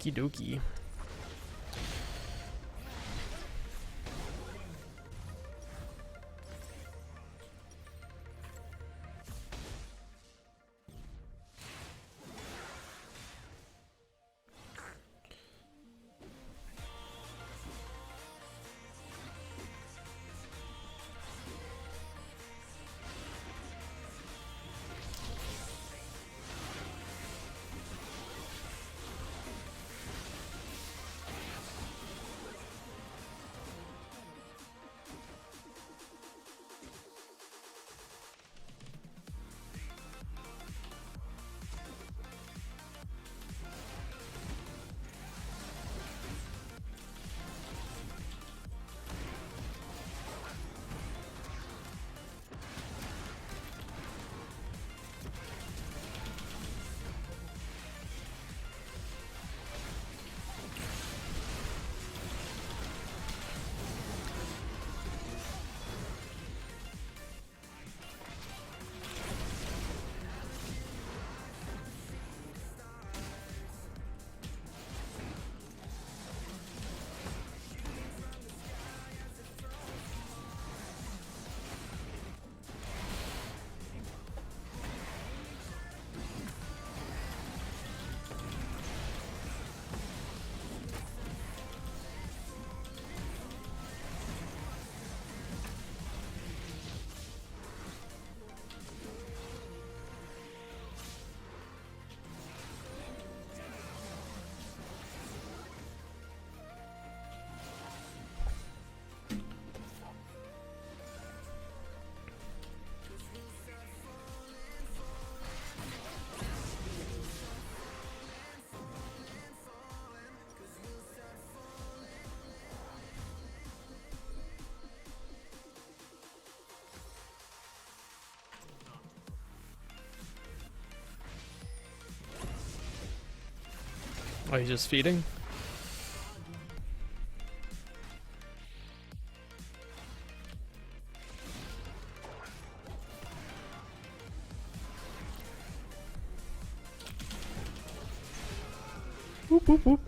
Okie dokie. Oh, he's just feeding? Whoop, whoop, whoop.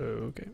Okay.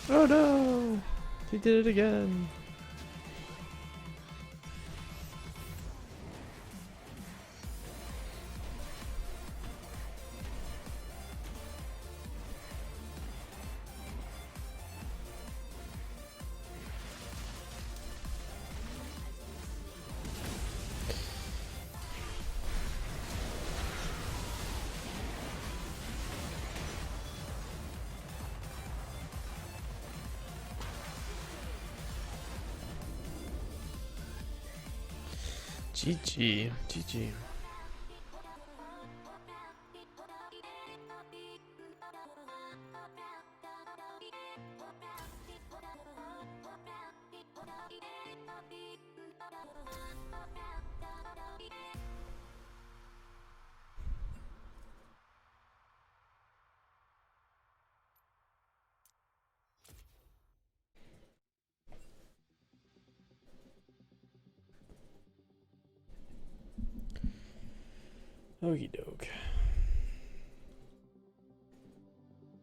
Oh no! He did it again. GG. GG. Okie doke.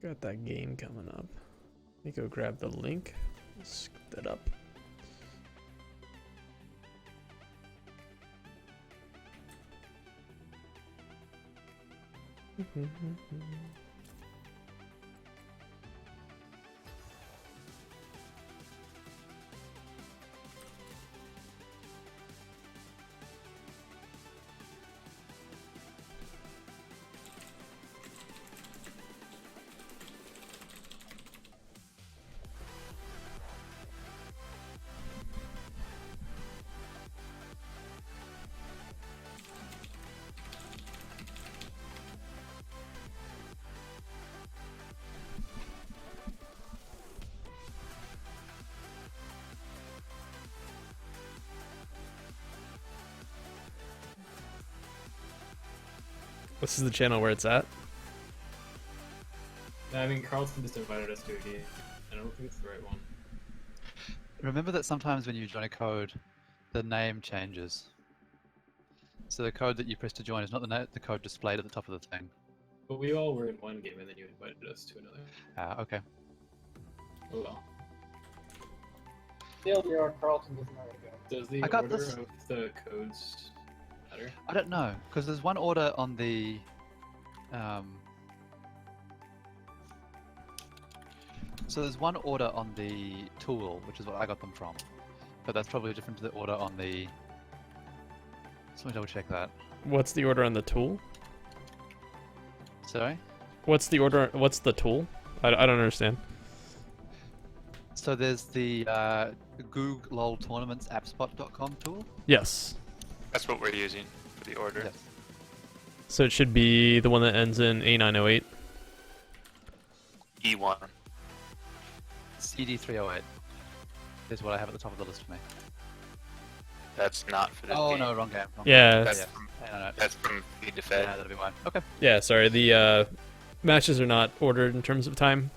Got that game coming up. Let me go grab the link. Scoop that up. This is the channel where it's at. I mean, Carlton just invited us to a game. I don't think it's the right one. Remember that sometimes when you join a code, the name changes. So the code that you press to join is not the code displayed at the top of the thing. But we all were in one game and then you invited us to another. Ah, okay. Oh well. TLDR, Carlton doesn't know where to go. Does the I got order this. of the codes matter? I don't know, because there's one order on the... So there's one order on the tool, which is what I got them from. But that's probably different to the order on the... So let me double check that. What's the order on the tool? Sorry. What's the order? What's the tool? I don't understand. So there's the Google LoL Tournaments appspot.com tool. Yes. That's what we're using for the order. Yes. So it should be the one that ends in A908. E1. CD308 is what I have at the top of the list for me. That's not for this Oh game. no, wrong game. Wrong Yeah. game. That's Yeah. from, No. that's from Feed to Yeah, Fed. that'll be one. Okay. Yeah, sorry. The matches are not ordered in terms of time,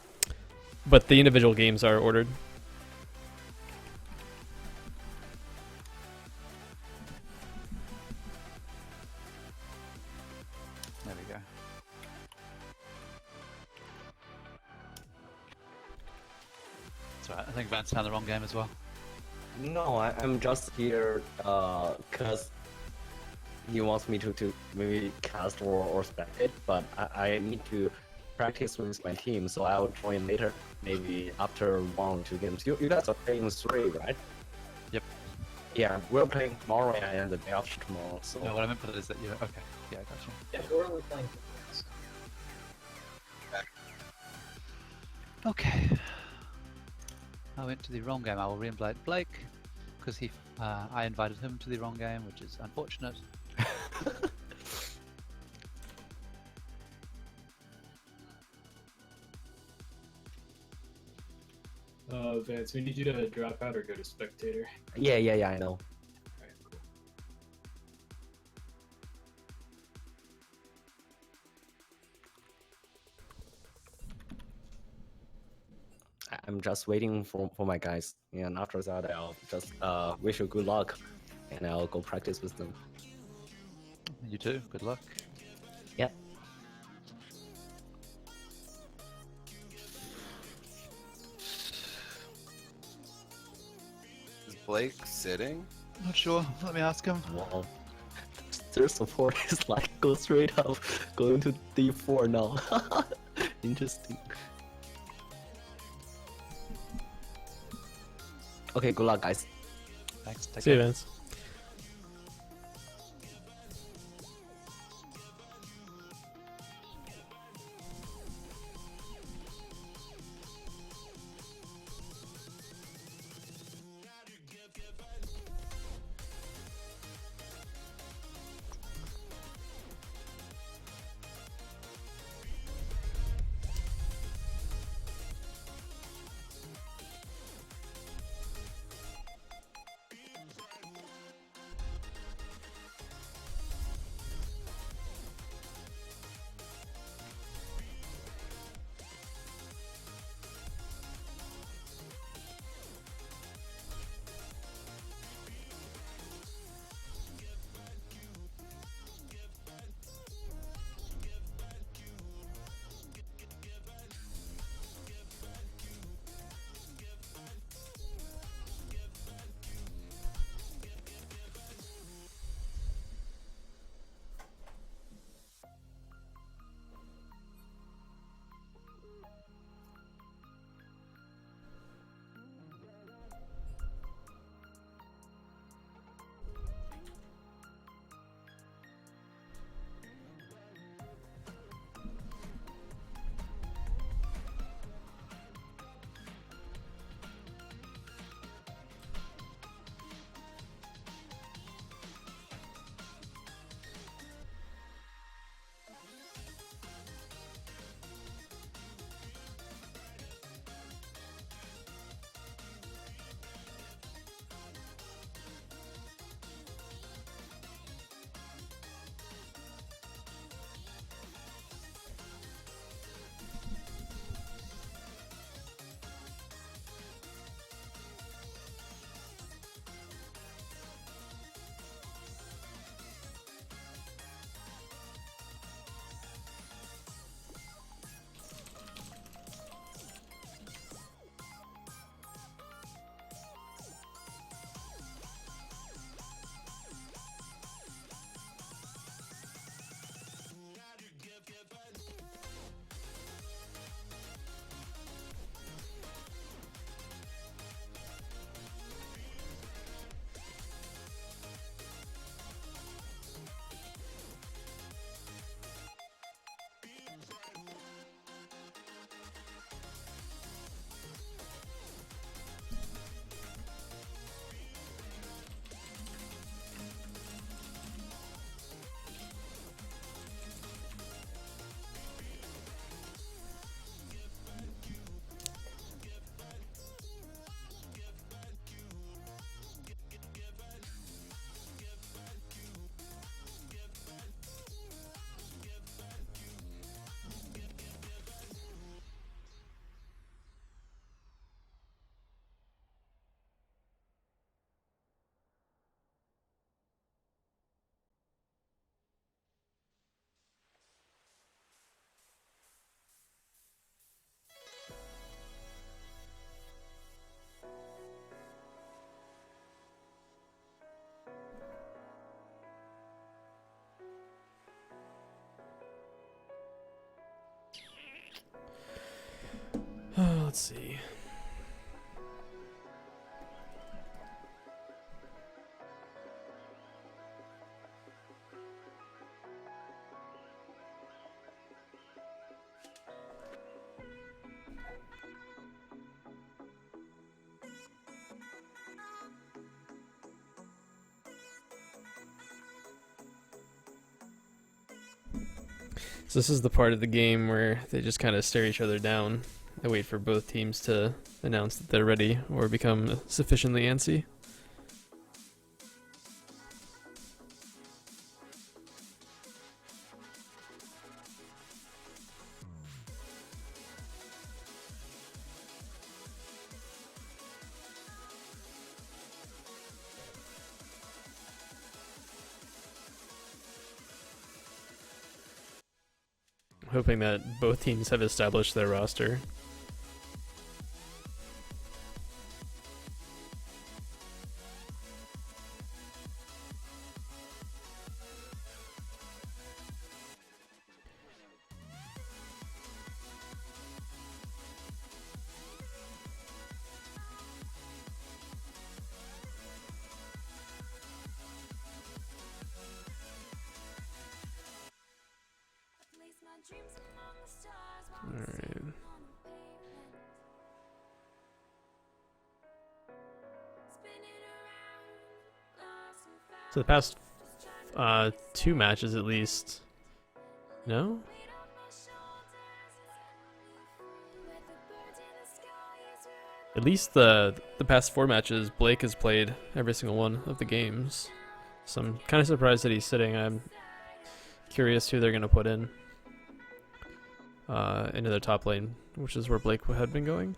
but the individual games are ordered. There we go. That's right. I think Vance found the wrong game as well. No, I'm just here because he wants me to maybe cast or spectate, but I need to practice with my team, so I'll join later, maybe after 1 or 2 games. You guys are playing 3, right? Yep. Yeah, we're playing tomorrow and the day after tomorrow, so... No, what I meant for that is that you. Okay. Yeah, I got you. Yeah, who are we playing? Okay. I went to the wrong game. I will re-invite Blake because I invited him to the wrong game, which is unfortunate. Vance, we need you to drop out or go to spectator. Yeah, I know. Alright, cool. I'm just waiting for my guys, and after that I'll just wish you good luck, and I'll go practice with them. You too. Good luck. Yeah. Is Blake sitting? Not sure. Let me ask him. Wow. Their support is like go straight up, going to D4 now. Interesting. Okay, good luck, guys. Thanks. Take See you, care. Vince. Let's see. So this is the part of the game where they just kind of stare each other down. They wait for both teams to announce that they're ready or become sufficiently antsy. Hoping that both teams have established their roster. Alright. So the past 2 matches at least. No? At least the past 4 matches, Blake has played every single one of the games. So I'm kind of surprised that he's sitting. I'm curious who they're going to put in into their top lane, which is where Blake had been going.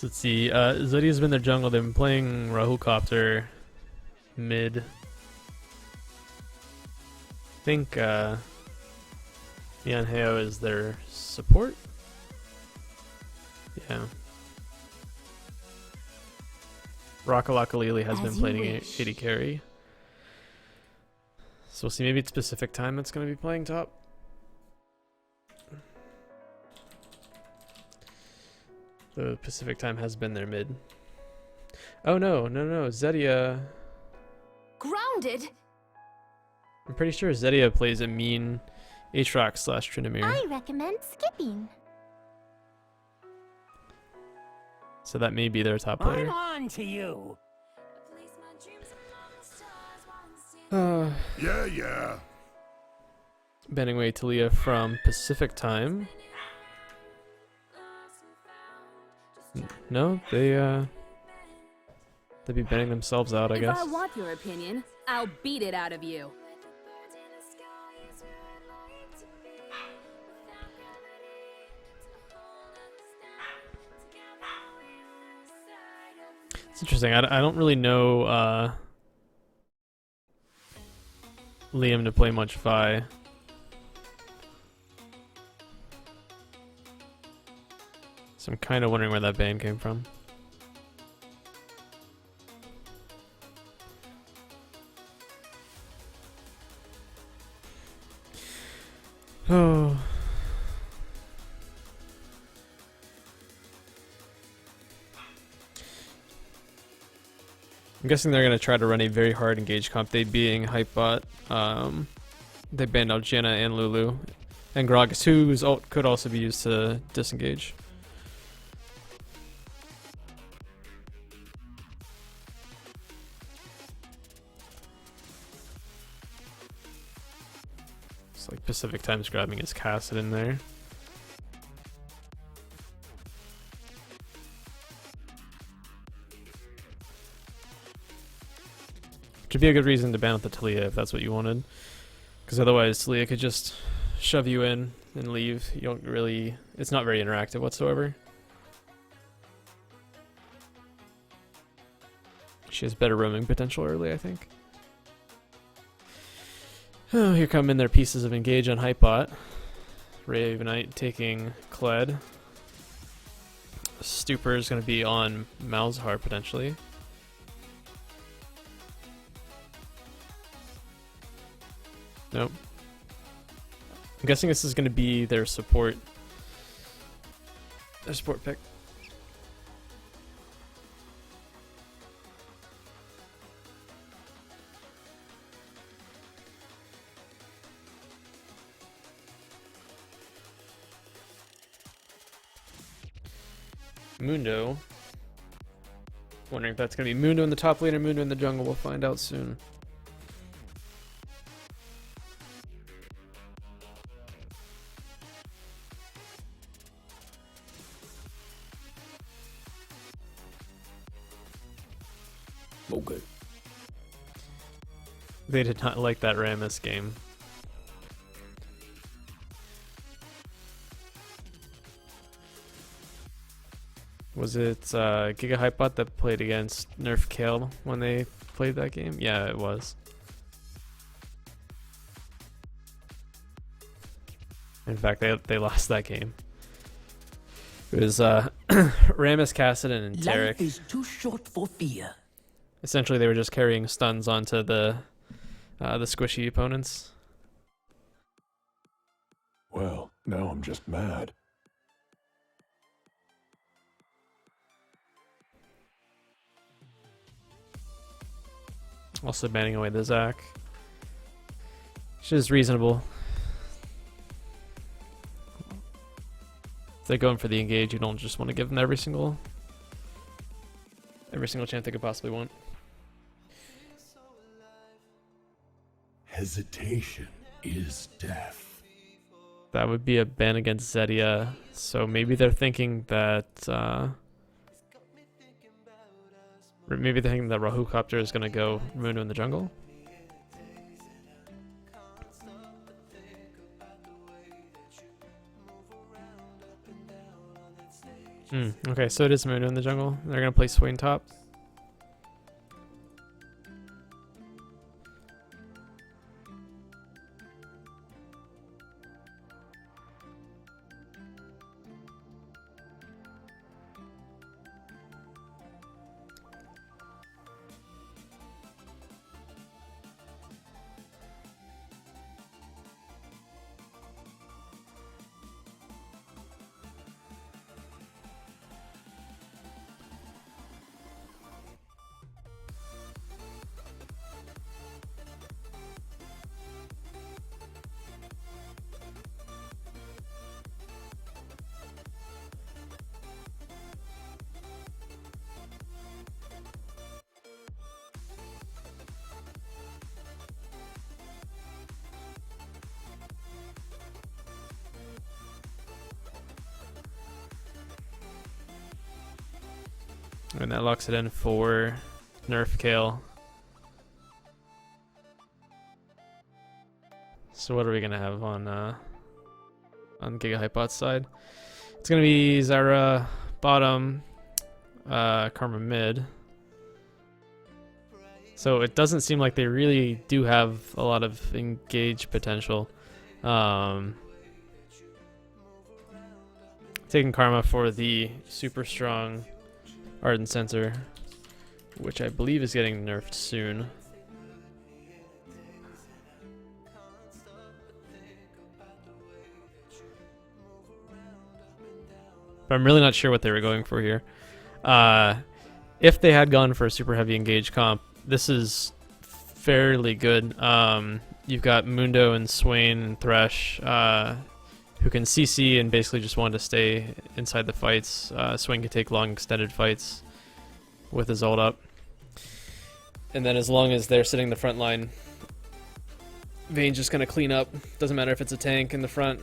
So let's see, Zodia's been their jungle. They've been playing Rahul Copter mid. I think Mianheo is their support. Yeah. Rockalockalili has been playing AD carry. So we'll see, maybe it's Pacific Time that's going to be playing top. The Pacific Time has been their mid. Oh no, Zedia. Grounded? I'm pretty sure Zedia plays a mean Aatrox / Tryndamere. I recommend skipping. So that may be their top player. I'm on to you. Yeah. Banning away Talia from Pacific Time. No, they'd be banning themselves out, I guess. If I want your opinion, I'll beat it out of you. It's interesting. I don't really know Liam to play much Vi. So I'm kind of wondering where that ban came from. Oh. I'm guessing they're going to try to run a very hard engage comp, they being Hypebot. They banned out Janna and Lulu. And Gragas, whose ult could also be used to disengage. It's like Pacific Time's grabbing his Cassid in there. Could be a good reason to ban out the Talia if that's what you wanted. Because otherwise Talia could just shove you in and leave. You don't really... It's not very interactive whatsoever. She has better roaming potential early, I think. Oh, here come in their pieces of engage on HypeBot. Ravenite taking Kled. Stupor is going to be on Malzahar potentially. Nope. I'm guessing this is going to be their support. Their support pick. Mundo. Wondering if that's going to be Mundo in the top lane or Mundo in the jungle. We'll find out soon. Okay. They did not like that Rammus game. Was it GigaHypeBot that played against Nerf Kale when they played that game? Yeah, it was. In fact, they lost that game. It was Rammus, Cassidon, and Tarek. Life is too short for fear. Essentially, they were just carrying stuns onto the squishy opponents. Well, now I'm just mad. Also banning away the Zac. Which is reasonable. If they're going for the engage, you don't just want to give them every single chance they could possibly want. Hesitation is death. That would be a ban against Zedia, so maybe they're thinking that maybe they're thinking that Rahucopter is gonna go Mundo in the jungle. Okay, so it is Mundo in the jungle. They're gonna play Swain top. And that locks it in for Nerf Kale. So what are we gonna have on GigaHypeBot's side? It's gonna be Zara bottom, Karma mid. So it doesn't seem like they really do have a lot of engage potential. Taking Karma for the super strong Ardent Sensor, which I believe is getting nerfed soon. But I'm really not sure what they were going for here. If they had gone for a super heavy engage comp, this is fairly good. You've got Mundo and Swain and Thresh, who can CC and basically just want to stay inside the fights. Swain can take long extended fights with his ult up. And then as long as they're sitting in the front line, Vayne's just going to clean up. Doesn't matter if it's a tank in the front.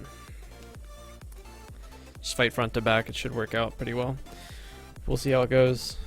Just fight front to back. It should work out pretty well. We'll see how it goes.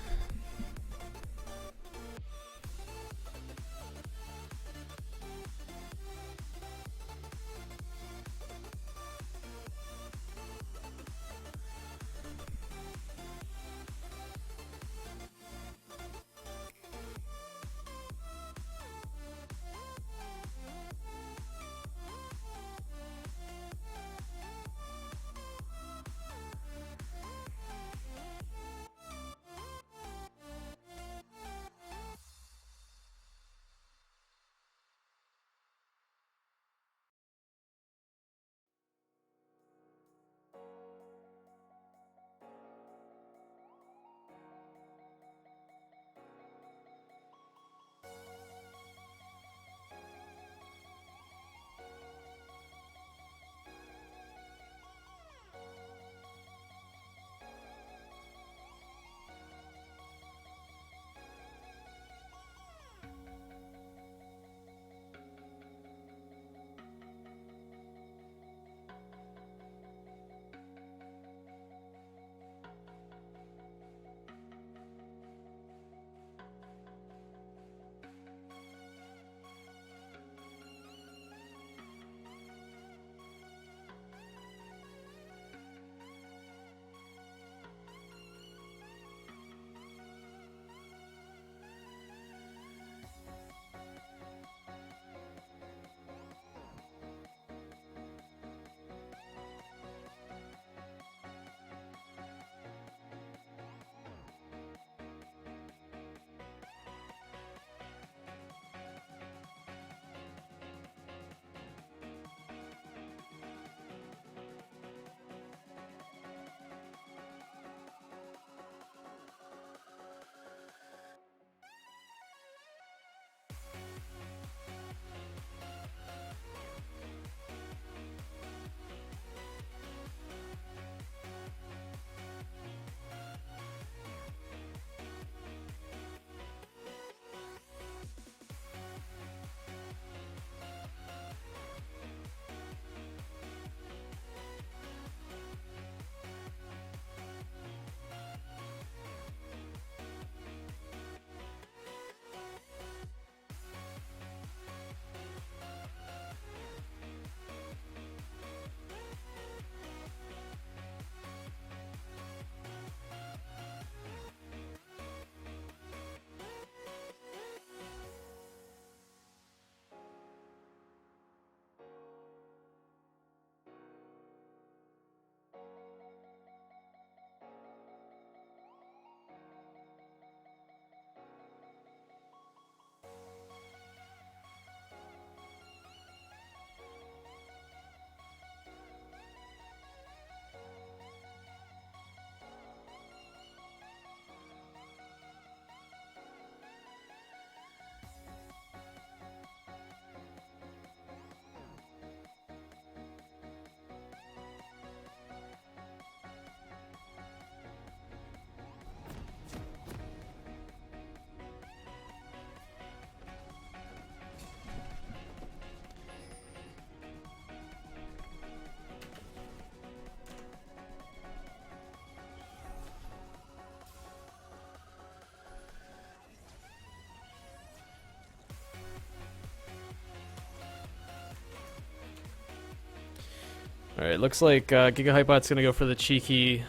Alright, looks like GigaHypeBot's gonna go for the cheeky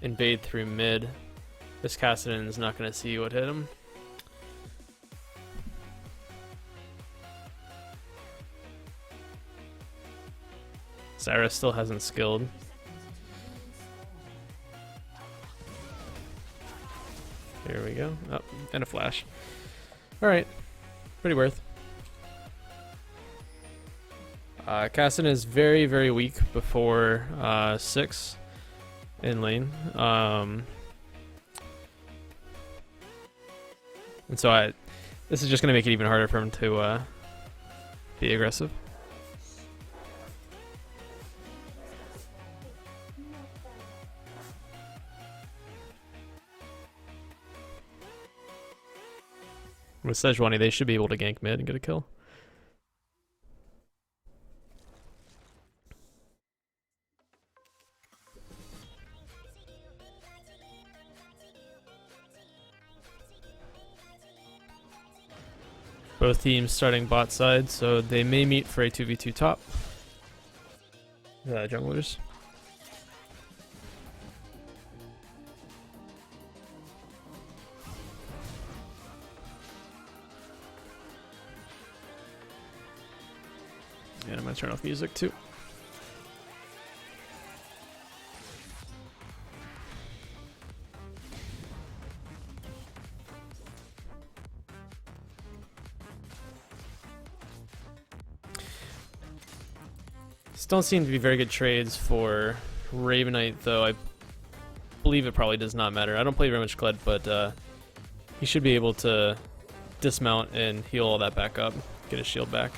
invade through mid. This Kassadin is not gonna see what hit him. Zyra still hasn't skilled. Here we go. Oh, and a flash. Alright. Pretty worth. Kassadin is very, very weak before 6 in lane. And so this is just going to make it even harder for him to be aggressive. With Sejuani, they should be able to gank mid and get a kill. Both teams starting bot side, so they may meet for a 2v2 top. Junglers. And I'm gonna turn off music too. Still don't seem to be very good trades for Ravenite, though. I believe it probably does not matter. I don't play very much Kled, but he should be able to dismount and heal all that back up, get his shield back.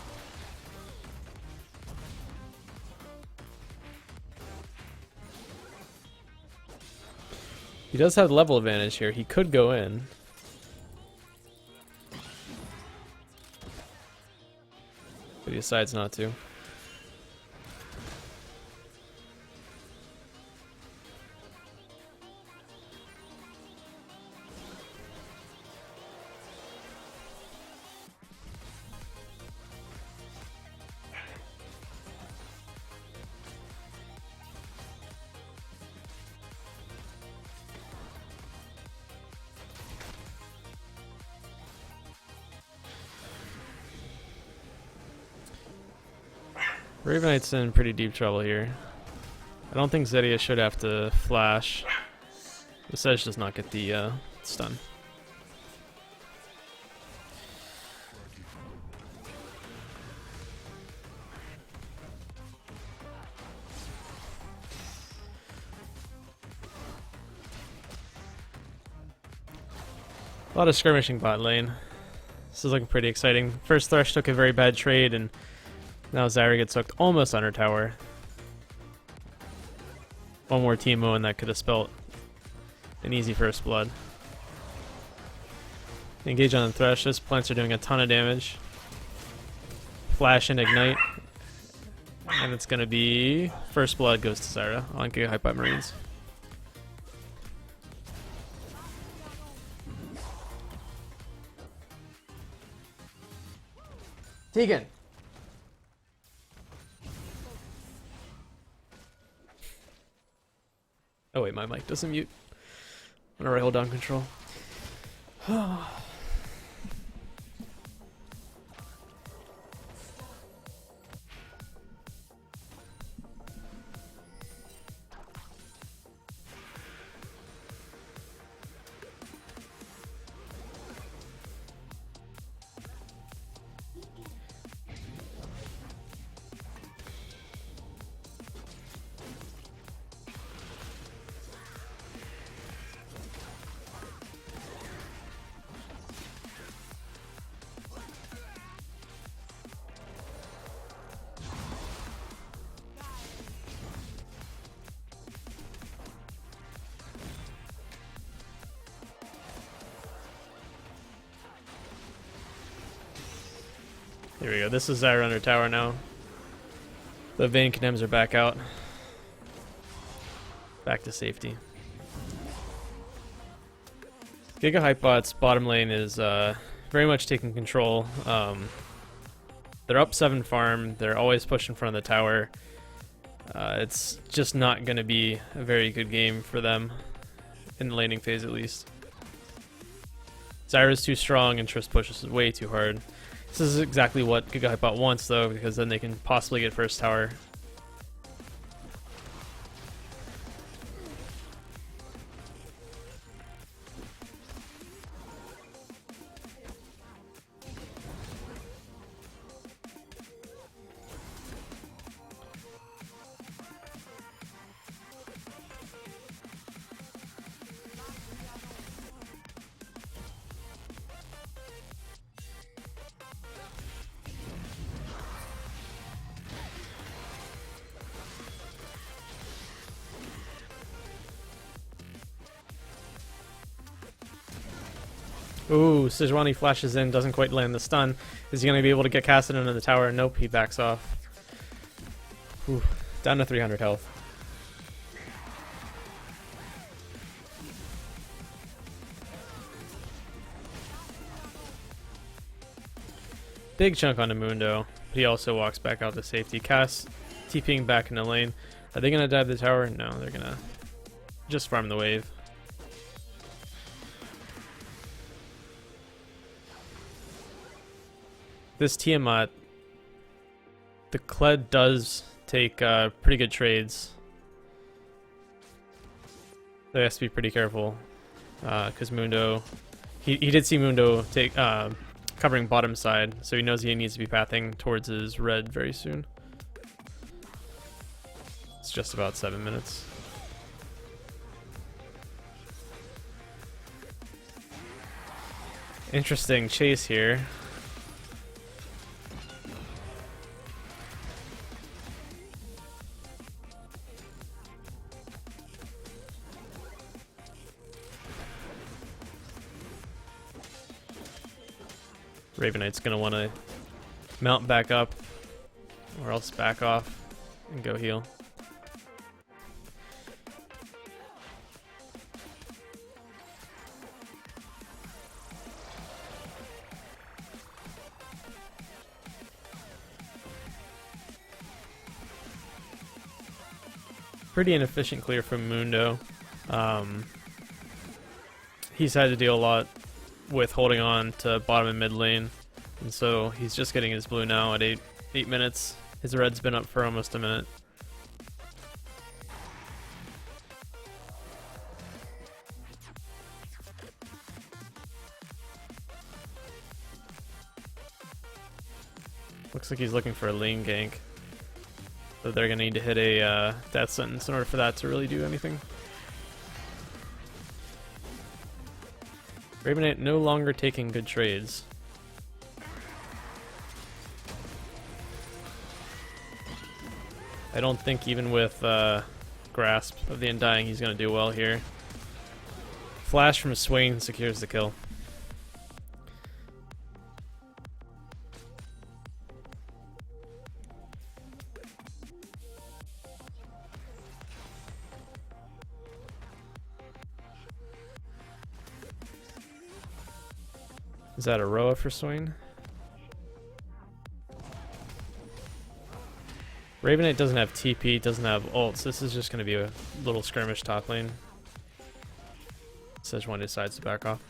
He does have level advantage here. He could go in. But he decides not to. Ravenite's in pretty deep trouble here. I don't think Zedia should have to flash. The Sedge does not get the stun. A lot of skirmishing bot lane. This is looking pretty exciting. First Thresh took a very bad trade, and now Zyra gets hooked almost on her tower. One more Teemo and that could have spelt an easy first blood. Engage on the Thresh. Those plants are doing a ton of damage. Flash and Ignite. And it's going to be first blood goes to Zyra on GigaHypeBotMarines. Tegan. Oh wait, my mic doesn't mute. Whenever I hold down control. Here we go. This is Zyra under tower now. The Vayne Condemns are back out. Back to safety. GigaHypeBot's bottom lane is very much taking control. They're up 7 farm. They're always pushed in front of the tower. It's just not going to be a very good game for them, in the laning phase at least. Zyra's too strong and Triss pushes way too hard. This is exactly what GigaHypeBot wants though, because then they can possibly get first tower. Ooh, Sejuani flashes in, doesn't quite land the stun. Is he going to be able to get casted into the tower? Nope, he backs off. Ooh, down to 300 health. Big chunk onto Mundo. He also walks back out to safety. Cass TPing back in the lane. Are they going to dive the tower? No, they're going to just farm the wave. This Tiamat, the Kled does take pretty good trades. They have to be pretty careful because Mundo, he did see Mundo take covering bottom side, so he knows he needs to be pathing towards his red very soon. It's just about 7 minutes. Interesting chase here. Raven Knight's gonna want to mount back up, or else back off and go heal. Pretty inefficient clear from Mundo. He's had to deal a lot with holding on to bottom and mid lane, and so he's just getting his blue now at 8 minutes. His red's been up for almost a minute. Looks like he's looking for a lane gank, so they're gonna need to hit a death sentence in order for that to really do anything. Raven Knight no longer taking good trades. I don't think even with Grasp of the Undying he's going to do well here. Flash from Swain secures the kill. Is that a Roa for Swain? Raven Knight doesn't have TP, doesn't have ults. This is just going to be a little skirmish top lane. Sejuani decides to back off.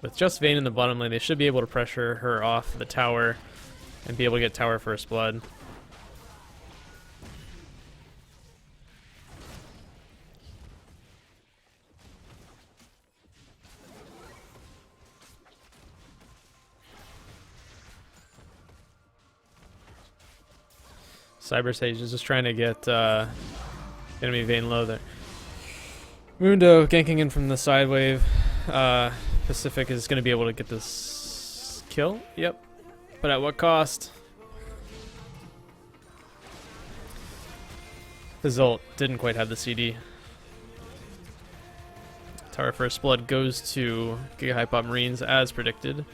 With just Vayne in the bottom lane, they should be able to pressure her off the tower and be able to get tower first blood. Cyber Sage is just trying to get enemy Vayne low there. Mundo ganking in from the side wave. Pacific is going to be able to get this kill. Yep. But at what cost? His ult didn't quite have the CD. Tower First Blood goes to GigaHypeBotMarines as predicted.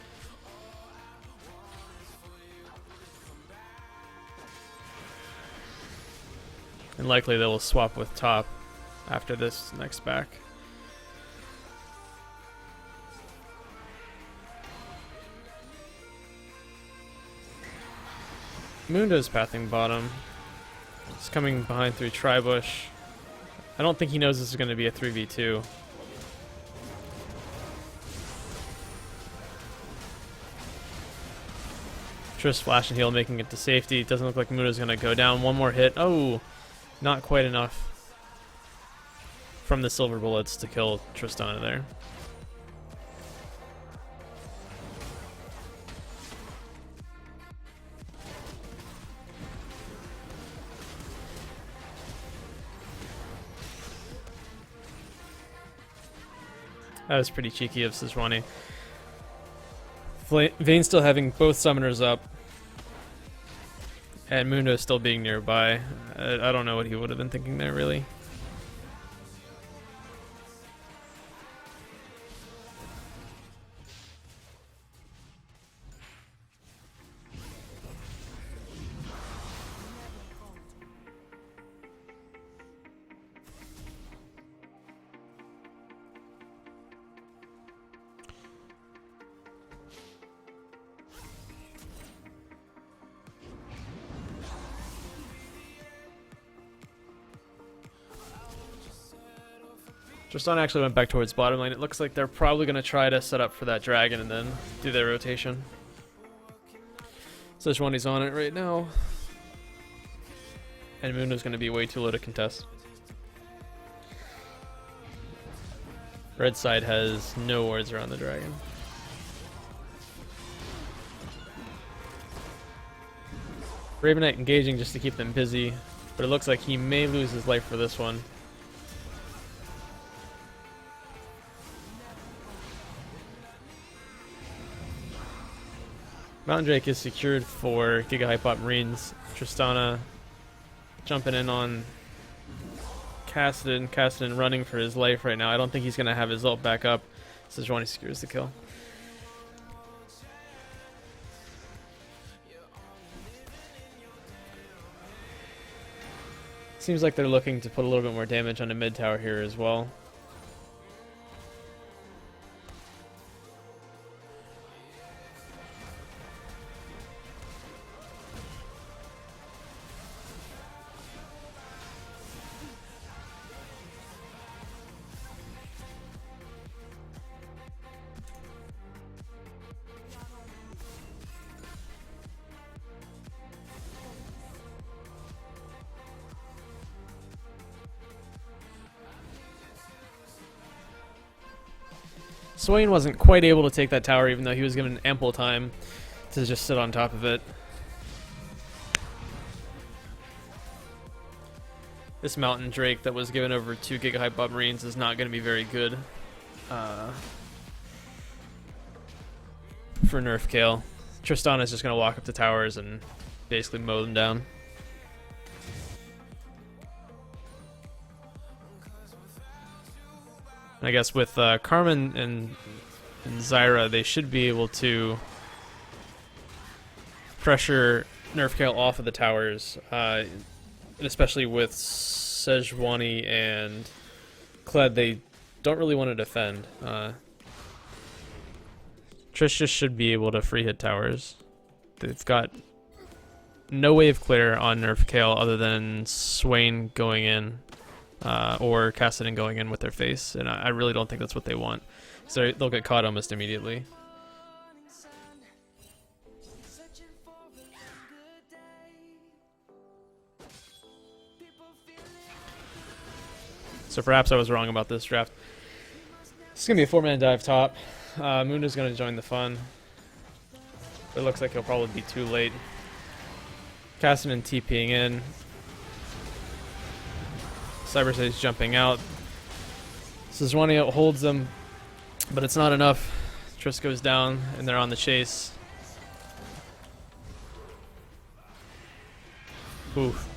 And likely they will swap with top after this next back. Mundo's pathing bottom. He's coming behind through Tribush. I don't think he knows this is going to be a 3v2. Triss flash and heal making it to safety. It doesn't look like Mundo's going to go down. One more hit. Oh, not quite enough from the silver bullets to kill Tristana there. That was pretty cheeky of Sejuani. Vayne still having both summoners up. And Mundo still being nearby. I don't know what he would have been thinking there, really. Tristana actually went back towards bottom lane. It looks like they're probably going to try to set up for that dragon and then do their rotation. Sejuani's on it right now. And Mundo's going to be way too low to contest. Red side has no wards around the dragon. Raven Knight engaging just to keep them busy, but it looks like he may lose his life for this one. Mountain Drake is secured for GigaHypeBotMarines. Tristana jumping in on Kassadin. Kassadin running for his life right now. I don't think he's going to have his ult back up. Sejuani secures the kill. Seems like they're looking to put a little bit more damage on the mid tower here as well. Swain wasn't quite able to take that tower even though he was given ample time to just sit on top of it. This Mountain Drake that was given over to GigaHypeBotMarines is not going to be very good for Nerf Kale. Tristana is just going to walk up the towers and basically mow them down. I guess with Carmen and Zyra, they should be able to pressure Nerf Kale off of the towers, and especially with Sejuani and Kled, they don't really want to defend. Trish just should be able to free hit towers. They've got no wave clear on Nerf Kale other than Swain going in. Or Kassadin going in with their face, and I really don't think that's what they want. So they'll get caught almost immediately. So perhaps I was wrong about this draft. It's going to be a 4-man dive top. Mundo's going to join the fun. But it looks like he'll probably be too late. Kassadin TPing in. Cybersage's jumping out. Sejuani holds them, but it's not enough. Triss goes down, and they're on the chase. Oof.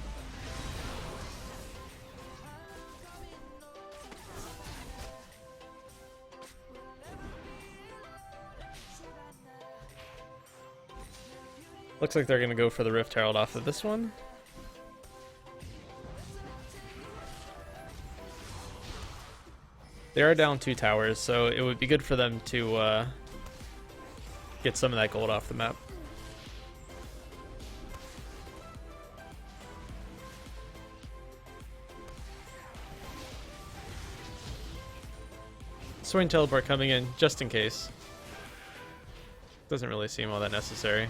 Looks like they're going to go for the Rift Herald off of this one. They are down 2 towers, so it would be good for them to get some of that gold off the map. Swain teleport coming in just in case. Doesn't really seem all that necessary.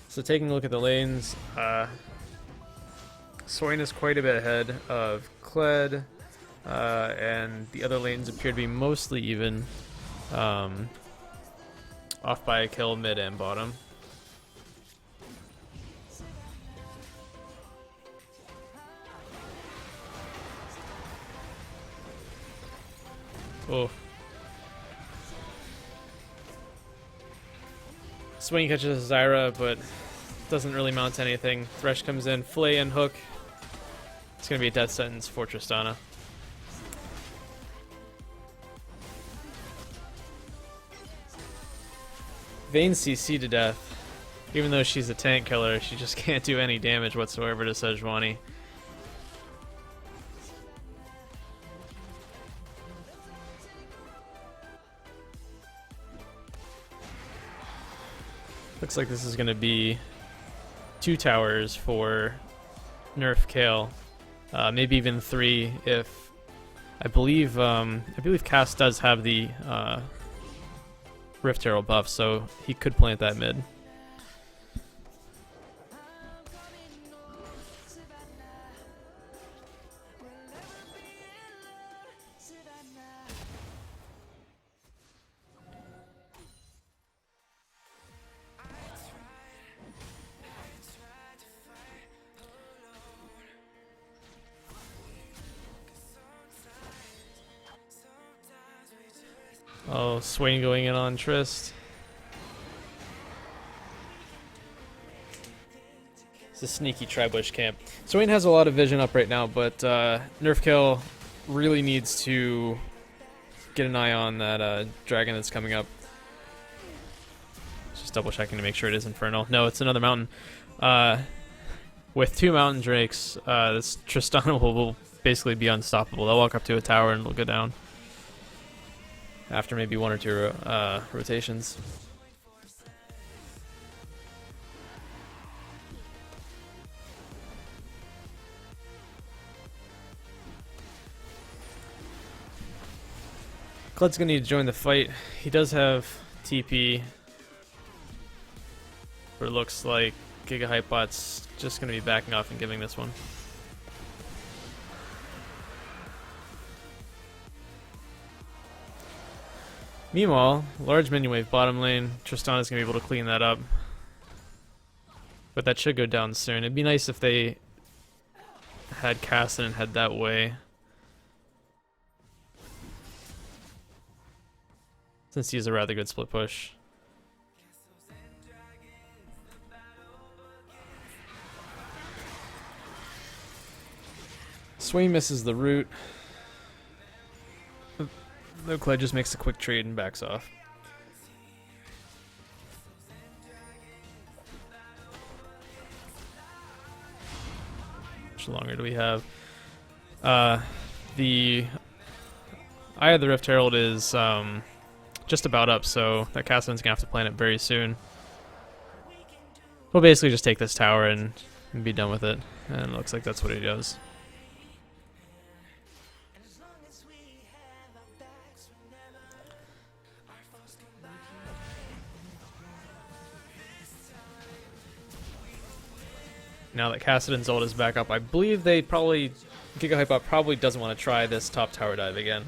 So taking a look at the lanes, Swain is quite a bit ahead of Kled, and the other lanes appear to be mostly even, off by a kill mid and bottom. Oh. Swain catches Zyra, but doesn't really mount anything. Thresh comes in, Flay and Hook. It's going to be a death sentence for Tristana. Vayne CC to death. Even though she's a tank killer, she just can't do any damage whatsoever to Sejuani. Looks like this is going to be 2 towers for Nerf Kale, maybe even 3 if I believe Cass does have the Rift Herald buff, so he could plant that mid. Oh, Swain going in on Trist. It's a sneaky Tribush camp. Swain has a lot of vision up right now, but Nerf Kale really needs to get an eye on that dragon that's coming up. Just double checking to make sure it is Infernal. No, it's another mountain. With 2 mountain drakes, this Tristana will basically be unstoppable. They'll walk up to a tower and it'll go down after maybe 1 or 2 rotations. Kled's gonna need to join the fight. He does have TP, but it looks like GigaHypeBot's just gonna be backing off and giving this one. Meanwhile, large minion wave bottom lane. Tristana's gonna be able to clean that up, but that should go down soon. It'd be nice if they had Cassin and head that way, since he's a rather good split push. Swain misses the root. No, Kled just makes a quick trade and backs off. How much longer do we have? The Eye of the Rift Herald is just about up, so that Cassin's gonna have to plant it very soon. We'll basically just take this tower and be done with it, and it looks like that's what he does. Now that Kassadin's ult is back up, I believe GigaHypeBot probably doesn't want to try this top tower dive again.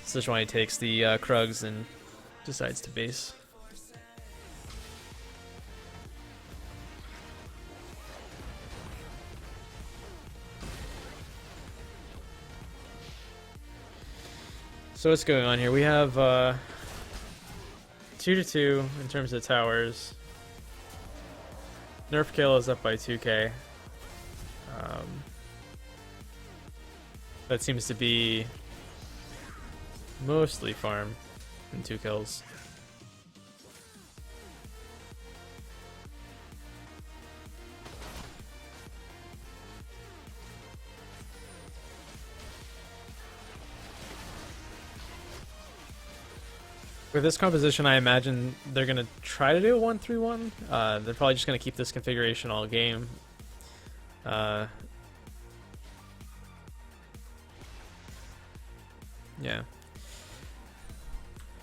Sejuani takes the Krugs and decides to base. So what's going on here? We have 2-2 in terms of towers. Nerf Kale is up by 2k. That seems to be mostly farm and 2 kills. With this composition, I imagine they're going to try to do a 1-3-1. They're probably just going to keep this configuration all game. Yeah.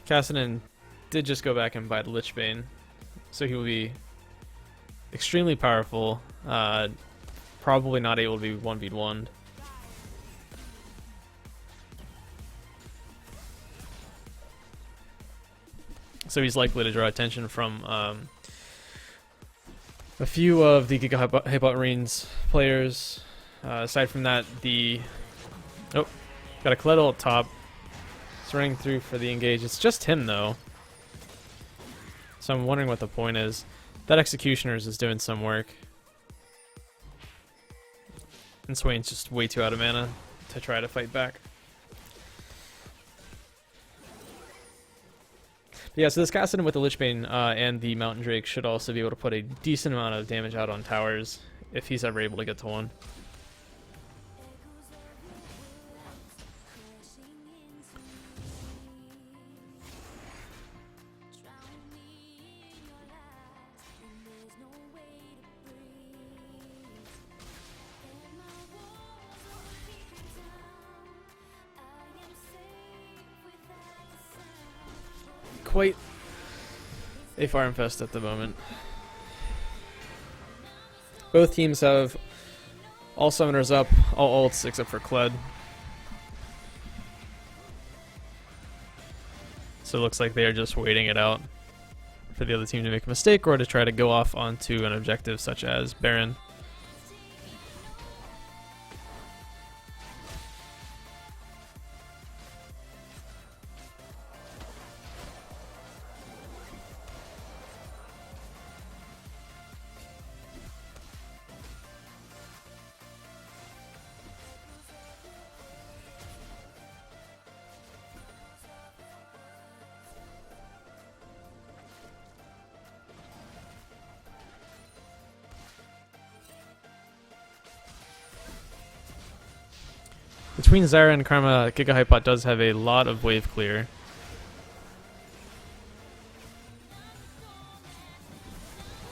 Cassinan did just go back and buy the Lich Bane, so he will be extremely powerful. Probably not able to be 1v1'd. So he's likely to draw attention from a few of the GigaHypeBotMarines players. Aside from that, got a Coletto up top. It's running through for the engage. It's just him though. So I'm wondering what the point is. That Executioner's is doing some work. And Swain's just way too out of mana to try to fight back. Yeah, so this Cassidy with the Lich Bane and the Mountain Drake should also be able to put a decent amount of damage out on towers if he's ever able to get to one. Quite a farm fest at the moment. Both teams have all summoners up, all ults except for Kled. So it looks like they are just waiting it out for the other team to make a mistake or to try to go off onto an objective such as Baron. Between Zyra and Karma, GigaHypeBot does have a lot of wave clear.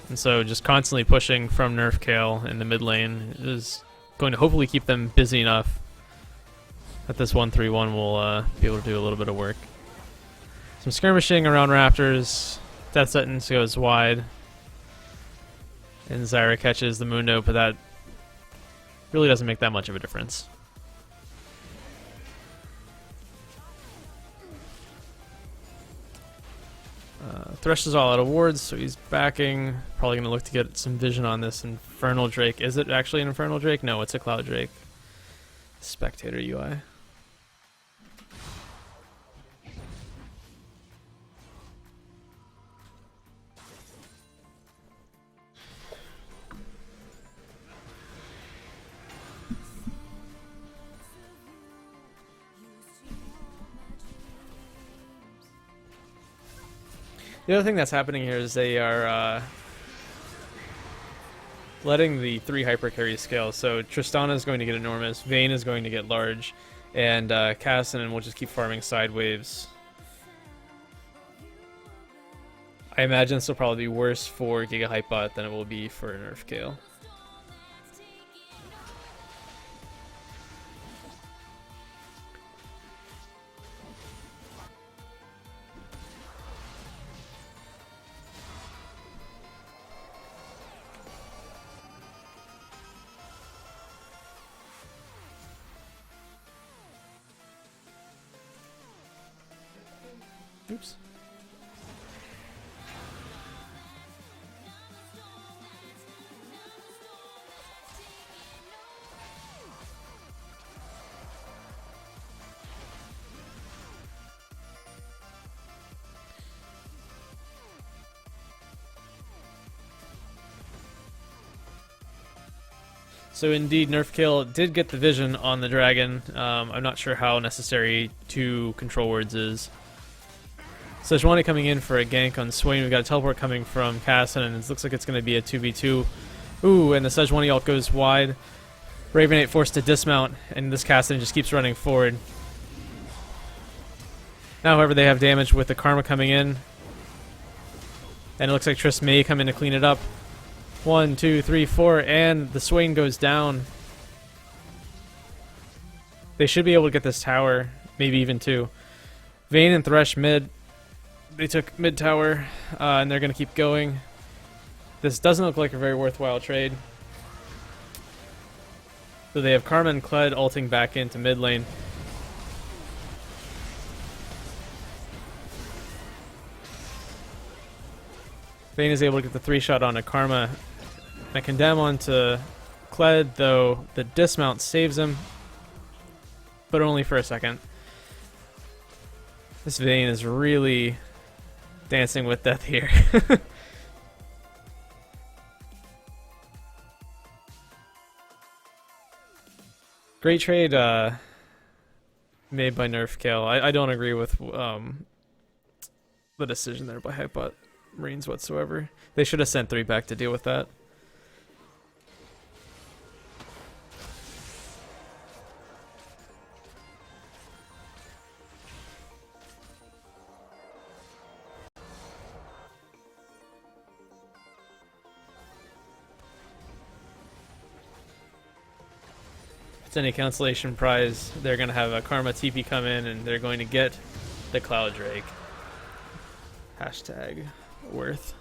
And so just constantly pushing from Nerf Kale in the mid lane is going to hopefully keep them busy enough that this 1-3-1 will be able to do a little bit of work. Some skirmishing around Raptors. Death Sentence goes wide. And Zyra catches the Mundo, but that really doesn't make that much of a difference. Thresh is all out of wards, so he's backing. Probably going to look to get some vision on this Infernal Drake. Is it actually an Infernal Drake? No, it's a Cloud Drake. Spectator UI. The other thing that's happening here is they are letting the 3 hyper carries scale. So Tristana is going to get enormous, Vayne is going to get large, and Cassinan will just keep farming side waves. I imagine this will probably be worse for GigaHypeBot than it will be for Nerf Kale. Oops. So indeed, Nerf Kale did get the vision on the dragon. I'm not sure how necessary 2 control words is. Sejuani coming in for a gank on Swain. We've got a teleport coming from Cassinan, and it looks like it's going to be a 2v2. Ooh, and the Sejuani ult goes wide. Ravenate forced to dismount, and this Cassinan just keeps running forward. Now, however, they have damage with the Karma coming in. And it looks like Triss may come in to clean it up. 1, 2, 3, 4, and the Swain goes down. They should be able to get this tower, maybe even 2. Vayne and Thresh mid. They took mid tower, and they're going to keep going. This doesn't look like a very worthwhile trade. So they have Karma and Kled ulting back into mid lane. Vayne is able to get the 3-shot onto Karma. And condemn onto Kled, though the dismount saves him. But only for a second. This Vayne is really dancing with death here. Great trade made by Nerf Kale. I don't agree with the decision there by GigaHypeBotMarines whatsoever. They should have sent 3 back to deal with that. If it's any consolation prize, they're going to have a Karma TP come in and they're going to get the Cloud Drake. Hashtag worth.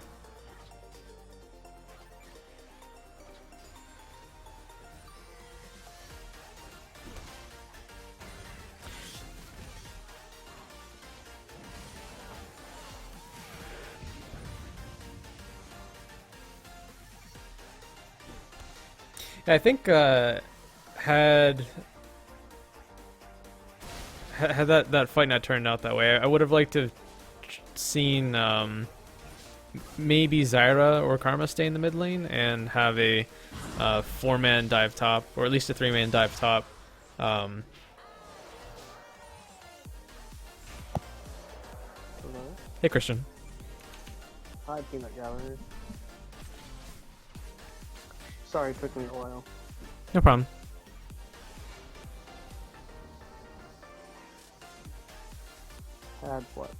I think had that fight not turned out that way, I would have liked to have seen maybe Zyra or Karma stay in the mid lane and have a 4-man dive top, or at least a 3-man dive top. Hey Christian. Hi, Peanut Gallery. Sorry, it took me a while. No problem. Had what?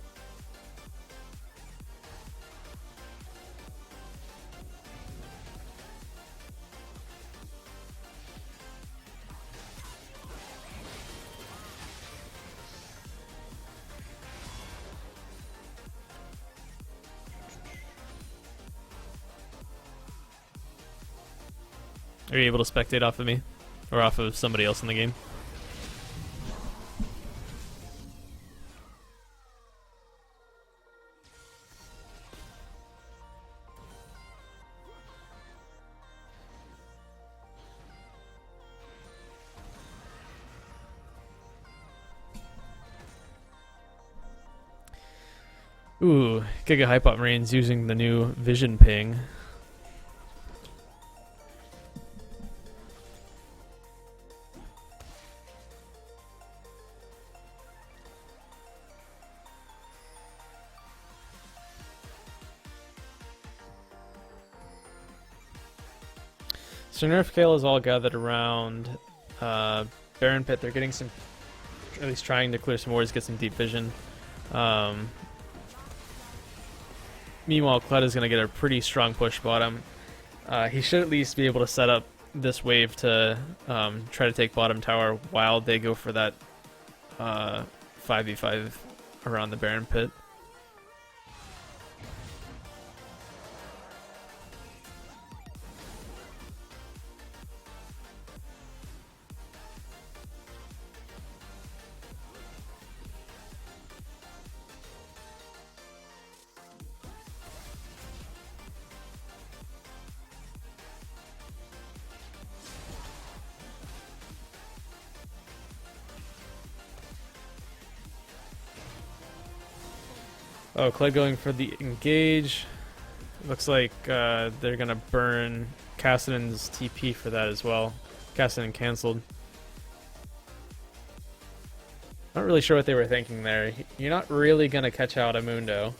Are you able to spectate off of me? Or off of somebody else in the game? Ooh, GigaHypeBotMarines using the new vision ping. So Nerf Kale is all gathered around Baron Pit. They're getting some, at least trying to clear some wards, get some deep vision. Meanwhile, Kled is going to get a pretty strong push bottom. He should at least be able to set up this wave to try to take bottom tower while they go for that 5v5 around the Baron Pit. Oh, Kled going for the engage. Looks like they're going to burn Kassadin's TP for that as well. Kassadin canceled. Not really sure what they were thinking there. You're not really going to catch out a Mundo.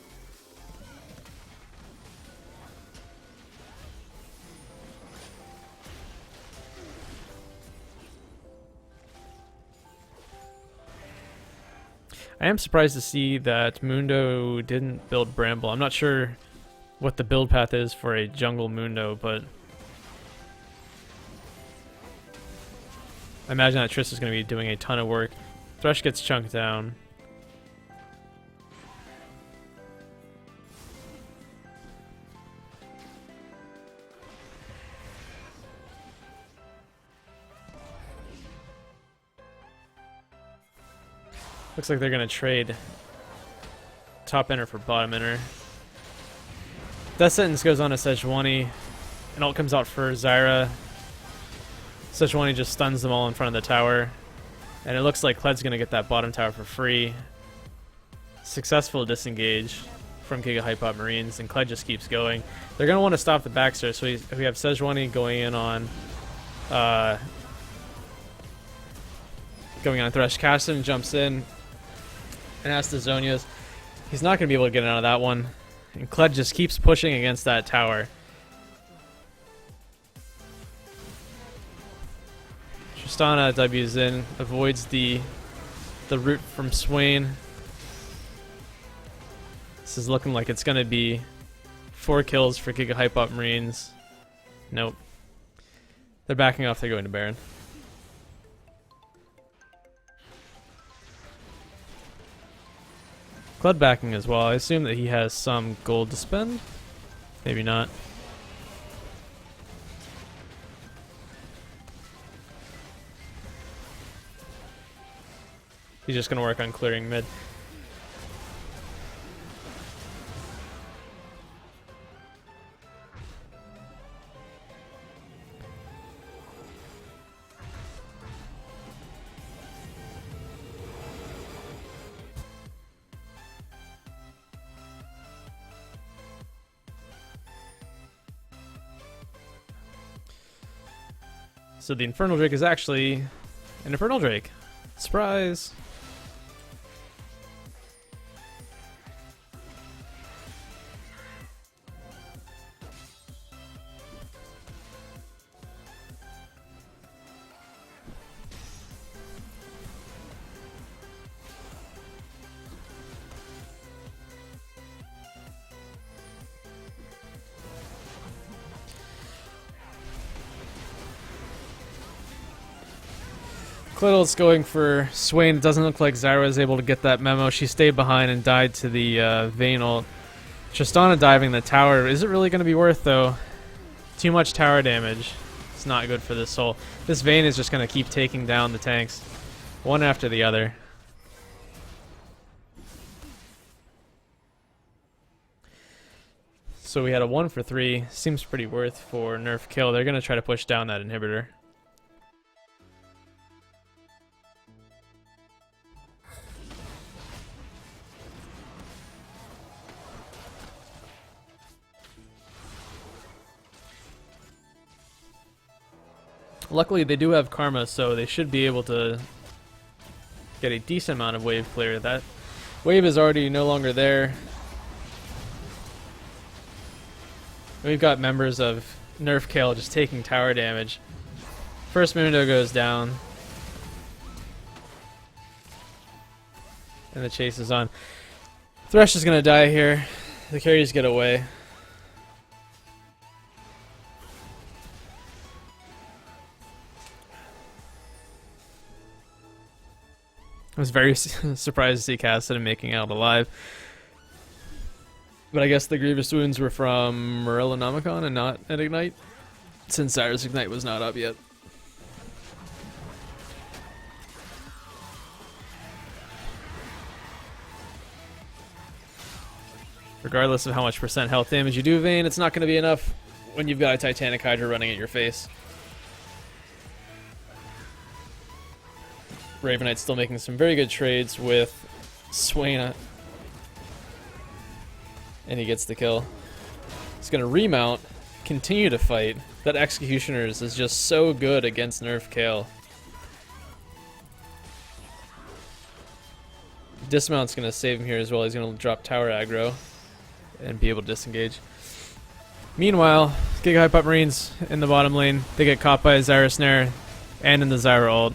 I am surprised to see that Mundo didn't build Bramble. I'm not sure what the build path is for a jungle Mundo, but I imagine that Triss is going to be doing a ton of work. Thresh gets chunked down. Looks like they're going to trade top ender for bottom ender. Death Sentence goes on to Sejuani. An ult comes out for Zyra. Sejuani just stuns them all in front of the tower. And it looks like Kled's going to get that bottom tower for free. Successful disengage from GigaHypeBotMarines, and Kled just keeps going. They're going to want to stop the backstairs, so we have Sejuani going on Thresh. Caston jumps in and asks the Zonias. He's not going to be able to get out of that one. And Kled just keeps pushing against that tower. Tristana W's in, avoids the root from Swain. This is looking like it's going to be 4 kills for GigaHypeBotMarines. Nope. They're backing off, they're going to Baron. Kled backing as well. I assume that he has some gold to spend. Maybe not. He's just going to work on clearing mid. So the Infernal Drake is actually an Infernal Drake. Surprise! Cliddle's going for Swain. It doesn't look like Zyra was able to get that memo. She stayed behind and died to the Vayne ult. Tristana diving the tower. Is it really going to be worth, though? Too much tower damage. It's not good for this soul. This Vayne is just going to keep taking down the tanks, one after the other. So we had a 1 for 3. Seems pretty worth for Nerf Kale. They're going to try to push down that inhibitor. Luckily, they do have Karma, so they should be able to get a decent amount of wave clear. That wave is already no longer there. We've got members of Nerf Kale just taking tower damage. First Mundo goes down. And the chase is on. Thresh is going to die here. The carries get away. I was very surprised to see Cassidy making out alive. But I guess the grievous wounds were from Morellonomicon and not at Ignite, since Zyra's Ignite was not up yet. Regardless of how much % health damage you do, Vayne, it's not going to be enough when you've got a Titanic Hydra running at your face. Ravenite's still making some very good trades with Swain. And he gets the kill. He's going to remount, continue to fight. That Executioners is just so good against Nerf Kale. Dismount's going to save him here as well. He's going to drop tower aggro and be able to disengage. Meanwhile, GigaHypeBotMarines in the bottom lane. They get caught by a Zyra Snare and in the Zyra ult.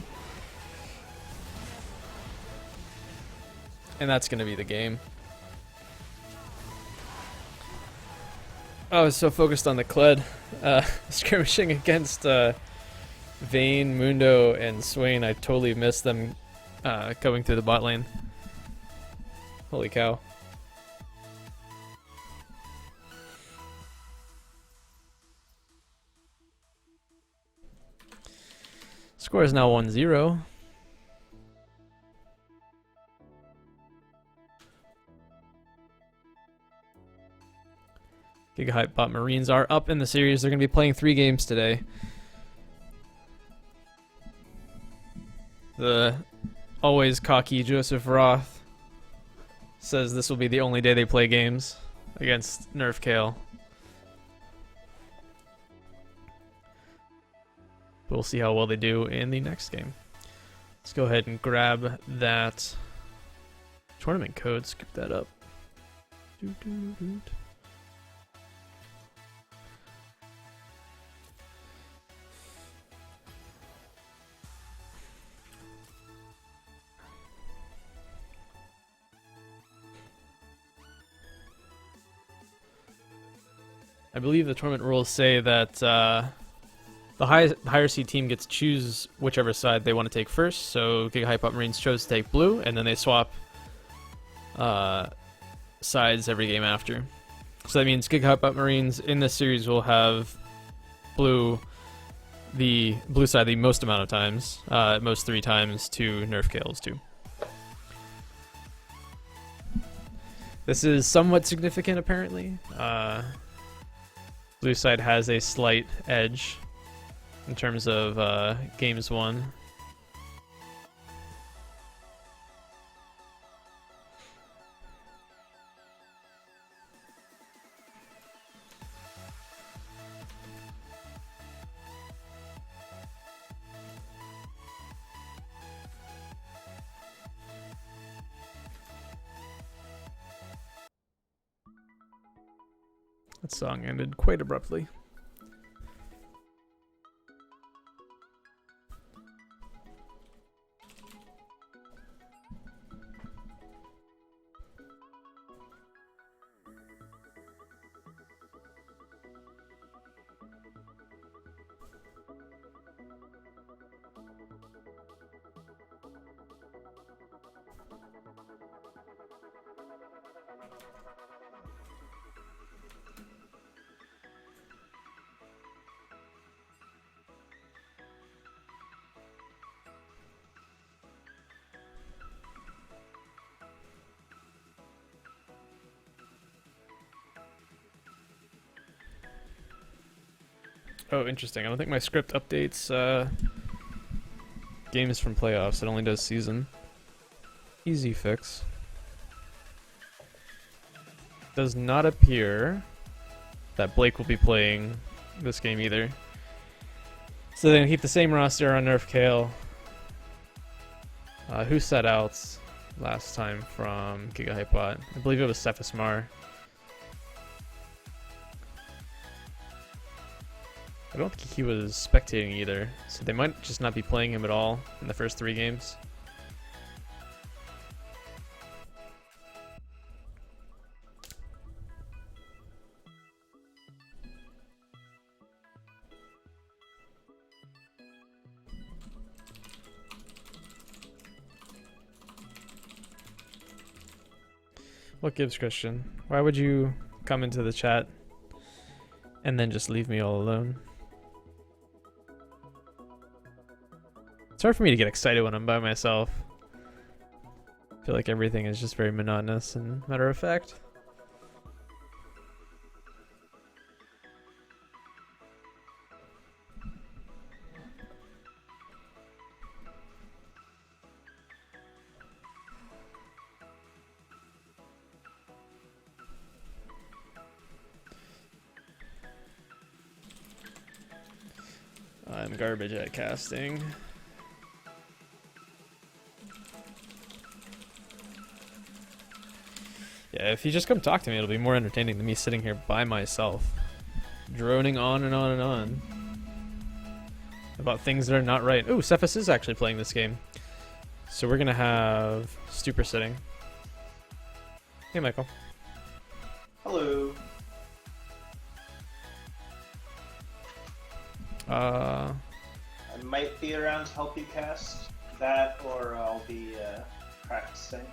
And that's going to be the game. I was so focused on the Kled skirmishing against Vayne, Mundo, and Swain, I totally missed them going through the bot lane. Holy cow. Score is now 1-0. GigaHypeBotMarines are up in the series. They're going to be playing 3 games today. The always cocky Joseph Roth says this will be the only day they play games against Nerf Kale. We'll see how well they do in the next game. Let's go ahead and grab that tournament code, scoop that up. I believe the tournament rules say that the higher seed team gets to choose whichever side they want to take first. So GigaHypeBotMarines chose to take blue, and then they swap sides every game after. So that means GigaHypeBotMarines in this series will have the blue side the most amount of times, at most 3 times to Nerf Kale's 2. This is somewhat significant, apparently. Blue side has a slight edge in terms of games won. That song ended quite abruptly. Oh, interesting. I don't think my script updates games from playoffs. It only does season. Easy fix. Does not appear that Blake will be playing this game either. So they're going to keep the same roster on Nerf Kale. Who set outs last time from GigaHypeBot? I believe it was Cephas Mar. I don't think he was spectating either, so they might just not be playing him at all in the first 3 games. What gives, Christian? Why would you come into the chat and then just leave me all alone? It's hard for me to get excited when I'm by myself. I feel like everything is just very monotonous and matter of fact. I'm garbage at casting. Yeah, if you just come talk to me, it'll be more entertaining than me sitting here by myself, droning on and on and on about things that are not right. Ooh, Cephas is actually playing this game. So we're gonna have Stupor sitting. Hey, Michael. Hello. Uh, I might be around to help you cast that, or I'll be practicing.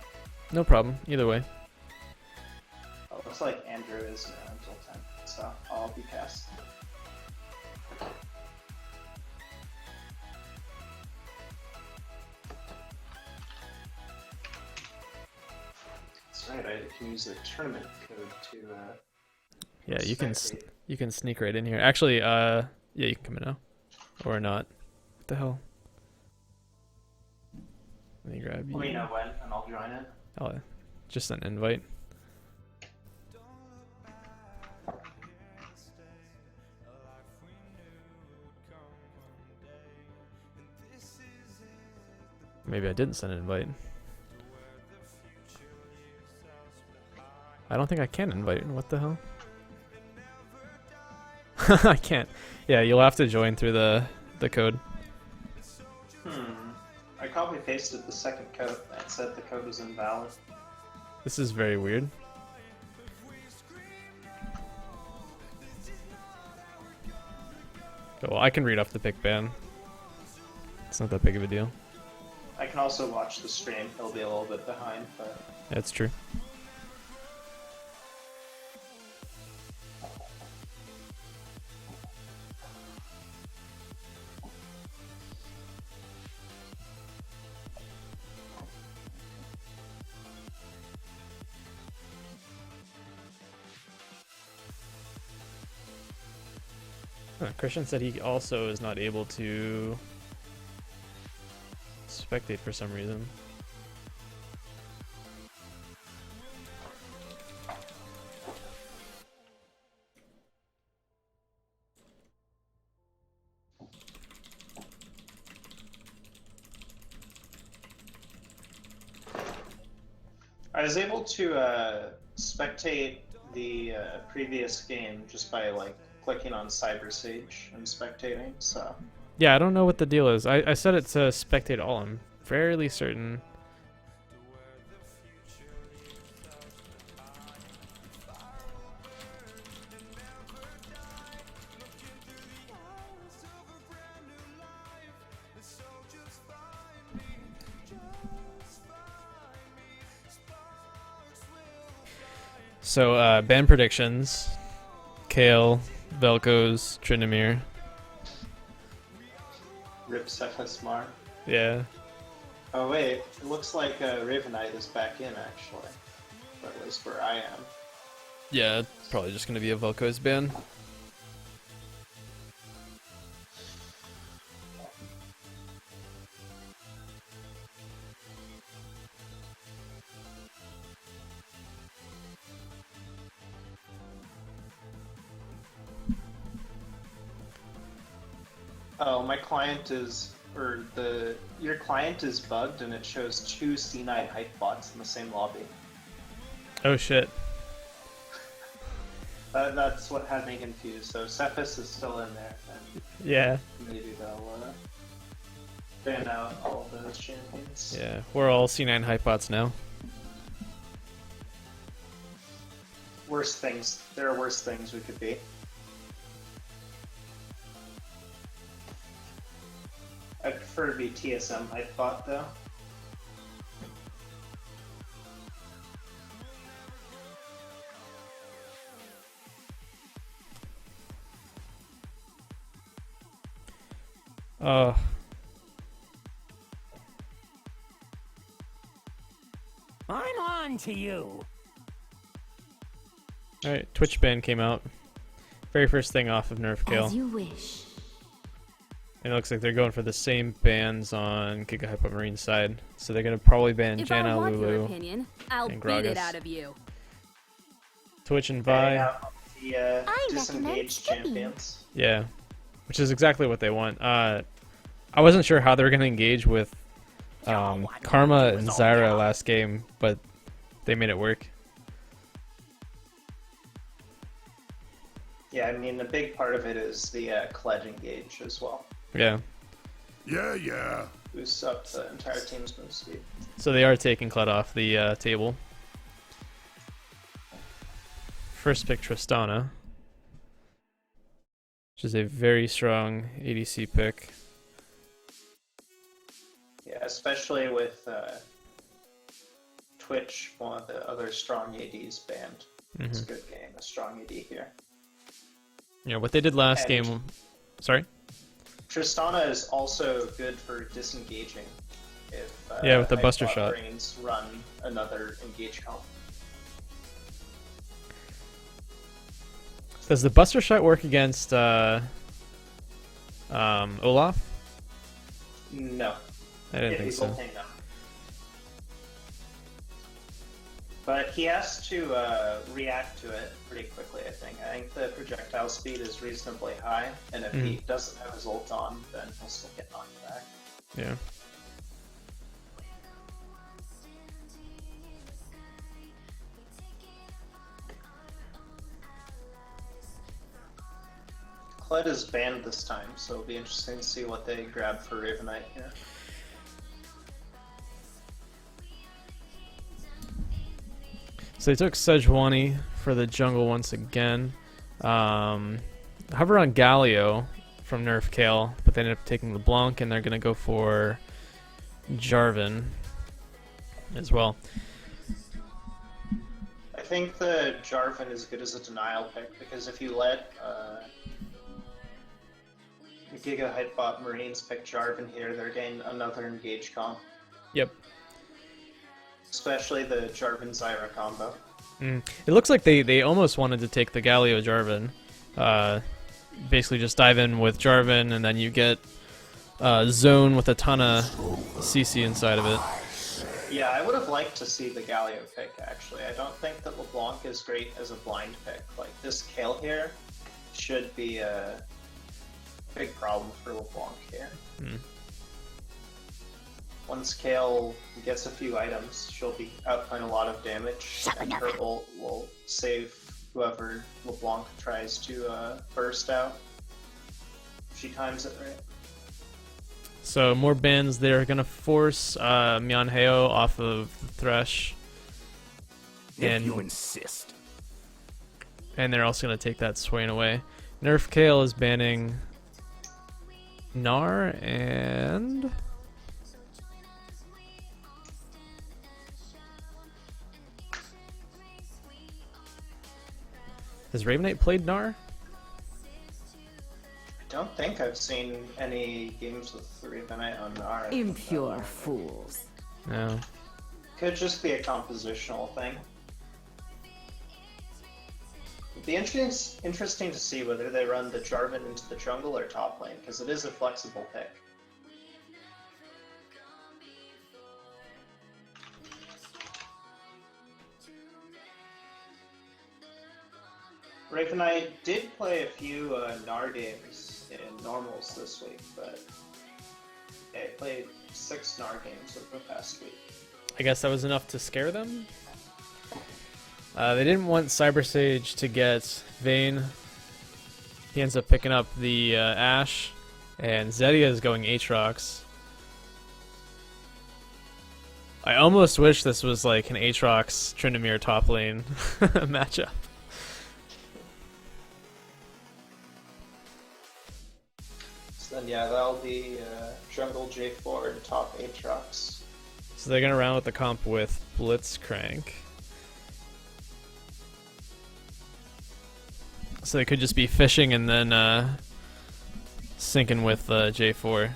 no problem. Either way. Oh, looks like Andrew is around until 10, so I'll be cast. That's right, I can use the tournament code to. Yeah, you can spectate. you can sneak right in here. Actually, yeah, you can come in now, or not. What the hell? Let me grab you. Let me know when, and I'll join it. Oh, just an invite. Maybe I didn't send an invite. I don't think I can invite. What the hell? I can't. Yeah, you'll have to join through the code. I copy pasted the second code and said the code was invalid. This is very weird. Oh, well, I can read off the pick ban. It's not that big of a deal. I can also watch the stream. It'll be a little bit behind, but That's true. Christian said he also is not able to spectate for some reason. I was able to spectate the previous game just by like clicking on Cyber Sage and spectating. So Yeah, I don't know what the deal is. I set it to spectate all. I'm fairly certain. So, ban predictions. Kale, Velko's, Tryndamere. Rip Cephasmar. Yeah. Oh wait, it looks like Ravenite is back in actually, or at least where I am. Yeah, it's probably just gonna be a Velko's ban. Oh, my client is, your client is bugged and it shows two C9 hype bots in the same lobby. Oh shit. That's what had me confused. So Cephas is still in there, and Yeah. maybe they'll ban out all those champions. Yeah, we're all C9 hypebots now. Worse things. There are worse things we could be. I prefer to be TSM hypebot though. I'm on to you. Alright, Twitch ban came out. Very first thing off of Nerf Kale. As you wish. And it looks like they're going for the same bans on GigaHypeBotMarine's side. So they're gonna probably ban If Janna, I want your Lulu, opinion, I'll and beat it Gragas. out of you. Twitch and Banning Vi. out the I recommend disengaged skipping. champions. Yeah, which is exactly what they want. I wasn't sure how they were gonna engage with Karma and Zyra last game, but they made it work. Yeah, I mean, a big part of it is the Kled engage as well. Yeah. Yeah. Boosts up the entire team's move speed. So they are taking Kled off the table. first pick Tristana, which is a very strong ADC pick. Yeah, especially with Twitch, one of the other strong ADs banned. It's a good game, a strong AD here. Yeah, what they did last And game. Sorry. Tristana is also good for disengaging. If Yeah, with the buster shot. Marines run another engage comp. Does the buster shot work against Olaf? No. I didn't Yeah, think he's so. ulting them. But he has to react to it pretty quickly, I think. I think the projectile speed is reasonably high, and if he doesn't have his ult on, then he'll still get knocked back. Yeah. Kled is banned this time, so it'll be interesting to see what they grab for Ravenite here. So they took Sejuani for the jungle once again. Hover on Galio from Nerf Kale, but they ended up taking LeBlanc, and they're going to go for Jarvan as well. I think the Jarvan is good as a denial pick, because if you let GigaHypeBotMarines pick Jarvan here, they're getting another engage comp. Yep. Especially the Jarvan-Zyra combo. It looks like they almost wanted to take the Galio Jarvan. Basically just dive in with Jarvan, and then you get Zone with a ton of CC inside of it. Yeah, I would have liked to see the Galio pick, actually. I don't think that LeBlanc is great as a blind pick. Like, this Kale here should be a big problem for LeBlanc here. Once Kale gets a few items, she'll be outplaying a lot of damage, and her ult will save whoever LeBlanc tries to burst out. She times it right. So more bans. They're going to force Myeonheo off of Thresh. If you insist. And they're also going to take that Swain away. Nerf Kale is banning Gnar and... Has Ravenite played Gnar? I don't think I've seen any games with Ravenite on Nara. Impure fools. No. Could just be a compositional thing. It'd be interesting to see whether they run the Jarvan into the jungle or top lane, because it is a flexible pick. Ravenite did play a few Gnar games in normals this week, but they played 6 Gnar games over the past week. I guess that was enough to scare them. They didn't want Cyber Sage to get Vayne. He ends up picking up the Ashe, and Zedia is going Aatrox. I almost wish this was like an Aatrox Tryndamere top lane matchup. So then, yeah, that'll be jungle J4 and top Aatrox. So they're gonna round with the comp with Blitzcrank. So they could just be fishing and then sinking with J4.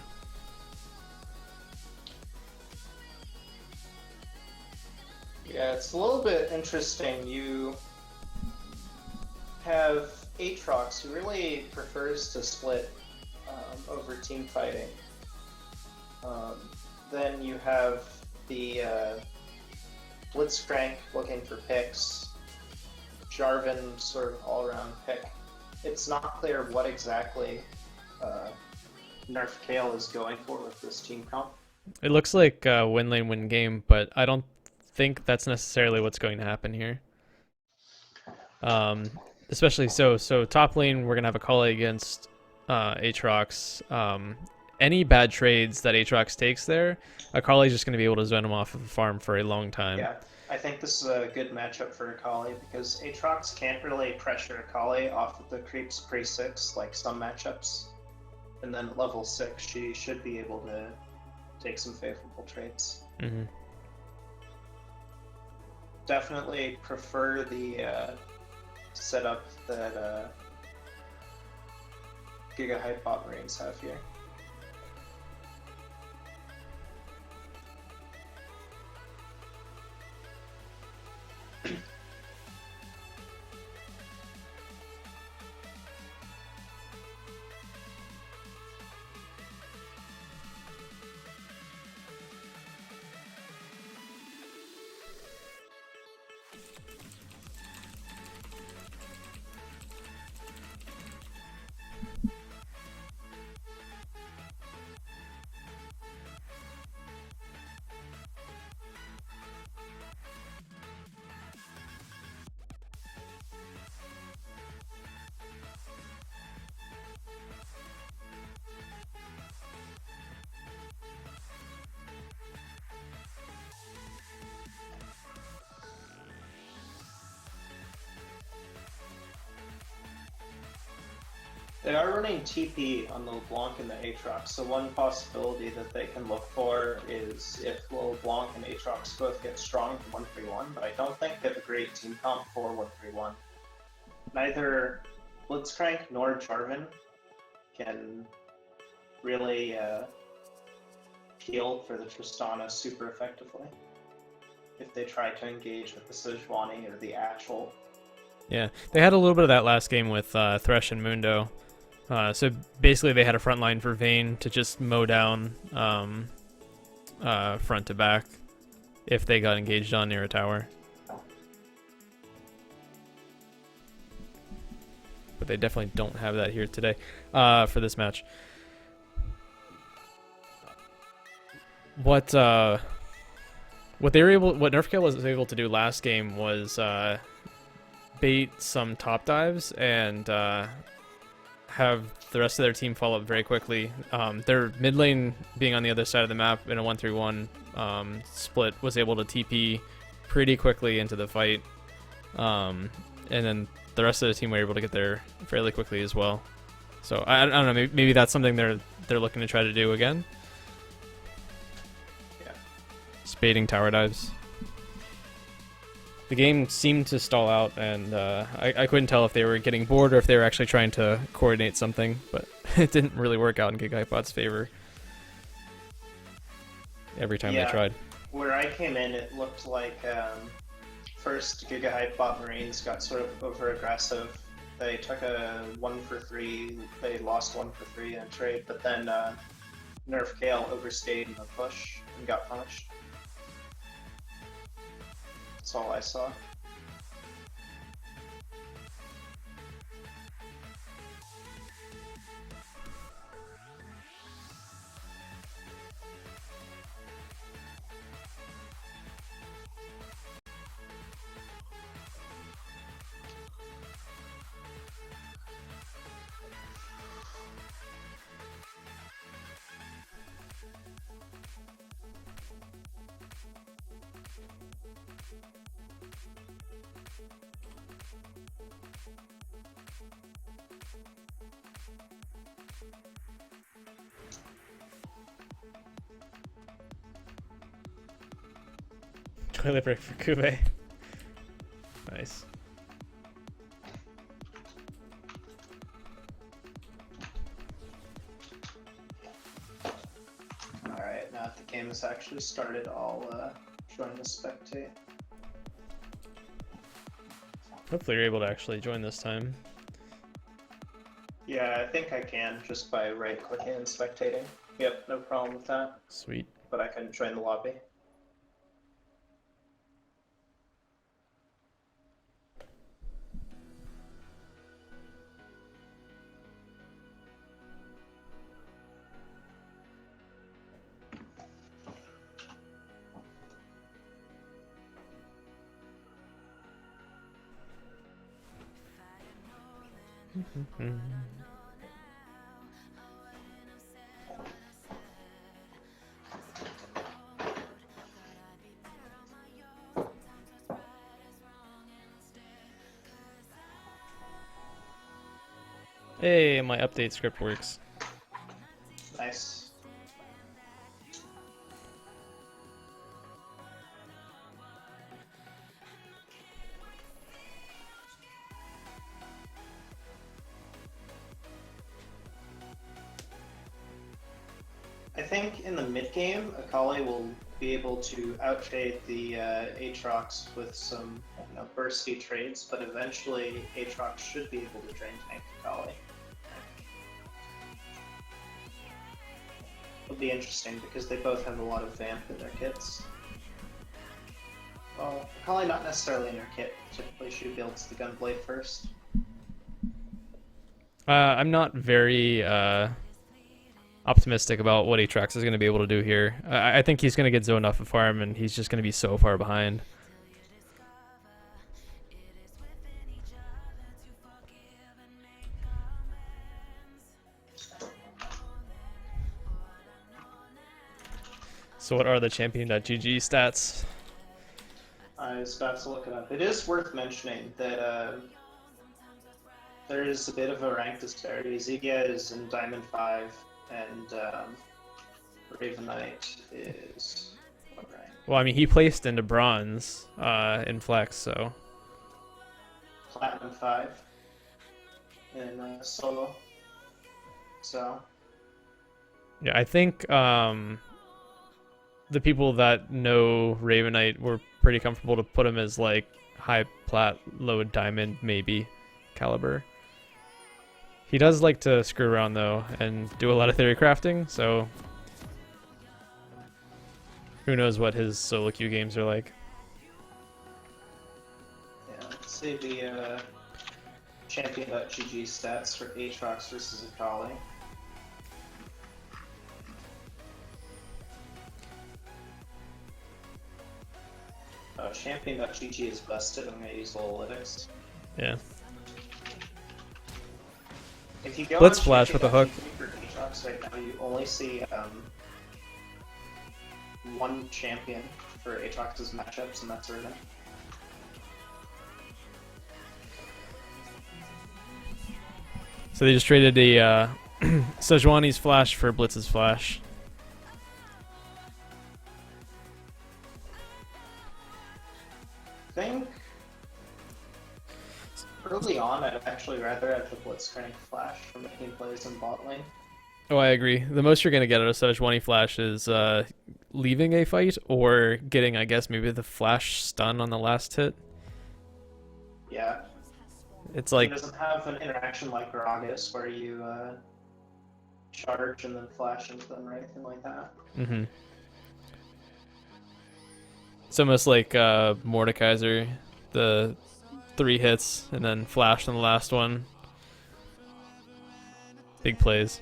Yeah, it's a little bit interesting. You have Aatrox, who really prefers to split over team fighting. Then you have the Blitzcrank looking for picks. Jarvan sort of all-around pick. It's not clear what exactly Nerf Kale is going for with this team comp. It looks like win lane win game, but I don't think that's necessarily what's going to happen here. Especially so top lane we're gonna have a call against Aatrox. Any bad trades that Aatrox takes there, Akali's just gonna be able to zone him off of the farm for a long time. Yeah. I think this is a good matchup for Akali because Aatrox can't really pressure Akali off of the creeps pre-6 like some matchups. And then at level 6 she should be able to take some favorable trades. Mm-hmm. Definitely prefer the setup that GigaHypeBotMarines have here. They are running TP on the LeBlanc and the Aatrox, so one possibility that they can look for is if LeBlanc and Aatrox both get strong for 1-3-1, but I don't think they have a great team comp for 1-3-1. Neither Blitzcrank nor Jarvan can really peel for the Tristana super effectively if they try to engage with the Sejuani or the actual. Yeah, they had a little bit of that last game with Thresh and Mundo. So basically they had a front line for Vayne to just mow down front to back if they got engaged on near a tower. But they definitely don't have that here today for this match. What Nerf Kale was able to do last game was bait some top dives and have the rest of their team follow up very quickly. Their mid lane being on the other side of the map in a 1-3-1 split was able to TP pretty quickly into the fight, and then the rest of the team were able to get there fairly quickly as well. So I don't know, maybe that's something they're looking to try to do again. Yeah. Spading tower dives. The game seemed to stall out, and I couldn't tell if they were getting bored or if they were actually trying to coordinate something, but it didn't really work out in GigaHypeBot's favor every time they tried. Where I came in, it looked like first GigaHypeBotMarines got sort of over-aggressive. They took a 1-for-3, they lost 1-for-3 in a trade, but then Nerf Kale overstayed in the push and got punished. That's all I saw. Toilet break for Kube. Nice. Alright, now that the game has actually started, I'll join the spectate. Hopefully you're able to actually join this time. Yeah, I think I can just by right-clicking and spectating. Yep, no problem with that. Sweet. But I can join the lobby. Hey, my update script works. Nice. I think in the mid game, Akali will be able to outtrade the Aatrox with some bursty trades, but eventually Aatrox should be able to drain tank Akali. It'll be interesting because they both have a lot of vamp in their kits. Well, Akali not necessarily in her kit. Typically she builds the Gunblade first. I'm not very optimistic about what Aatrox is going to be able to do here. I think he's going to get zoned off of farm, and he's just going to be so far behind. So what are the champion.gg stats? I was about to look it up. It is worth mentioning that there is a bit of a rank disparity. Zygia is in Diamond 5, and Raven Knight is what rank? Well, I mean, he placed into bronze in Flex, so... Platinum 5 in solo. So... Yeah, I think the people that know Raven Knight were pretty comfortable to put him as, like, high plat, low diamond, maybe, caliber. He does like to screw around, though, and do a lot of theory crafting, so... Who knows what his solo queue games are like. Yeah, let's see the champion.gg stats for Aatrox versus Akali. Champion.gg is busted. I'm going to use Analytics. Yeah. If you go Let's on flash with a hook. For Aatrox right now, you only see one champion for Aatrox's matchups, and that's Urban. So they just traded a Sejuani's flash for Blitz's flash. I think early on, I'd actually rather have the Blitzcrank flash for making plays in bot lane. Oh, I agree. The most you're going to get out of Sejuani flash is leaving a fight or getting, I guess, maybe the flash stun on the last hit. Yeah. It's like... It doesn't have an interaction like Gragas where you charge and then flash into them or anything like that. Mm-hmm. It's almost like Mordekaiser, the 3 hits and then flash on the last one. Big plays.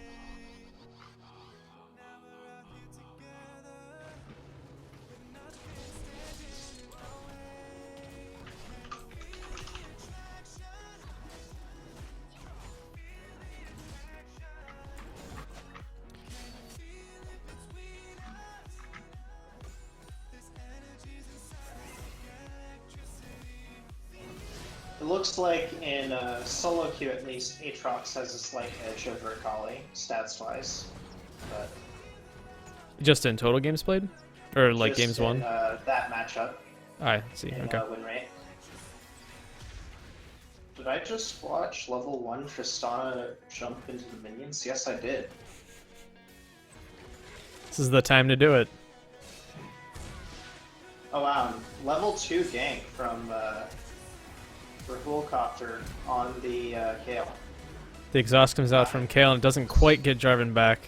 It looks like in solo queue at least, Aatrox has a slight edge over Akali, stats-wise. But Just in total games played? Or like just games in, won? that matchup. I see, In, okay. win rate. Did I just watch level 1 Tristana jump into the minions? Yes, I did. This is the time to do it. Oh wow, level 2 gank from Rahulcopter on the Kale. The exhaust comes out from Kale and it doesn't quite get Jarvan back.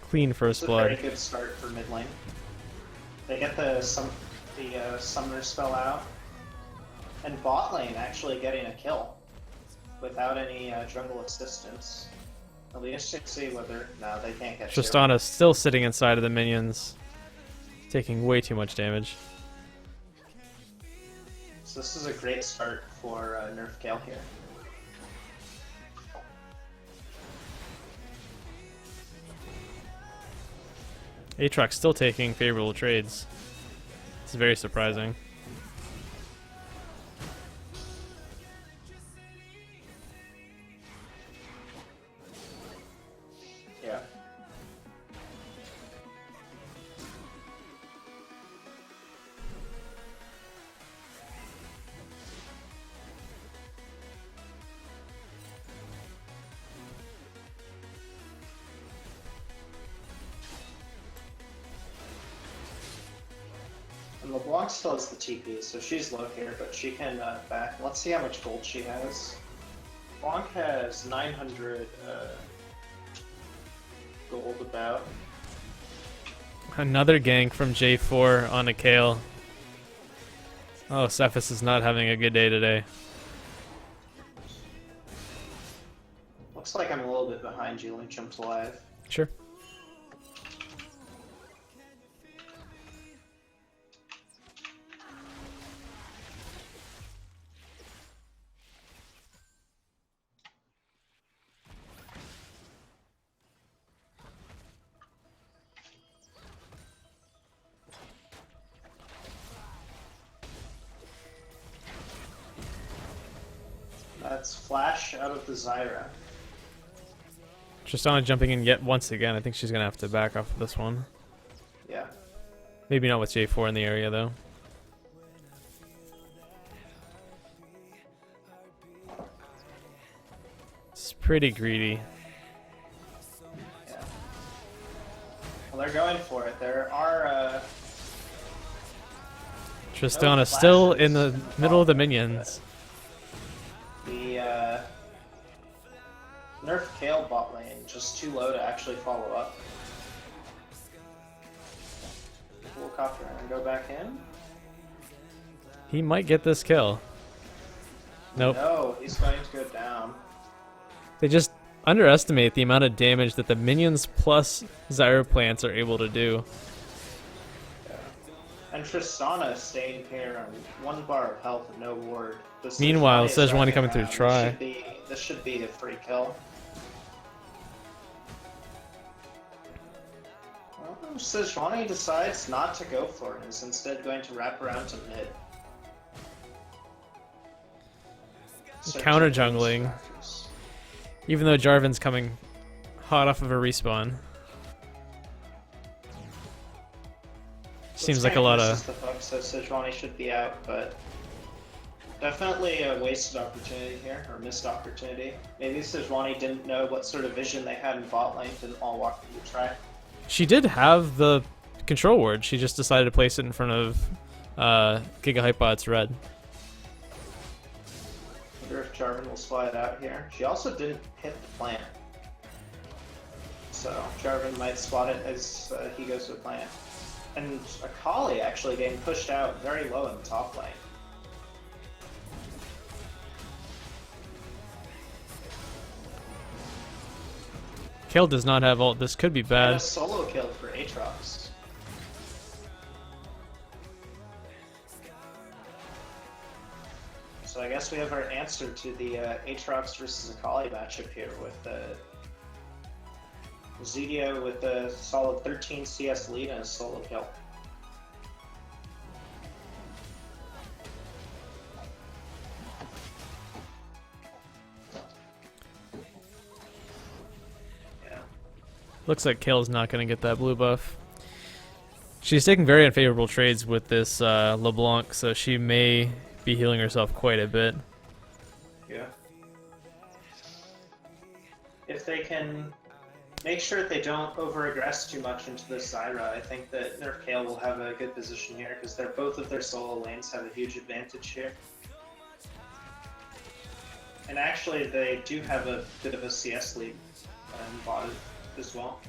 Clean first It's a blood. very good start for mid lane. They get the summoner spell out, and bot lane actually getting a kill without any jungle assistance. At least to see whether no, they can't get. Tristana still sitting inside of the minions, taking way too much damage. So this is a great start for Nerf Kale here. Aatrox still taking favorable trades. It's very surprising. LeBlanc still has the TP, so she's low here, but she can back. Let's see how much gold she has. LeBlanc has 900 gold about. Another gank from J4 on a Kale. Oh, Cephas is not having a good day today. Looks like I'm a little bit behind you. Let me jump to live. Sure. That's Flash out of the Zyra. Tristana jumping in yet once again. I think she's gonna have to back off of this one. Yeah. Maybe not with J4 in the area though. It's pretty greedy. Yeah. Well, they're going for it. There are Tristana no still in flashes the middle of the minions. The Nerf Kale bot lane just too low to actually follow up. We'll copter and go back in. He might get this kill. Nope. No, he's going to go down. They just underestimate the amount of damage that the minions plus Zyro plants are able to do. Yeah. And Tristana staying here on 1 bar of health and no ward. The Meanwhile, Sejuani is Sejuani running coming through around. to try. This should be a free kill. Well, Sejuani decides not to go for it. Is instead going to wrap around to mid. Counter jungling. Even though Jarvan's coming hot off of a respawn. Seems like a lot of... The fuck, so Sejuani should be out, but definitely a wasted opportunity here, or missed opportunity. Maybe Sejuani didn't know what sort of vision they had in bot lane, didn't all walk through the try. She did have the control ward, she just decided to place it in front of GigaHypeBot's red. Wonder if Jarvan will slide out here. She also didn't hit the plant. So Jarvan might spot it as he goes to plant. And Akali actually getting pushed out very low in the top lane. Kale does not have ult, this could be And bad. a solo kill for Aatrox. So I guess we have our answer to the Aatrox versus Akali matchup here with Zudio with a solid 13 CS lead and a solo kill. Yeah. Looks like Kale's not going to get that blue buff. She's taking very unfavorable trades with this LeBlanc, so she may be healing herself quite a bit. Yeah. If they can make sure that they don't over-aggress too much into this Zyra, I think that Nerf Kale will have a good position here, because both of their solo lanes have a huge advantage here. And actually, they do have a bit of a CS lead in bot as well.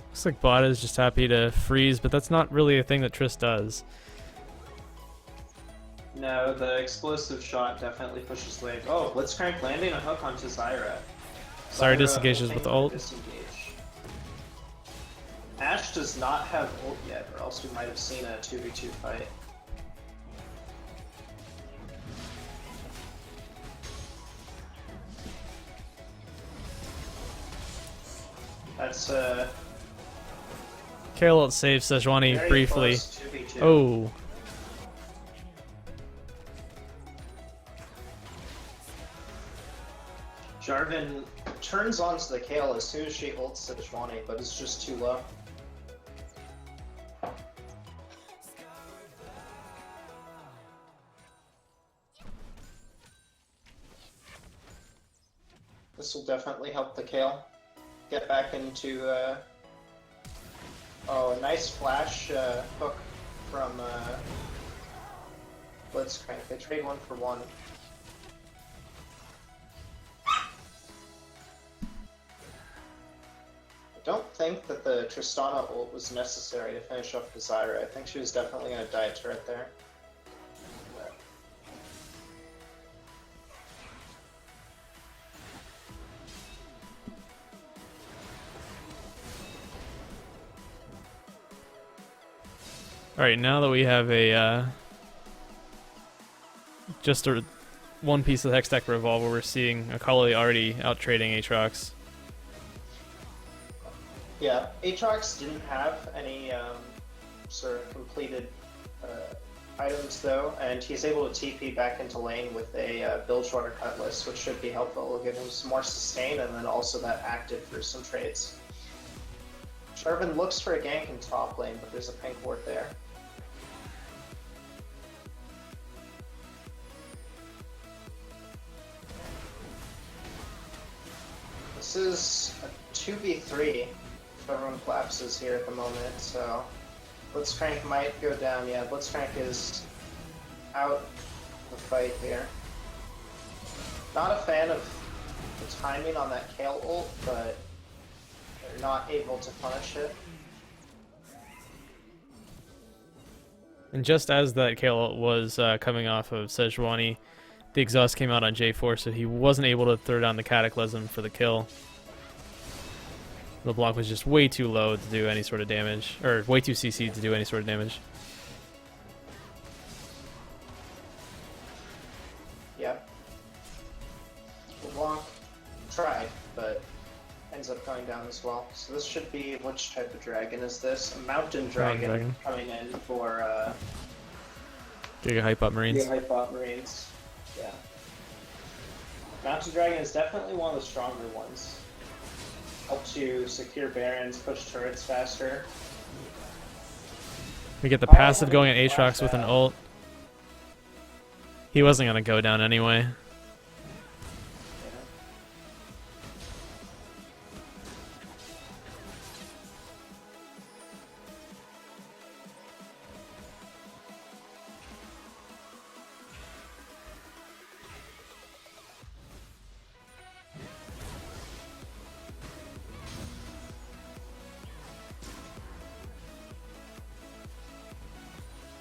Looks like bot is just happy to freeze, but that's not really a thing that Triss does. No, the explosive shot definitely pushes wave. Oh, Blitzcrank landing a hook onto Zyra. Sorry, Zyra disengages ulting with ult. disengage. Ashe does not have ult yet, or else we might have seen a 2v2 fight. That's Kale ult saves Sejuani very briefly. close 2v2. too. Oh. Jarvan turns onto the Kale as soon as she ults Sejuani, but it's just too low. This will definitely help the Kale get back into. Oh, a nice flash hook from Blitzcrank. They trade 1 for 1. I don't think that the Tristana ult was necessary to finish off the Zyra. I think she was definitely going to die a turret there. Alright, now that we have a just one piece of the Hex Deck Revolver, we're seeing Akali already out trading Aatrox. Yeah, Aatrox didn't have any sort of completed items though, and he's able to TP back into lane with a build shorter Cutlass, which should be helpful. It'll give him some more sustain and then also that active for some trades. Jarvan looks for a gank in top lane, but there's a pink ward there. This is a 2v3 if everyone collapses here at the moment, so Blitzcrank might go down. Yeah, Blitzcrank is out of the fight here. Not a fan of the timing on that Kale ult, but they're not able to punish it. And just as that Kale was coming off of Sejuani, the exhaust came out on J4, so he wasn't able to throw down the Cataclysm for the kill. LeBlanc was just way too low to do any sort of damage, or way too CC to do any sort of damage. Yep. LeBlanc tried, but ends up going down as well. So this should be, which type of dragon is this? A mountain dragon, coming in for GigaHypeBotMarines. GigaHypeBotMarines. Yeah. Mountain dragon is definitely one of the stronger ones. Help to secure barons, push turrets faster. We get the passive going at Aatrox with an ult. He wasn't going to go down anyway.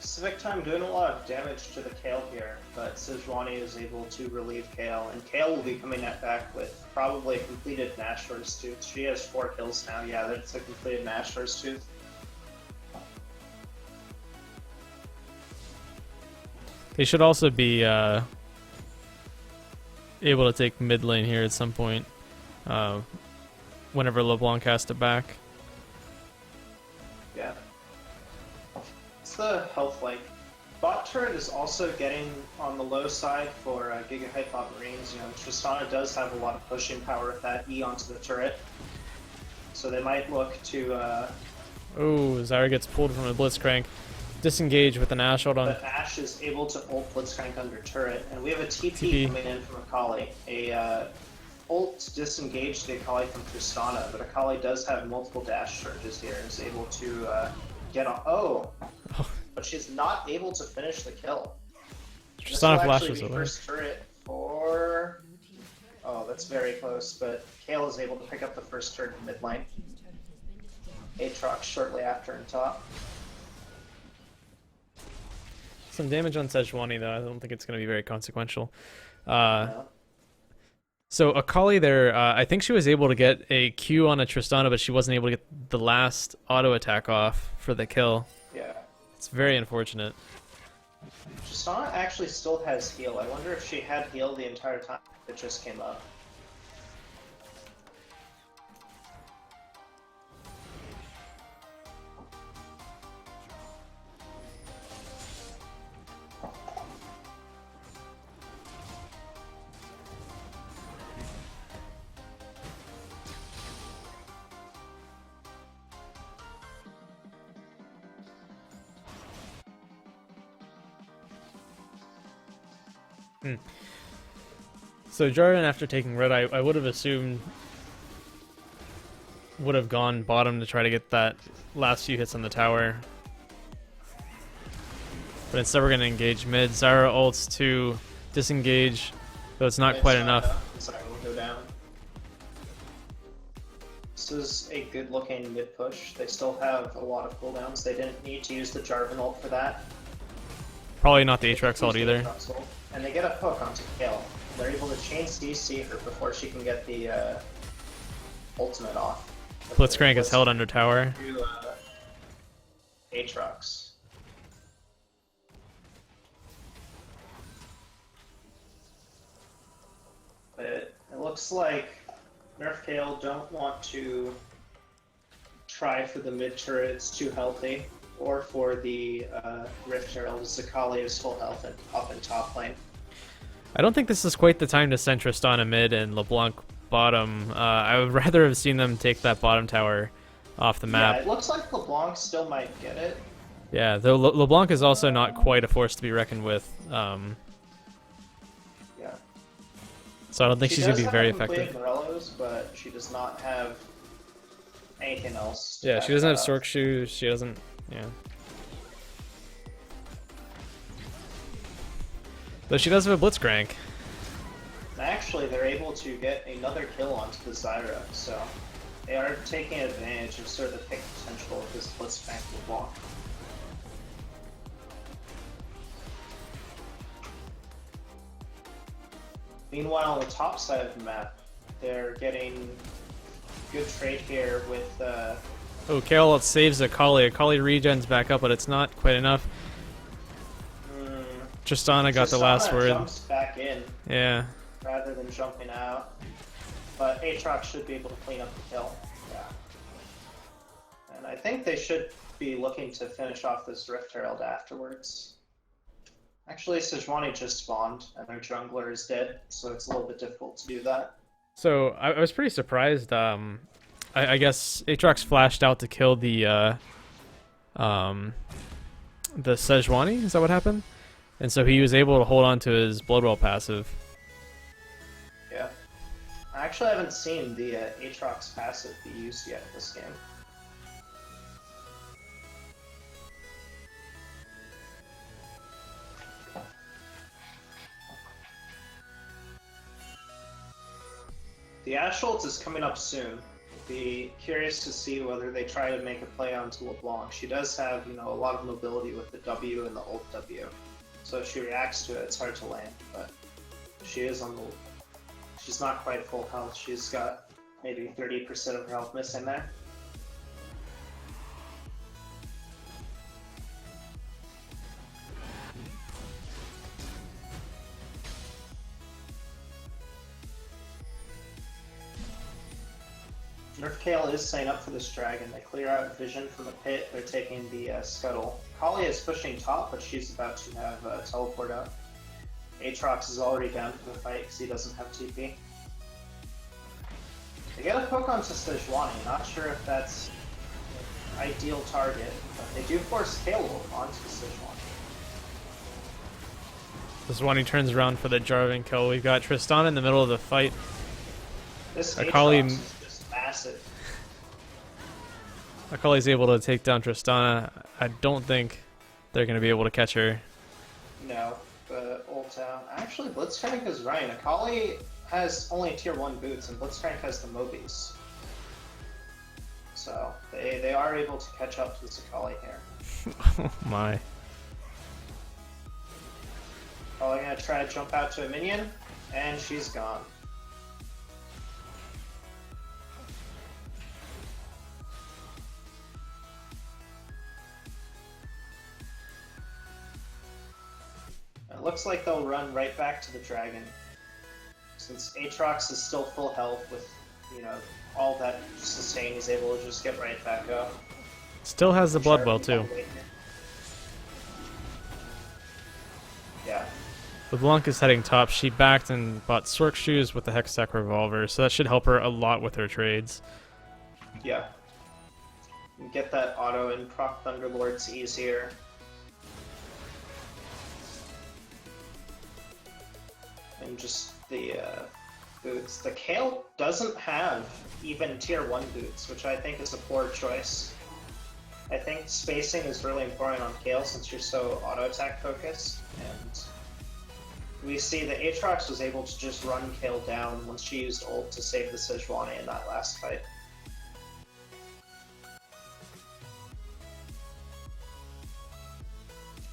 Civic Time doing a lot of damage to the Kale here, but Sejuani is able to relieve Kale, and Kale will be coming back with probably a completed Nashor's Tooth. She has 4 kills now. Yeah, that's a completed Nashor's Tooth. They should also be able to take mid lane here at some point, whenever LeBlanc has to back. Yeah. What's the health like? Bot turret is also getting on the low side for GigaHypeBotMarines. You know, Tristana does have a lot of pushing power with that E onto the turret. So they might look to... Oh, Zyra gets pulled from a Blitzcrank. Disengage with an Ashe ult on. But Ashe is able to ult Blitzcrank under turret, and we have a TP coming in from Akali. A ult to disengage the Akali from Tristana, but Akali does have multiple dash charges here and is able to get on. Oh! But she's not able to finish the kill. Tristana flashes away. First turret for... Oh, that's very close, but Kale is able to pick up the first turret in mid lane. Aatrox shortly after in top. Some damage on Sejuani though. I don't think it's going to be very consequential. No. So Akali there, I think she was able to get a Q on a Tristana, but she wasn't able to get the last auto attack off for the kill. Yeah. It's very unfortunate. Tristana actually still has heal. I wonder if she had heal the entire time it just came up. So Jarvan, after taking red, I would have assumed would have gone bottom to try to get that last few hits on the tower. But instead we're going to engage mid. Zyra ults to disengage, though it's not quite enough. Zyra will go down. This is a good looking mid push. They still have a lot of cooldowns. They didn't need to use the Jarvan ult for that. Probably not the Aatrox ult either. And they get a hook onto Kale. They're able to chain CC her before she can get the ultimate off. Blitzcrank is held under tower. To Aatrox. But it looks like Nerf Kale don't want to try for the mid turret, it's too healthy, or for the Rift Herald, as Akali is full health and up in top lane. I don't think this is quite the time to send Tristana mid and LeBlanc bottom. I would rather have seen them take that bottom tower off the map. Yeah, it looks like LeBlanc still might get it. Yeah, though LeBlanc is also not quite a force to be reckoned with. Yeah. So I don't think she's going to be very effective. Morello's, but she does not have anything else. Yeah, she doesn't have Sork shoes. She doesn't. Yeah. Though she does have a Blitzcrank. Actually, they're able to get another kill onto the Zyra, so they are taking advantage of sort of the pick potential of this Blitzcrank LeBlanc. Meanwhile, on the top side of the map, they're getting good trade here with. Oh, Kale saves Akali. Akali regens back up, but it's not quite enough. Tristana got the last word. Jumps back in. Yeah. Rather than jumping out. But Aatrox should be able to clean up the kill. Yeah. And I think they should be looking to finish off this Rift Herald afterwards. Actually, Sejuani just spawned, and their jungler is dead, so it's a little bit difficult to do that. So I was pretty surprised. I guess Aatrox flashed out to kill the Sejuani. Is that what happened? And so he was able to hold on to his Bloodwell passive. Yeah. I actually haven't seen the Aatrox passive be used yet this game. The Ashe ult is coming up soon. Be curious to see whether they try to make a play onto LeBlanc. She does have, a lot of mobility with the W and the ult W. So if she reacts to it, it's hard to land, but she is on the... She's not quite full health. She's got maybe 30% of her health missing there. Nerf Kale is setting up for this dragon. They clear out vision from the pit. They're taking the scuttle. Kali is pushing top, but she's about to have teleport out. Aatrox is already down for the fight because he doesn't have TP. They get a poke onto Sejuani. Not sure if that's an ideal target, but they do force Kale onto Sejuani. Sejuani turns around for the Jarvan kill. We've got Tristana in the middle of the fight. This Akali Aatrox is just massive. Akali's able to take down Tristana. I don't think they're going to be able to catch her. No, but ult out. Actually, Blitzcrank is right. Akali has only tier 1 boots, and Blitzcrank has the Mobies. So, they are able to catch up to this Akali here. Oh my. Akali gonna try to jump out to a minion, and she's gone. It looks like they'll run right back to the dragon. Since Aatrox is still full health with, all that sustain, he's able to just get right back up. Still has the Bloodwell too. Yeah. LeBlanc is heading top. She backed and bought Sork shoes with the Hextech revolver, so that should help her a lot with her trades. Yeah. You get that auto and proc Thunderlords easier. and just the boots. The Kale doesn't have even tier 1 boots, which I think is a poor choice. I think spacing is really important on Kale since you're so auto-attack focused, and we see that Aatrox was able to just run Kale down once she used ult to save the Sejuani in that last fight.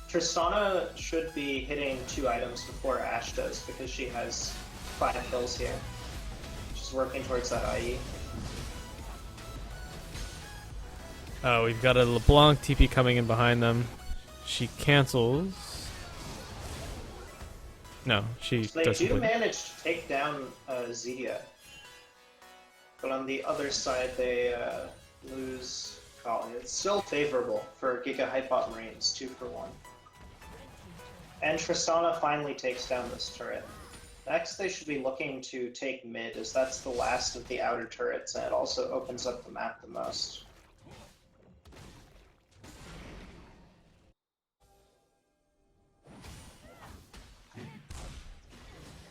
Tristana should be hitting 2 items before Ashe does because she has 5 kills here. She's working towards that IE. Oh, we've got a LeBlanc TP coming in behind them. She cancels. No, she They doesn't. do manage to take down Zedia. But on the other side, they lose Kali. It's still favorable for GigaHypeBotMarines, 2 for 1. And Tristana finally takes down this turret. Next, they should be looking to take mid, as that's the last of the outer turrets, and it also opens up the map the most.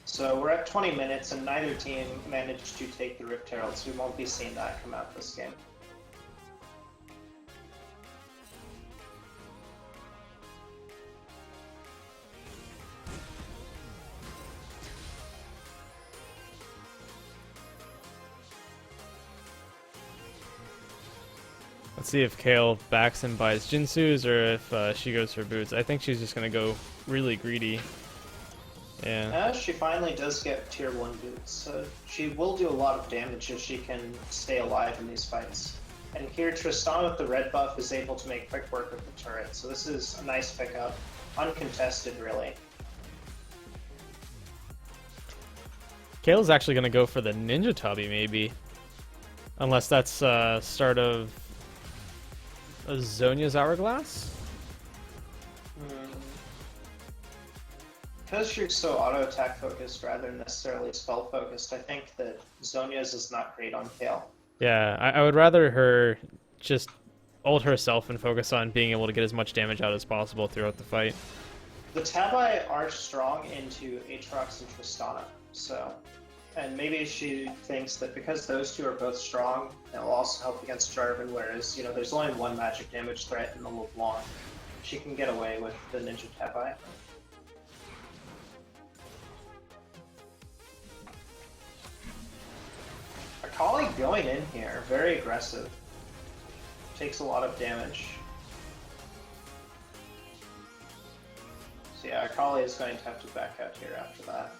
So we're at 20 minutes, and neither team managed to take the Rift Heralds. We won't be seeing that come out this game. Let's see if Kale backs and buys Jinsu's or if she goes for boots. I think she's just going to go really greedy. Yeah. She finally does get tier 1 boots, so she will do a lot of damage if she can stay alive in these fights. And here Tristan with the red buff is able to make quick work of the turret, so this is a nice pickup. Uncontested, really. Kale's actually going to go for the Ninja Tabi, maybe. Unless that's start of Zhonya's Hourglass? Because you're so auto-attack focused rather than necessarily spell focused, I think that Zhonya's is not great on Kale. Yeah, I would rather her just ult herself and focus on being able to get as much damage out as possible throughout the fight. The Tabi are strong into Aatrox and Tristana, so... And maybe she thinks that because those two are both strong, it'll also help against Jarvan, whereas, you know, there's only one magic damage threat in the LeBlanc. She can get away with the Ninja Tabi. Akali going in here, very aggressive. Takes a lot of damage. So yeah, Akali is going to have to back out here after that.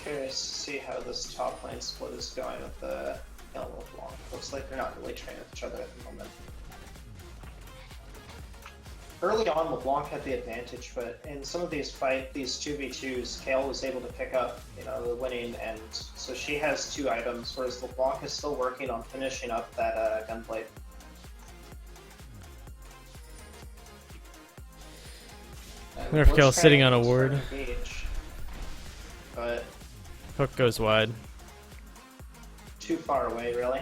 Curious to see how this top lane split is going with the Kale and LeBlanc. Looks like they're not really training with each other at the moment. Early on, LeBlanc had the advantage, but in some of these these 2v2s, Kale was able to pick up, you know, the winning end. So she has 2 items, whereas LeBlanc is still working on finishing up that gunblade. Nerf Kale sitting on a ward. But Hook goes wide. too far away, really.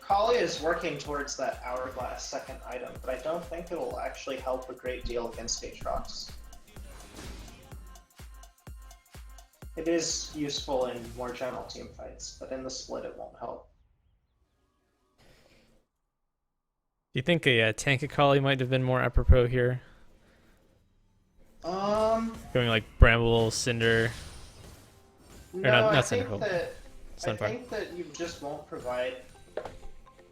Kali is working towards that Hourglass second item, but I don't think it'll actually help a great deal against Aatrox. It is useful in more general team fights, but in the split it won't help. Do you think a tank Akali might have been more apropos here? Going like Bramble, Cinder. No, not I think Cinderhole. that Sunfire. I think that you just won't provide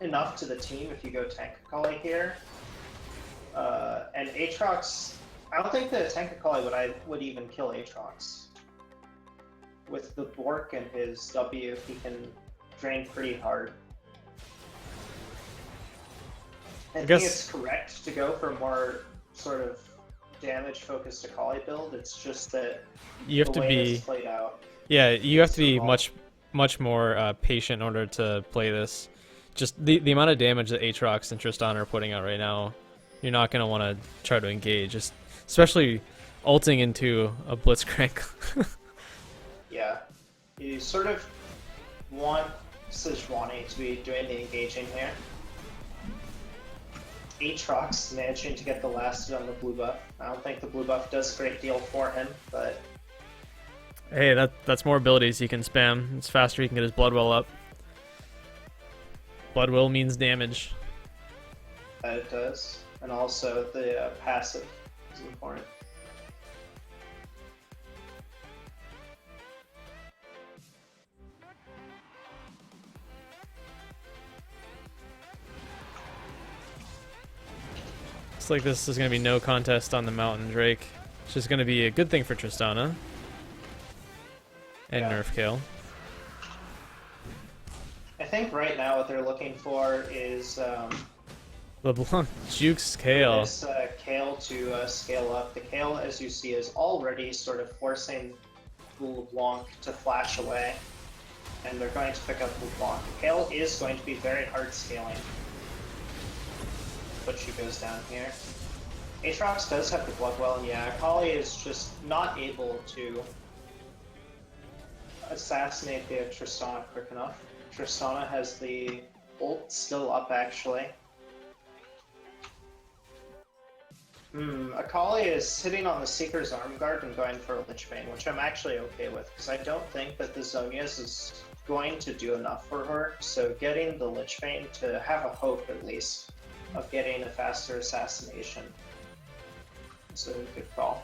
enough to the team if you go tank Akali here. And Aatrox, I don't think that tank Akali would even kill Aatrox. With the Bork and his W, he can drain pretty hard. I think it's correct to go for more sort of damage-focused Akali build. It's just that You have the to way be it's played out. Yeah, you have to be Small. much more patient in order to play this. just the amount of damage that Aatrox and Tristana are putting out right now, you're not going to want to try to engage, especially ulting into a Blitzcrank. Yeah. You sort of want Sejuani to be doing the engaging here. Aatrox managing to get the last hit on the blue buff. I don't think the blue buff does a great deal for him, but Hey, that's more abilities he can spam. It's faster, he can get his Bloodwell up. Bloodwell means damage. it does. And also the passive is important. Looks like this is going to be no contest on the Mountain Drake. Which is going to be a good thing for Tristana. And Nerf Kale. I think right now what they're looking for is LeBlanc jukes Kale. this Kale to scale up. The Kale, as you see, is already sort of forcing LeBlanc to flash away. And they're going to pick up LeBlanc. Kale is going to be very hard scaling. But she goes down here. Aatrox does have the Bloodwell, and yeah, Akali is just not able to assassinate the Tristana quick enough. Tristana has the ult still up, actually. Akali is sitting on the Seeker's Arm Guard and going for a Lich Bane, which I'm actually okay with, because I don't think that the Zhonya's is going to do enough for her, so getting the Lich Bane to have a hope, at least, of getting a faster assassination is a good call.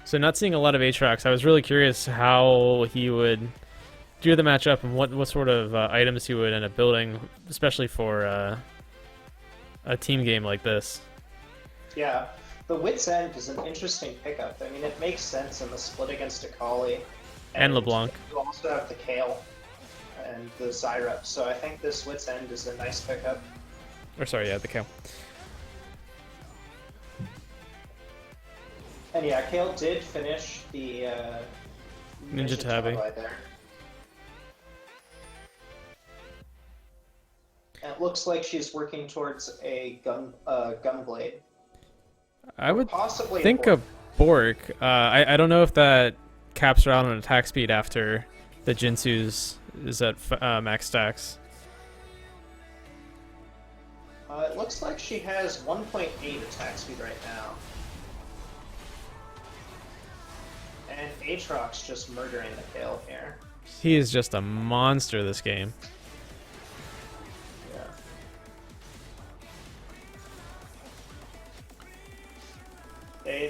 So not seeing a lot of Aatrox. I was really curious how he would do the matchup and what sort of items he would end up building, especially for a team game like this. Yeah, the Wit's End is an interesting pickup. I mean, it makes sense in the split against Akali. And LeBlanc. You also have the Kale and the Zyra, so I think this Wit's End is a nice pickup. Or sorry, yeah, the Kale. And yeah, Kale did finish the Ninja Tabby. There. And it looks like she's working towards a gunblade. I would possibly think a Bork. I don't know if that caps her out on attack speed after the Jinsu's is at max stacks. It looks like she has 1.8 attack speed right now. And Aatrox just murdering the Kale here. He is just a monster this game. Yeah.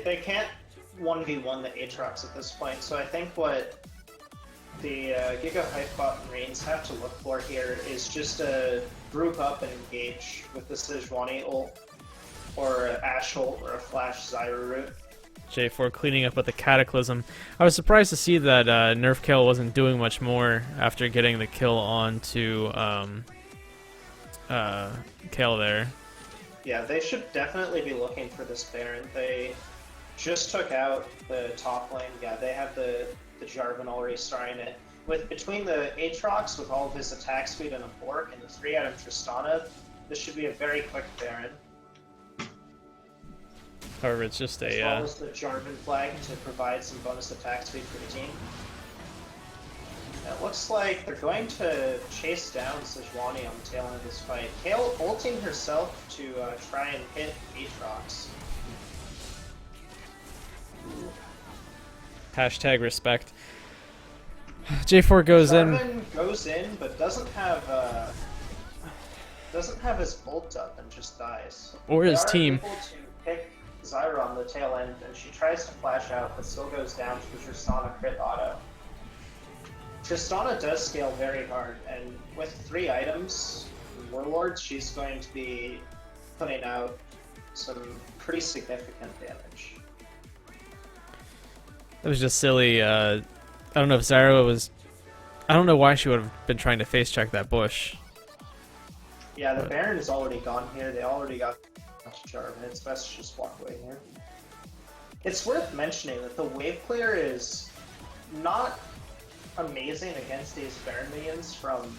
They can't 1v1 the Aatrox at this point, so I think what the GigaHypeBotMarines have to look for here is just a group up and engage with the Sejuani ult, or an Ashe ult, or a Flash Zyra route. J4 cleaning up with the Cataclysm. I was surprised to see that Nerf Kale wasn't doing much more after getting the kill onto Kale there. Yeah, they should definitely be looking for this Baron. They just took out the top lane. Yeah, they have the Jarvan already starting it. Between the Aatrox with all of his attack speed and a Bork, and the 3-item Tristana, this should be a very quick Baron. However, it's just As well as the Jarvan flag to provide some bonus attack speed for the team. It looks like they're going to chase down Sejuani on the tail end of this fight. Kale ulting herself to try and hit Aatrox. Hashtag respect. J4 goes Jarvan goes in, but doesn't have his ult up and just dies. Or his They are team. able to pick Zyra on the tail end, and she tries to flash out, but still goes down to the Tristana crit auto. Tristana does scale very hard, and with 3 items, Warlords, she's going to be putting out some pretty significant damage. It was just silly. I don't know if Zyra was... I don't know why she would have been trying to face check that bush. Yeah, the Baron is already gone here. They already got Jarvan. It's best to just walk away here. It's worth mentioning that the wave clear is not amazing against these Baron minions from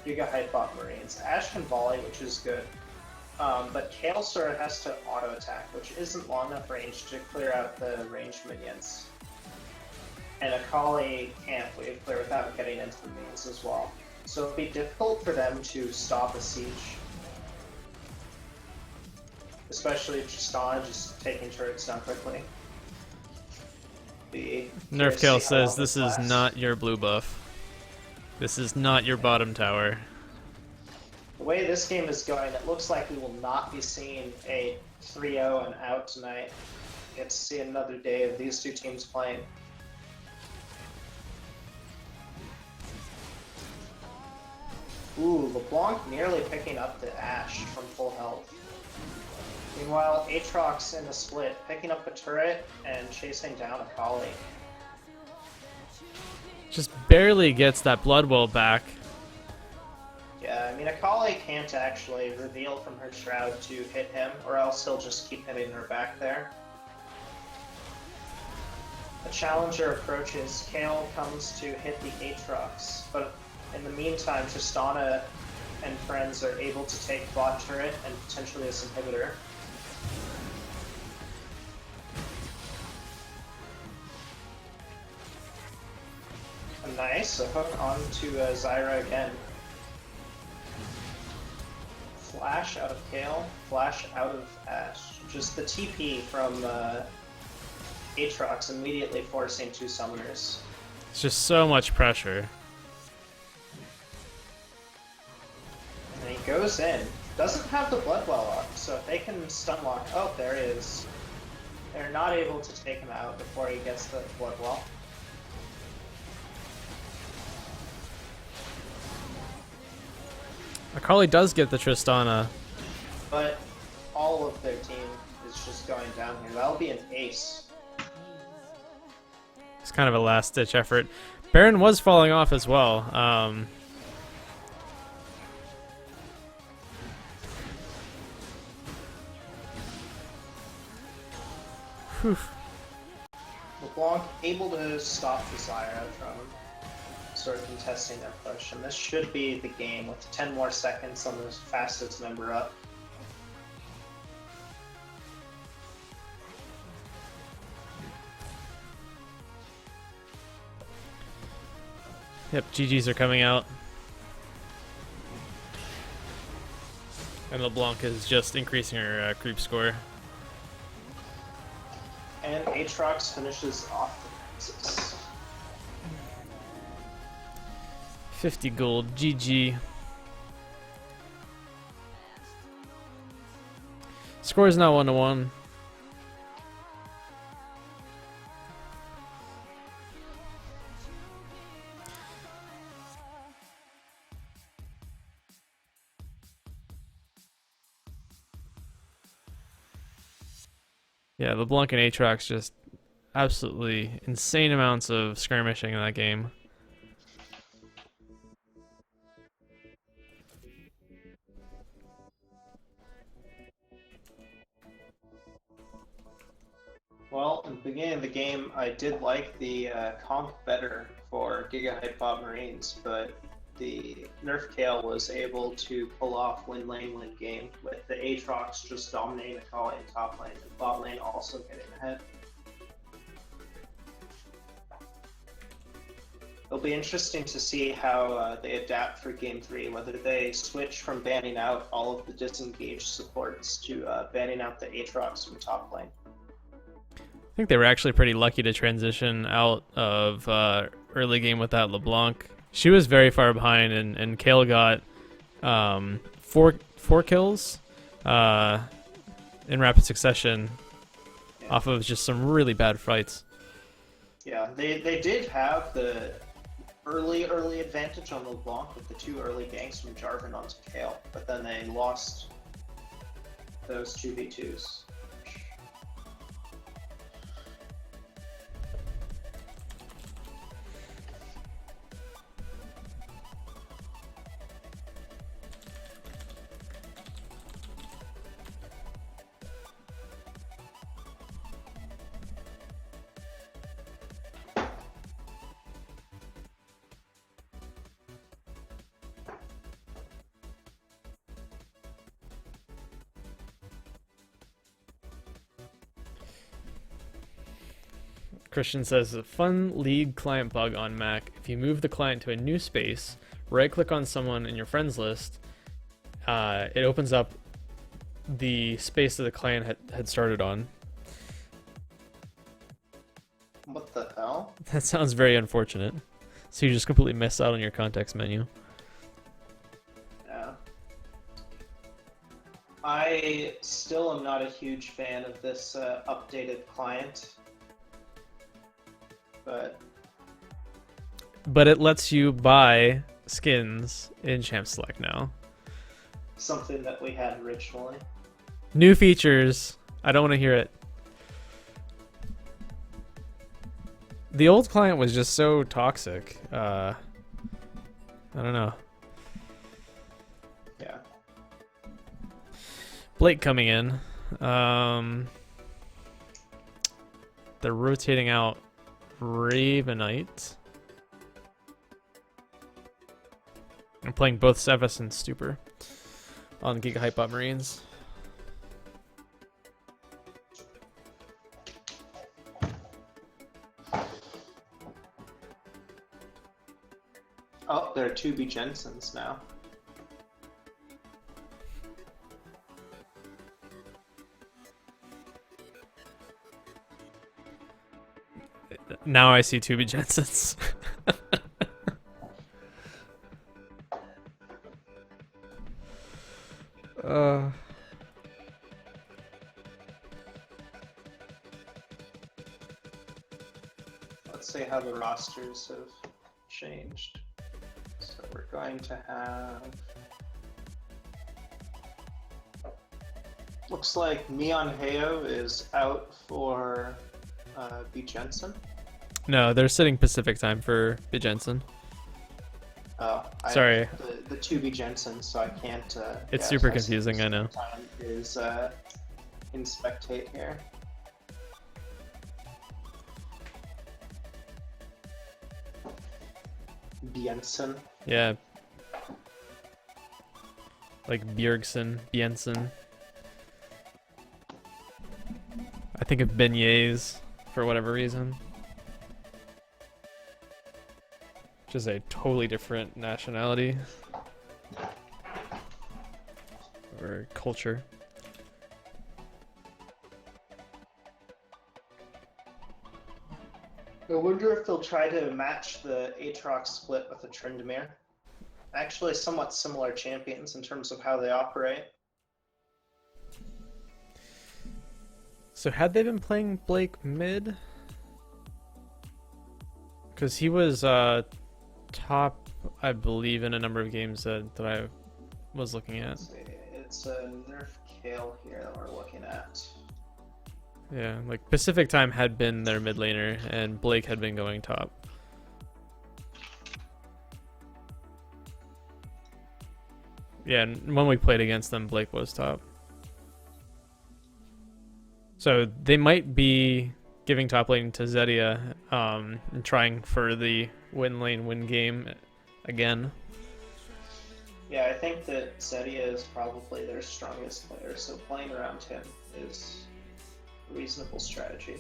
GigaHypeBotMarines. Ashe can volley, which is good, but Kale sort of has to auto attack, which isn't long enough range to clear out the ranged minions. And Akali can't wave clear without getting into the minions as well. So it'd be difficult for them to stop a siege. Especially Tristana just taking turrets down quickly. Nerf Kale says this is not your blue buff. This is not your bottom tower. The way this game is going, it looks like we will not be seeing a 3-0 and out tonight. Get to see another day of these two teams playing. Ooh, LeBlanc nearly picking up the Ashe from full health. Meanwhile, Aatrox in the split, picking up a turret and chasing down Akali. Just barely gets that blood well back. Yeah, I mean, Akali can't actually reveal from her shroud to hit him, or else he'll just keep hitting her back there. The challenger approaches, Kale comes to hit the Aatrox, but in the meantime, Tristana and friends are able to take bot turret and potentially this inhibitor. Nice, a hook onto Zyra again. Flash out of Kale, flash out of Ashe. Just the TP from Aatrox immediately forcing two summoners. It's just so much pressure. And he goes in. Doesn't have the Bloodwell up, so if they can stun lock... Oh, there he is. They're not able to take him out before he gets the Bloodwell. Akali does get the Tristana. But all of their team is just going down here. That'll be an ace. It's kind of a last-ditch effort. Baron was falling off as well. Whew. LeBlanc able to stop the Zyra from sort of contesting their push, and this should be the game with 10 more seconds on the fastest member up. Yep, GGs are coming out. And LeBlanc is just increasing her creep score. And Aatrox finishes off the Nexus. 50 gold, GG. Score is now 1-1. Yeah, LeBlanc and Aatrox just absolutely insane amounts of skirmishing in that game. Well, in the beginning of the game, I did like the comp better for GigaHypeBotMarines, but the Nerf Kale was able to pull off win lane win game with the Aatrox just dominating Akali in top lane and bot lane also getting ahead. It'll be interesting to see how they adapt for Game 3, whether they switch from banning out all of the disengaged supports to banning out the Aatrox from top lane. I think they were actually pretty lucky to transition out of early game without LeBlanc. She was very far behind, and Kale got four kills in rapid succession off of just some really bad fights. Yeah, they did have the early advantage on LeBlanc with the two early ganks from Jarvan onto Kale, but then they lost those 2v2s. Christian says, a fun League client bug on Mac. If you move the client to a new space, right-click on someone in your friends list, it opens up the space that the client had started on. What the hell? That sounds very unfortunate. So you just completely miss out on your context menu. Yeah. I still am not a huge fan of this updated client. But it lets you buy skins in Champ Select now. Something that we had originally. New features. I don't want to hear it. The old client was just so toxic. I don't know. Yeah. Blake coming in. They're rotating out Ravenite. I'm playing both Sevis and Stupor on GigaHypeBotMarines. Oh, there are 2B Jensens now. Now I see 2B Jensens. Let's see how the rosters have changed. So we're going to have... Looks like Neon Heo is out for B. Jensen. No, they're sitting Pacific time for B. Jensen. Oh, Sorry. The 2B Jensen, so I can't... It's super confusing, I know. Time is in spectate here. Bjensen. Yeah. Like Bjergsen, Bjensen. I think of beignets for whatever reason. Which is a totally different nationality. Or culture. I wonder if they'll try to match the Aatrox split with the Tryndamere. Actually, somewhat similar champions in terms of how they operate. So had they been playing Blake mid? Because he was top, I believe, in a number of games that I was looking at. Let's see. It's a Nerf Kale here that we're looking at. Yeah, like Pacific time had been their mid laner, and Blake had been going top. Yeah, and when we played against them, Blake was top. So they might be giving top lane to Zedia, and trying for the win lane win game again. Yeah, I think that Zedia is probably their strongest player, so playing around him is a reasonable strategy.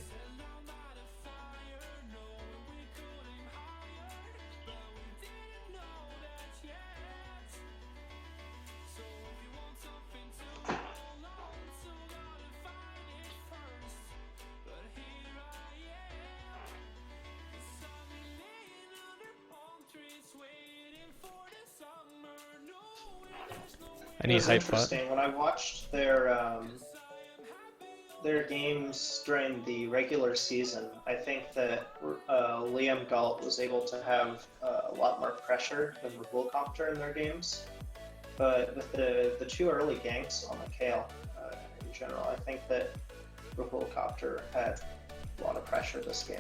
I need It was HypeBot. interesting when I watched their games during the regular season. I think that Liam Galt was able to have a lot more pressure than Revolcopter in their games. But with the two early ganks on the Kale in general, I think that Revolcopter had a lot of pressure this game.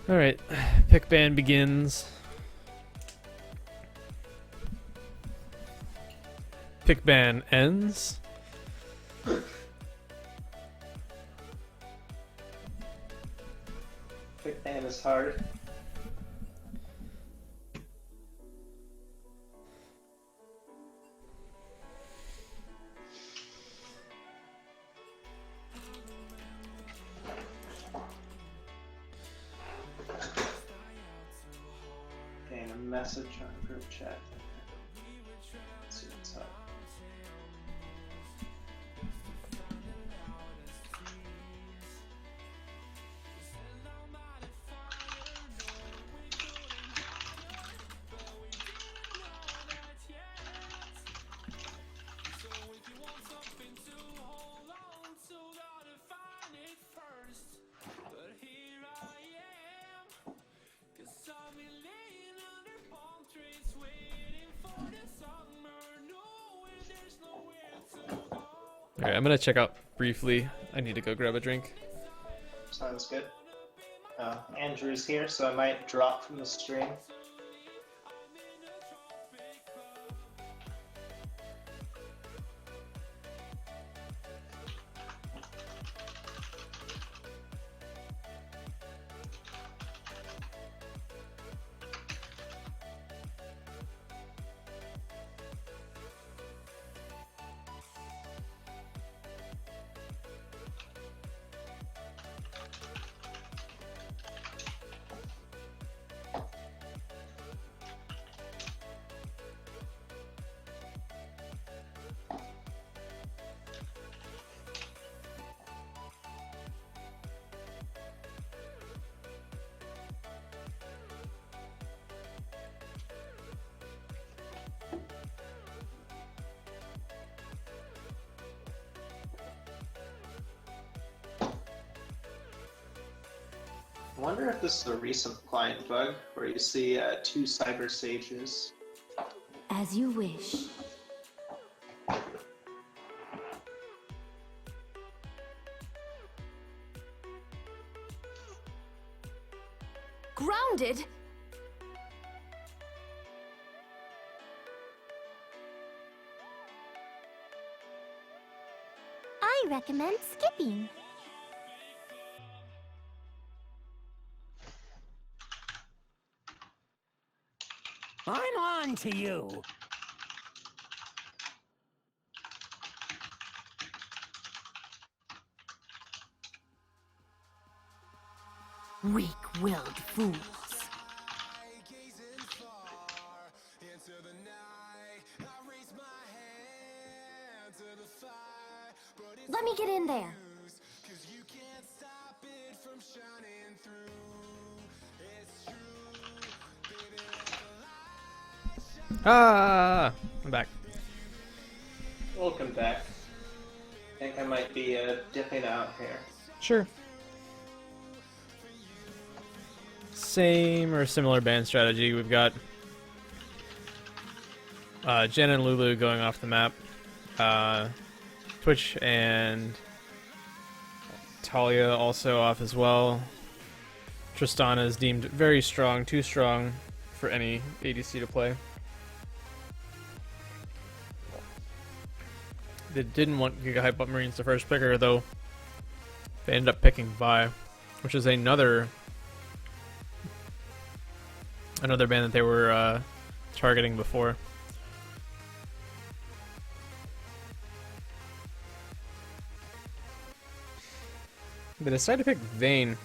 Alright, pick ban begins. Pick ban ends. Pick ban is hard. message on group chat. Let's see what's up. Alright, I'm gonna check out briefly. I need to go grab a drink. Sounds good. Andrew's here, so I might drop from the stream. I wonder if this is a recent client bug where you see 2 cyber sages. As you wish. Grounded? I recommend skipping. I'm on to you. Weak-willed fools. Let me get in there. Ah, I'm back. Welcome back. I think I might be dipping out here. Sure. Same or similar ban strategy. We've got Jen and Lulu going off the map. Twitch and Talia also off as well. Tristana is deemed very strong, too strong for any ADC to play. They didn't want GigaHypeBotMarines to first pick her, though. They ended up picking Vi, which is another band that they were targeting before. They decided to pick Vayne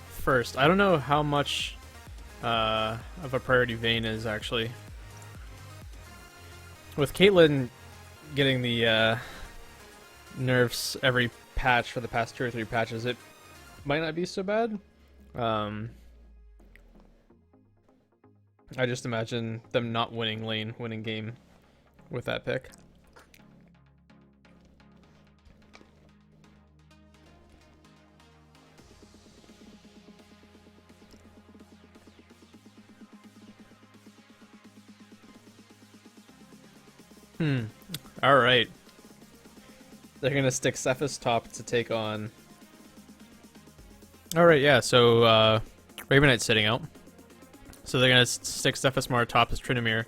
first. I don't know how much of a priority Vayne is, actually. With Caitlyn getting the nerfs every patch for the past 2 or 3 patches, it might not be so bad. I just imagine them not winning lane, winning game with that pick. Alright. They're gonna stick Cephas top to take on... Alright, yeah, so Raven Knight's sitting out. So they're gonna stick Cephas Mar top as Tryndamere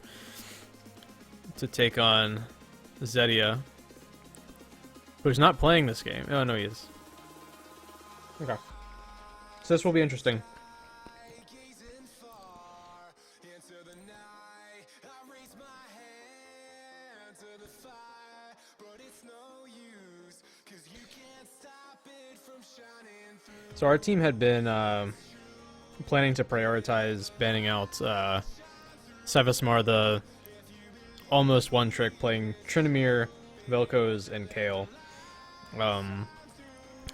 to take on Zedia, who's not playing this game. Oh, no, he is. Okay. So this will be interesting. So our team had been planning to prioritize banning out Sevismar, the almost one-trick, playing Tryndamere, Vel'Koz, and Kale.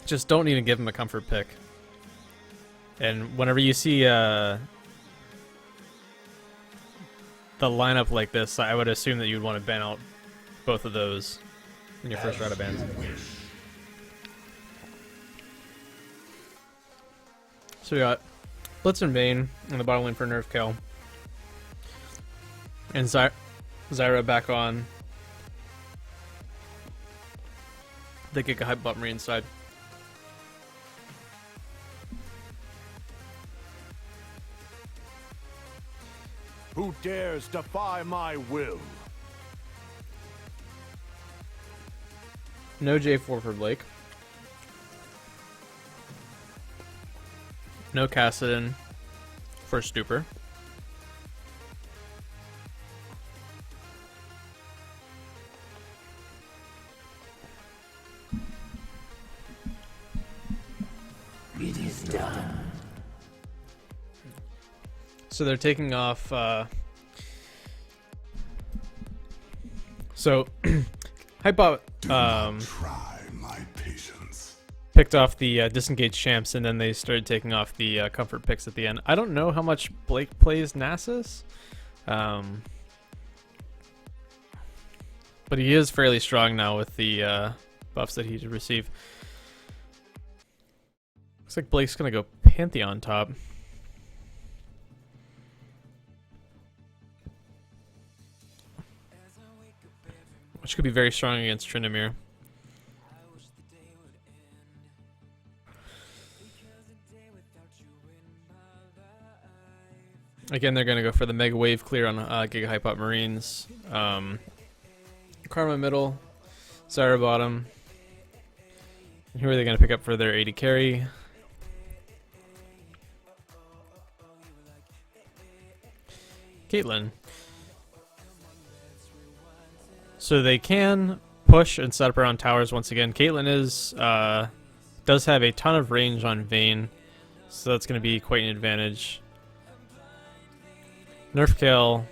Just don't even give him a comfort pick. And whenever you see the lineup like this, I would assume that you'd want to ban out both of those in your first round of bans. So we got Blitz and Vayne in the bottom lane for Nerf Kale. And Zyra back on the GigaHypeBotMarines side. Who dares defy my will? No J4 for Blake. No Kassadin for Stupor. It is done. So they're taking off. So Hypebot Try my patience. picked off the disengaged champs, and then they started taking off the comfort picks at the end. I don't know how much Blake plays Nasus, but he is fairly strong now with the buffs that he did receive. Looks like Blake's gonna go Pantheon top. Which could be very strong against Tryndamere. Again, they're going to go for the Mega Wave clear on GigaHypeBotMarines. Karma middle, Zyra bottom. And who are they going to pick up for their AD carry? Caitlyn. So they can push and set up around towers once again. Caitlyn does have a ton of range on Vayne, so that's going to be quite an advantage. Nerf Kale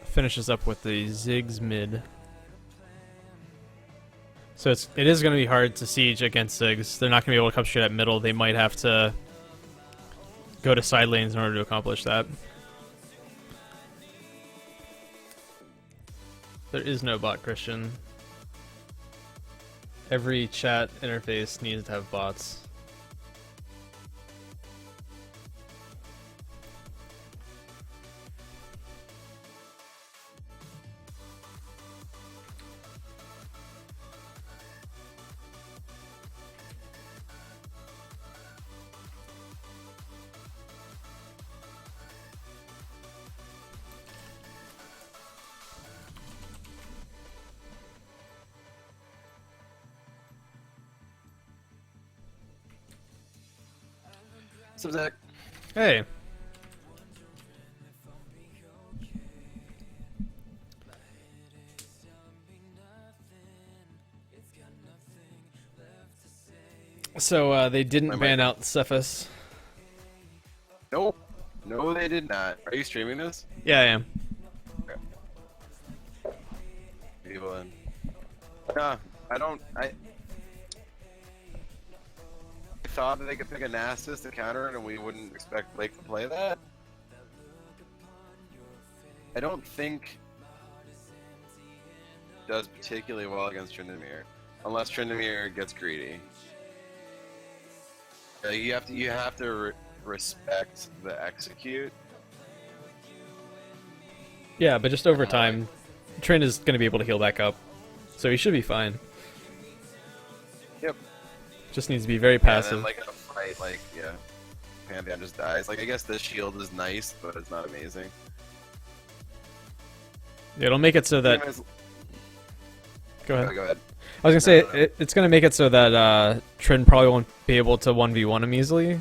finishes up with the Ziggs mid. So it is going to be hard to siege against Ziggs. They're not going to be able to come straight at middle. They might have to go to side lanes in order to accomplish that. There is no bot, Christian. Every chat interface needs to have bots. So Zach, Hey. So they didn't ban out Cephas. nope. No, they did not. Are you streaming this? Yeah, I am. People in. Nah, I thought that they could pick a Nasus to counter it and we wouldn't expect Blake to play that. I don't think it does particularly well against Tryndamere, unless Tryndamere gets greedy. You have to respect the execute. Yeah, but just over time, Trynd is going to be able to heal back up, so he should be fine. Yep. Just needs to be very passive. And then, like in a fight, like yeah, Pantheon just dies. Like I guess the shield is nice, but it's not amazing. Yeah, it'll make it so that. Go ahead. Go ahead. I was gonna say it's gonna make it so that Trynd probably won't be able to 1v1 him easily,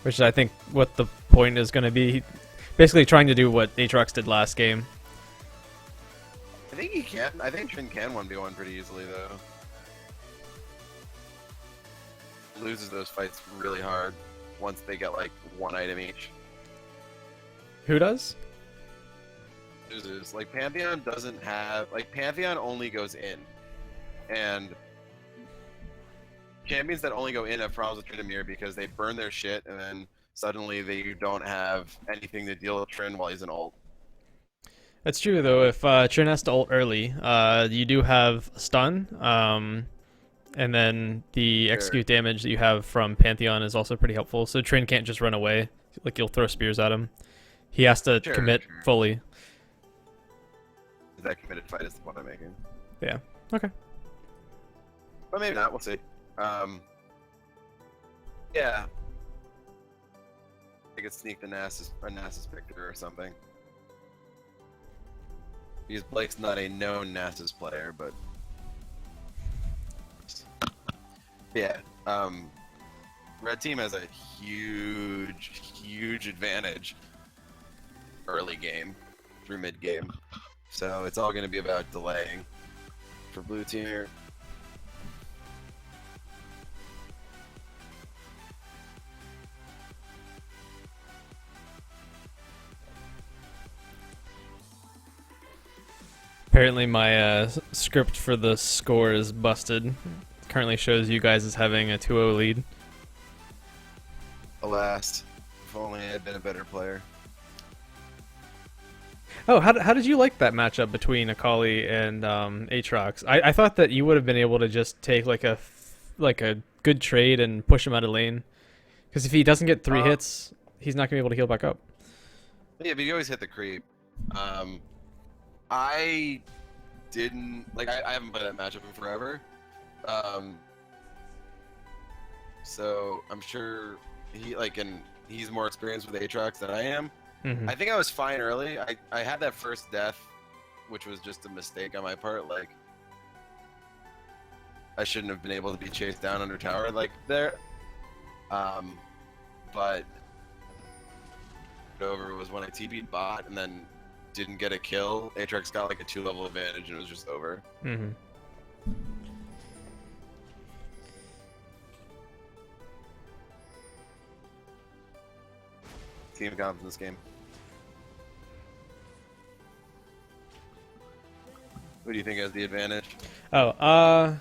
which is I think what the point is gonna be. Basically, trying to do what Aatrox did last game. I think he can. I think Trynd can 1v1 pretty easily though. Loses those fights really hard once they get like one item each. Who does? Loses. Like Pantheon doesn't have like Pantheon only goes in, and champions that only go in have problems with Tryndamere because they burn their shit and then suddenly they don't have anything to deal with Trin while he's in ult. That's true though. If Trin has to ult early, you do have stun, and then the execute damage that you have from Pantheon is also pretty helpful. So Trin can't just run away. Like you'll throw spears at him. He has to commit fully. That committed fight is the point I'm making. Yeah. Okay. But maybe not. We'll see. Yeah. I could sneak the Nasus Victor or something. Because Blake's not a known Nasus player, but yeah. Red team has a huge advantage early game through mid game. So it's all going to be about delaying for blue team here. Apparently my script for the score is busted. Currently shows you guys as having a 2-0 lead. Alas, if only I had been a better player. Oh, how did you like that matchup between Akali and Aatrox? I thought that you would have been able to just take like a good trade and push him out of lane. Because if he doesn't get 3 hits, he's not going to be able to heal back up. Yeah, but you always hit the creep. I didn't like. I haven't played that matchup in forever, so I'm sure he's more experienced with Aatrox than I am. Mm-hmm. I think I was fine early. I had that first death, which was just a mistake on my part. Like I shouldn't have been able to be chased down under tower like there. But over was when I TP'd bot and then didn't get a kill. Aatrox got like a 2-level advantage and it was just over. Mm-hmm. Team comps in this game. Who do you think has the advantage? Oh,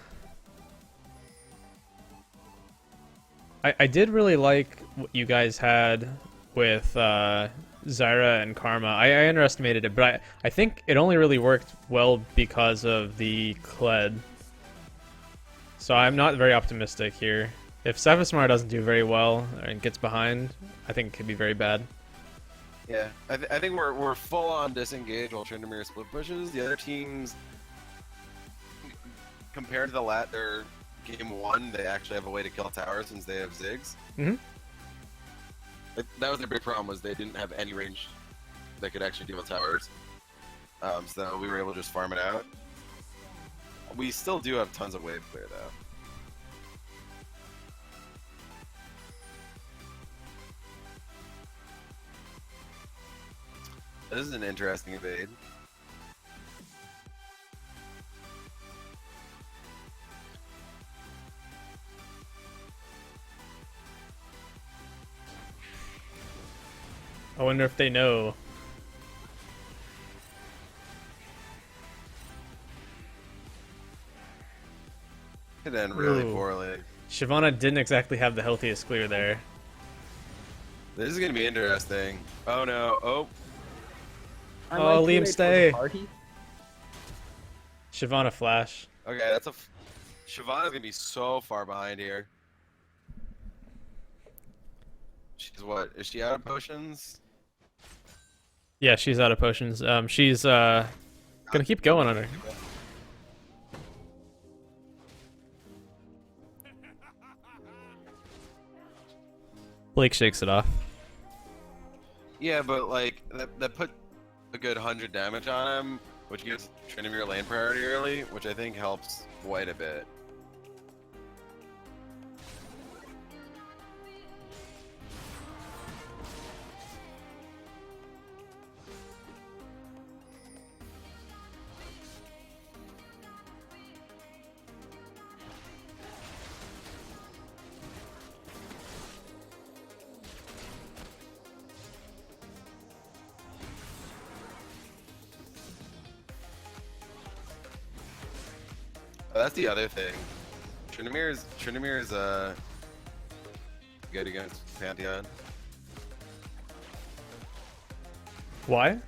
I did really like what you guys had with Zyra and Karma. I underestimated it, but I think it only really worked well because of the Kled. So I'm not very optimistic here. If Semifinals doesn't do very well and gets behind, I think it could be very bad. Yeah, I think we're full on disengaged while Tryndamere split pushes. The other teams, compared to their game 1, they actually have a way to kill towers since they have Ziggs. Mm-hmm. That was their big problem, was they didn't have any range that could actually deal with towers. So we were able to just farm it out. We still do have tons of wave clear though. This is an interesting evade. I wonder if they know. It ended really Ooh. poorly. Shyvana didn't exactly have the healthiest clear there. This is gonna be interesting. Oh no! Oh. Oh, Liam, stay. Shyvana flash. Okay, that's Shyvana's gonna be so far behind here. She's what? Is she out of potions? Yeah, she's out of potions. She's gonna keep going on her. Blake shakes it off. Yeah, but like that put a good 100 damage on him, which gives Tryndamere lane priority early, which I think helps quite a bit. that's the other thing. Trinimir's good against Pantheon. Why?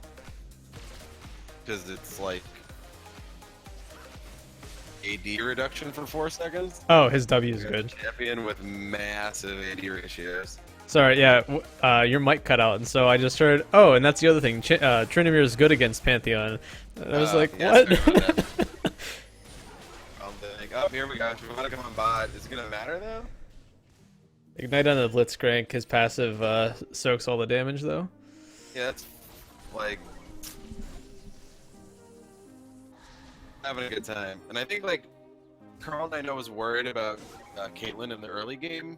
Because it's like AD reduction for 4 seconds. Oh, his W is good. Champion with massive AD ratios. Sorry, yeah, your mic cut out, and so I just heard, oh, and that's the other thing, Trinimir is good against Pantheon. And I was like, yeah, what? I'm like, oh, here we go. If you want to come on bot, is it going to matter, though? Ignite on the Blitzcrank, his passive soaks all the damage, though. Yeah, that's like having a good time. And I think, like, Carl, I know, was worried about Caitlyn in the early game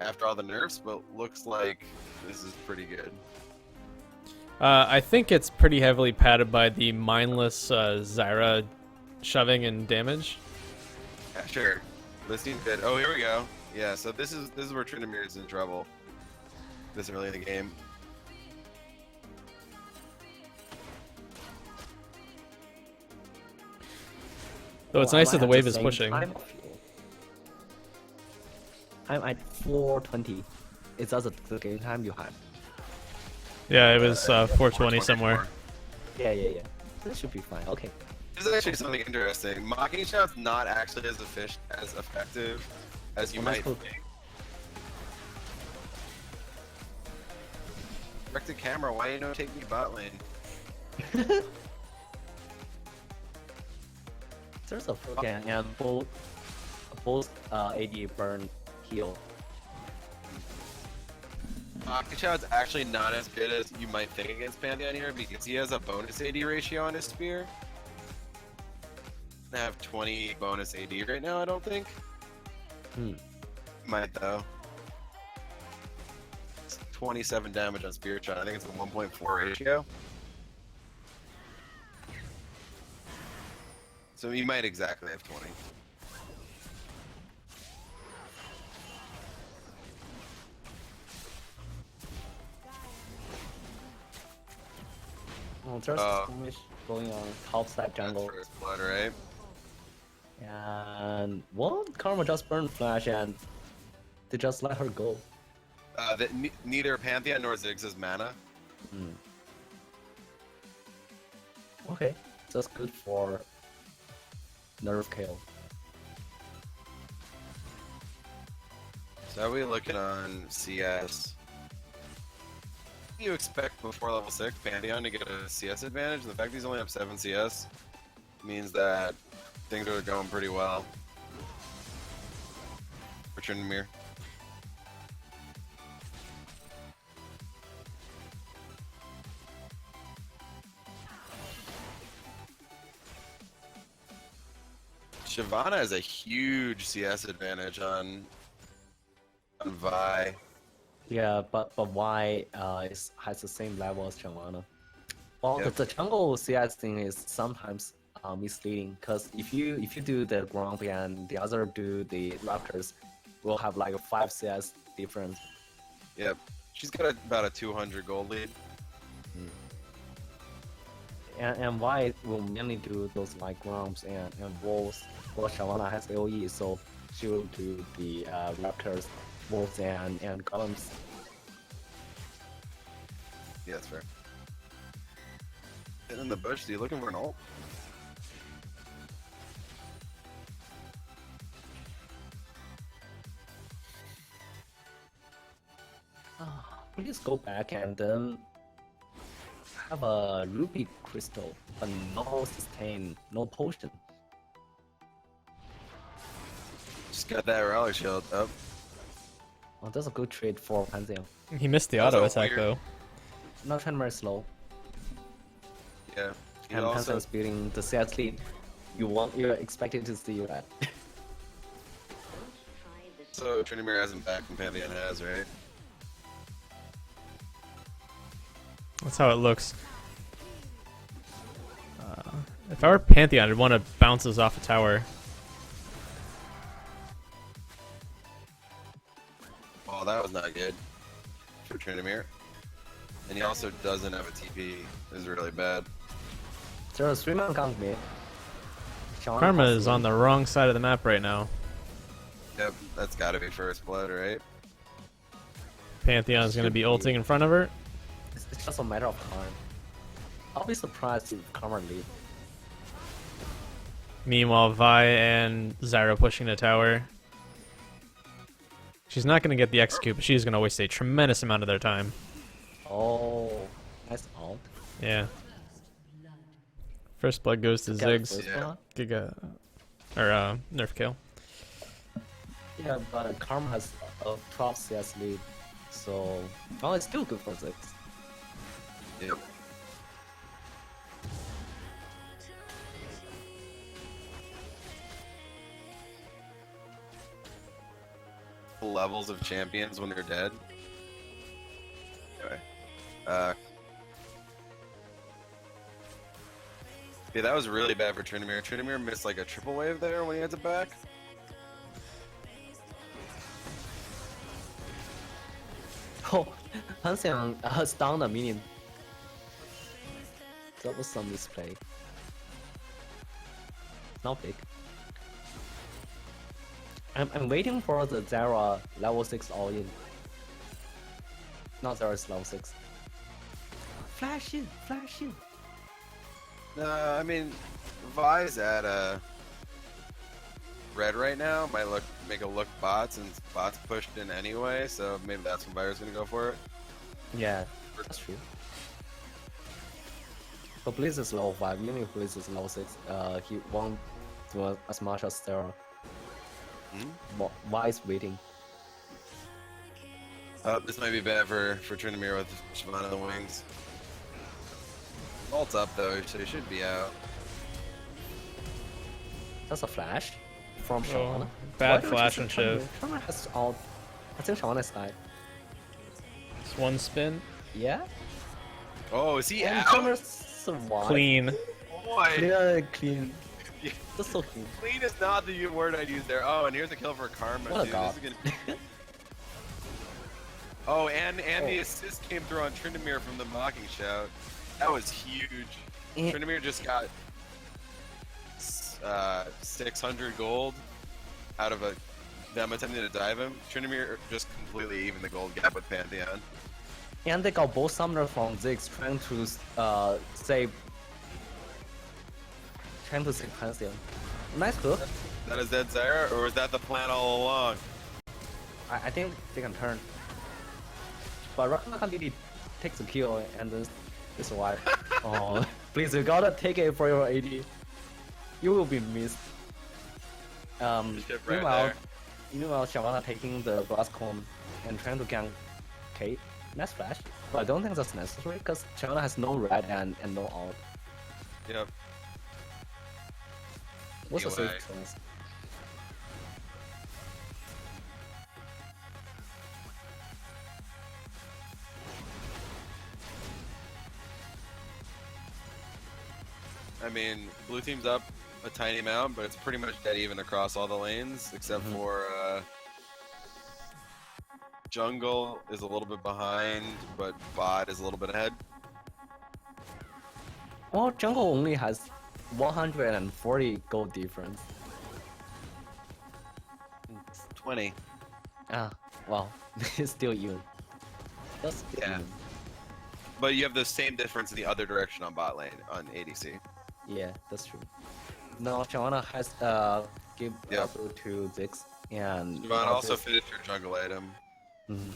after all the nerfs, but looks like this is pretty good. I think it's pretty heavily padded by the mindless Zyra shoving and damage. Yeah, sure. This seems good. Oh, here we go. Yeah, so this is where Trinimir is in trouble. This early in the game. Though it's nice that the wave is pushing. I'm at 420. Is that the game time you had? Yeah, it was 420 somewhere. Yeah. That should be fine. Okay. This is actually something interesting. Mocking shot's not actually as effective as you might think. Direct the camera, why you don't take me bot lane? There's a and both AD burn heal. Mocking shot's actually not as good as you might think against Pantheon here because he has a bonus AD ratio on his spear. I have 20 bonus AD right now, I don't think. Might though. It's 27 damage on spear shot. I think it's a 1.4 ratio. So you might exactly have 20. Oh, there's a skirmish going on top side jungle. That's first blood, right? And what? Karma just burned Flash and they just let her go. Neither Pantheon nor Ziggs has mana. Okay, that's good for Nerf Kale. So how are we looking on CS? What do you expect before level 6 Pantheon to get a CS advantage? The fact he's only up 7 CS means that things are going pretty well for Tryndamere. Shyvana has a huge CS advantage on Vi. Yeah, but Vi has the same level as Shyvana. Well, the jungle CS thing is sometimes misleading because if you do the Gromp and the other do the Raptors, we'll have like a 5 CS difference. Yep, she's got about a 200 gold lead. And Vi will mainly do those like Gromps and Wolves. Well, Shyvana has AoE, so she will do the Raptors, Wolves, and Golems. Yeah, that's fair. And in the bush, are you looking for an ult? Please go back and then have a ruby crystal, but no sustain, no potion. Just got that rally shield up. Oh, that's a good trade for Pantheon. He missed the auto attack though. No, Tryndamere is slow. Yeah. And Pantheon is building the CS lead. You're expected to see that. So Tryndamere hasn't back and Pantheon has, right? That's how it looks. If I were Pantheon, I'd want to bounce this off a tower. Oh, that was not good for Tryndamere. And he also doesn't have a TP. This is really bad. There's a 3-man gank mid. Shawana Karma has is to on the wrong side of the map right now. Yep, that's got to be first blood, right? Pantheon is going to Should be be. ulting in front of her. It's just a matter of time. I'll be surprised if Karma lead. Meanwhile, Vi and Zyra pushing the tower. She's not going to get the execute, but she's going to waste a tremendous amount of their time. Oh, nice ult. Yeah. First blood goes to Get the Ziggs. first Yeah. blood. Nerf Kale. Yeah, but Karma has a 12 CS lead, so well, it's still good for Ziggs. Yep. Levels of champions when they're dead. Anyway. Yeah, that was really bad for Tryndamere. Tryndamere missed like a triple wave there when he heads it back. Oh, 很想stun the minion. That was some misplay. Not big. I'm waiting for the Zara level 6 all in. Not Zara's level 6. Flash in, flash in. I mean, Vi's at red right now. Might make a look bots, and bots pushed in anyway, so maybe that's when Vi's gonna go for it. Yeah, that's true. But Blizz is level 5, even if Blizz is level 6, he won't do as much as Zara. Why is waiting? This might be bad for Tryndamere with Shyvana in the wings. Ult's up though, so he should be out. That's a flash from Shyvana. Bad flash and Shiv. Shyvana has ult. I think Shyvana's died. It's one spin. Yeah? Oh, is he And out? Shyvana survived. Clean. Boy, Clear, clean. That's so clean. clean is not the word I'd use there. Oh, and here's a kill for Karma. What a Dude. god. This is gonna... Oh, and the assist came through on Tryndamere from the mocking shout. That was huge. Tryndamere just got 600 gold out of them attempting to dive him. Tryndamere just completely evened the gold gap with Pantheon. And they got both summoners from Ziggs trying to save Pantheon. Nice hook. That is dead Zyra, or was that the plan all along? I think they can turn. But Rakan really takes the kill and then they survive. Oh, please, you gotta take it for your AD. You will be missed. Just right meanwhile, Shyvana taking the blast cone and trying to gank Kate. Nice flash. But I don't think that's necessary because Shyvana has no red and no ult. Yep. What's the Anyway. safe choice? I mean, blue team's up a tiny amount, but it's pretty much dead even across all the lanes, except for jungle is a little bit behind, but bot is a little bit ahead. Well, jungle only has 140 gold difference. 20. Ah, well, it's still even. That's still Yeah. even. But you have the same difference in the other direction on bot lane on ADC. Yeah, that's true. Now Shyvana has give Yep. up to Ziggs and Shyvana also finished her jungle item. Mhm.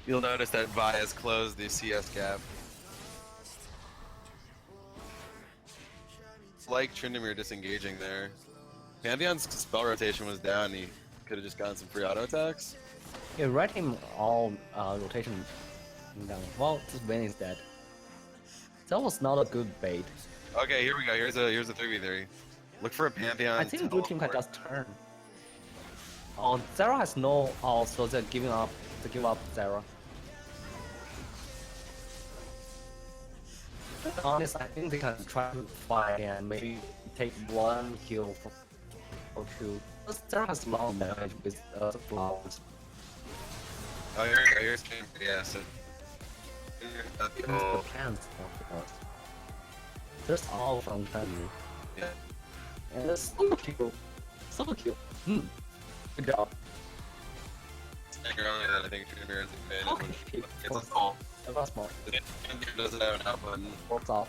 You'll notice that Vi has closed the CS gap. It's like Tryndamere disengaging there. Pantheon's spell rotation was down, he could have just gotten some free auto attacks. Yeah, write him all rotation down. Well, this Vayne is dead. That was not a good bait. Okay, here we go. Here's a 3v3. Look for a Pantheon. I think blue team can just turn. Oh, Zara has no ult, so they're giving up. They give up Zara. To be honest, I think they can try to fight and maybe take one kill or two. But Zara has long damage with the flowers. Oh, here we go. Here's Chamber. Yeah, so. The plants, of course. There's all from Trendy. Yeah. And it's so cute. So cute. Good job. Saying earlier that I think Trinamir is a fan, which gets us Okay. all. That was small. The Trinamir doesn't have an out button. Works off.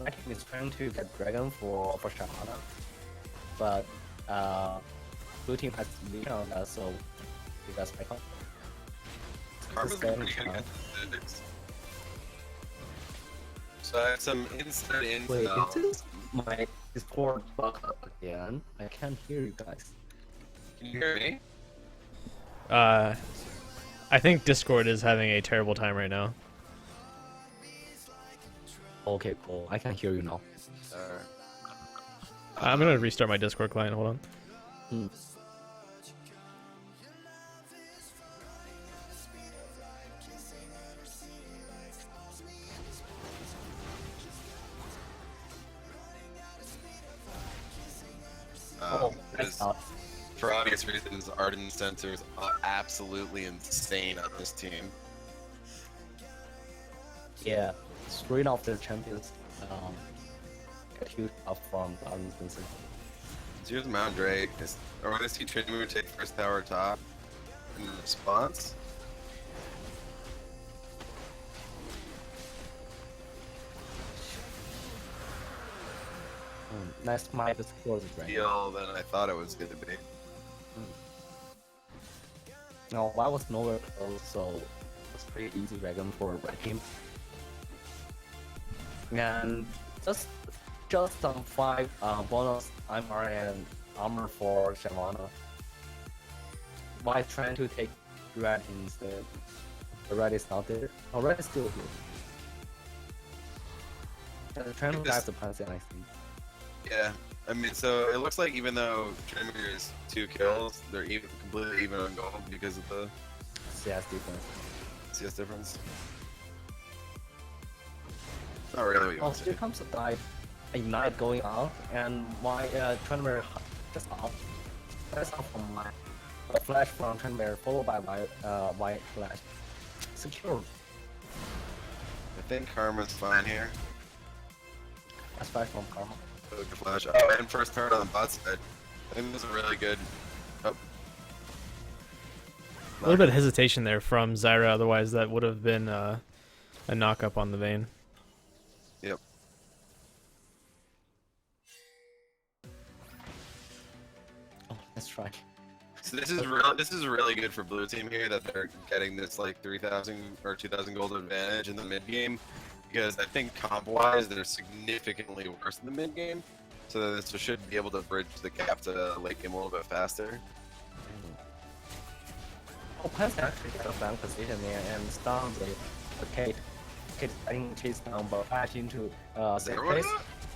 My team is trying to get Dragon for Shamana, but blue team has lead on that, so you guys back up. Karma's been pretty good against the physics. So I have some inside Wait, intel. is this my Discord bug again? I can't hear you guys. Can you hear me? I think Discord is having a terrible time right now. Okay, cool. I can hear you now. I'm gonna restart my Discord client. Hold on. Nice. For obvious reasons, Arden Sensors are absolutely insane on this team. Yeah, straight off the champions. Get huge up from Arden Spencer. So here's Mount Drake. Are we gonna see Trinamir take first tower top in response? Nice my Discord is right. Feel than I thought it was gonna be. No, I was nowhere close, so it's pretty easy dragon for red team. And just some 5 bonus armor and armor for Shamana. Why trying to take red instead? The red is not there. Oh, red is still here. And trying to grab the Pantheon, I think. Yeah, I mean, so it looks like even though Trinamir is 2 kills, they're completely even on gold because of the CS defense. CS difference. Not really what you Oh, want to here see. comes a Ignite going out, and my Trinamir just off. That's off from my flash from Trinamir, followed by my white flash. Secure. I think Karma's fine here. That's flash from Karma. Good flash. Oh, and first turn on the bot side. I think this is a really good. Oh. A little bit of hesitation there from Zyra, otherwise that would have been a knock up on the Vayne. Yep. Oh, let's try. So this is really good for blue team here that they're getting this like 3,000 or 2,000 gold advantage in the mid game, because I think comp wise they're significantly worse in the mid game, so this should be able to bridge the gap to late game a little bit faster. Oh, Pantheon actually got a flank position there and stun the Kate. Kate getting chased down but flash into safe place.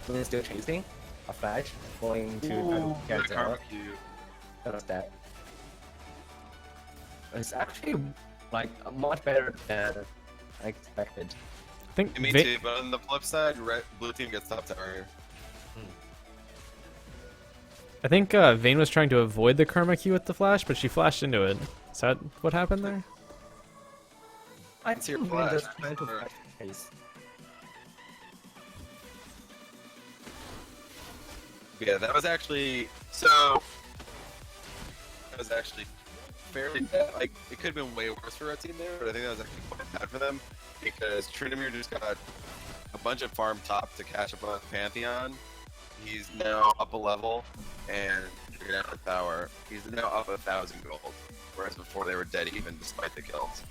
When still chasing, a flash going to try to get Good karma Zyra. cue. That was that. It's actually like much better than I expected. I think Me Va- too, but on the flip side, blue team gets top tower here. I think Vayne was trying to avoid the Karma Q with the flash, but she flashed into it. Is that what happened there? I It's your think flash. just trying to flash chase. Yeah, that was actually so. That was actually fairly bad. Like it could have been way worse for our team there, but I think that was actually quite bad for them because Trinamir just got a bunch of farm top to catch up on Pantheon. He's now up a level and figured out the tower. He's now up 1,000 gold, whereas before they were dead even despite the kills.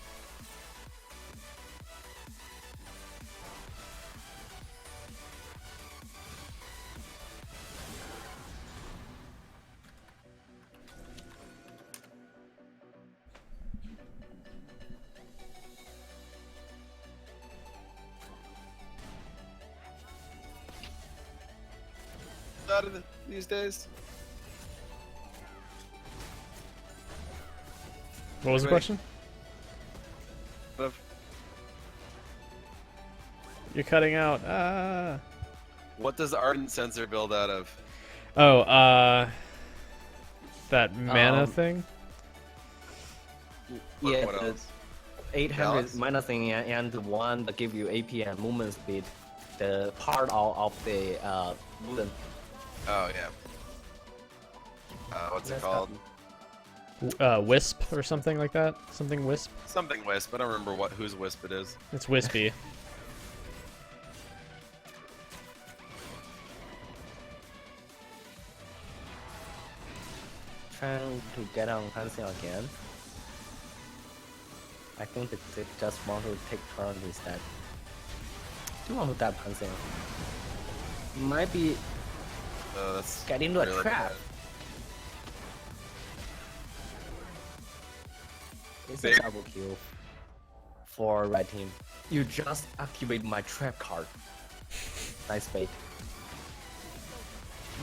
Out of these days. What was the Wait. question? You're cutting out. Ah. What does Ardent Sensor build out of? Oh, that mana thing. Yeah, what the else? 800 Balance? mana thing and the one that give you AP and movement speed. The part of the wooden. Oh yeah. What's it That's called? Wisp or something like that. Something Wisp. Something Wisp. I don't remember whose Wisp it is. It's Wispy. Trying to get on Pantheon again. I think that they just want to take turn instead. Do you want to tap Pantheon? Might be That's get into a really trap. bad. It's Big. a double kill for red team. You just activate my trap card. Nice bait.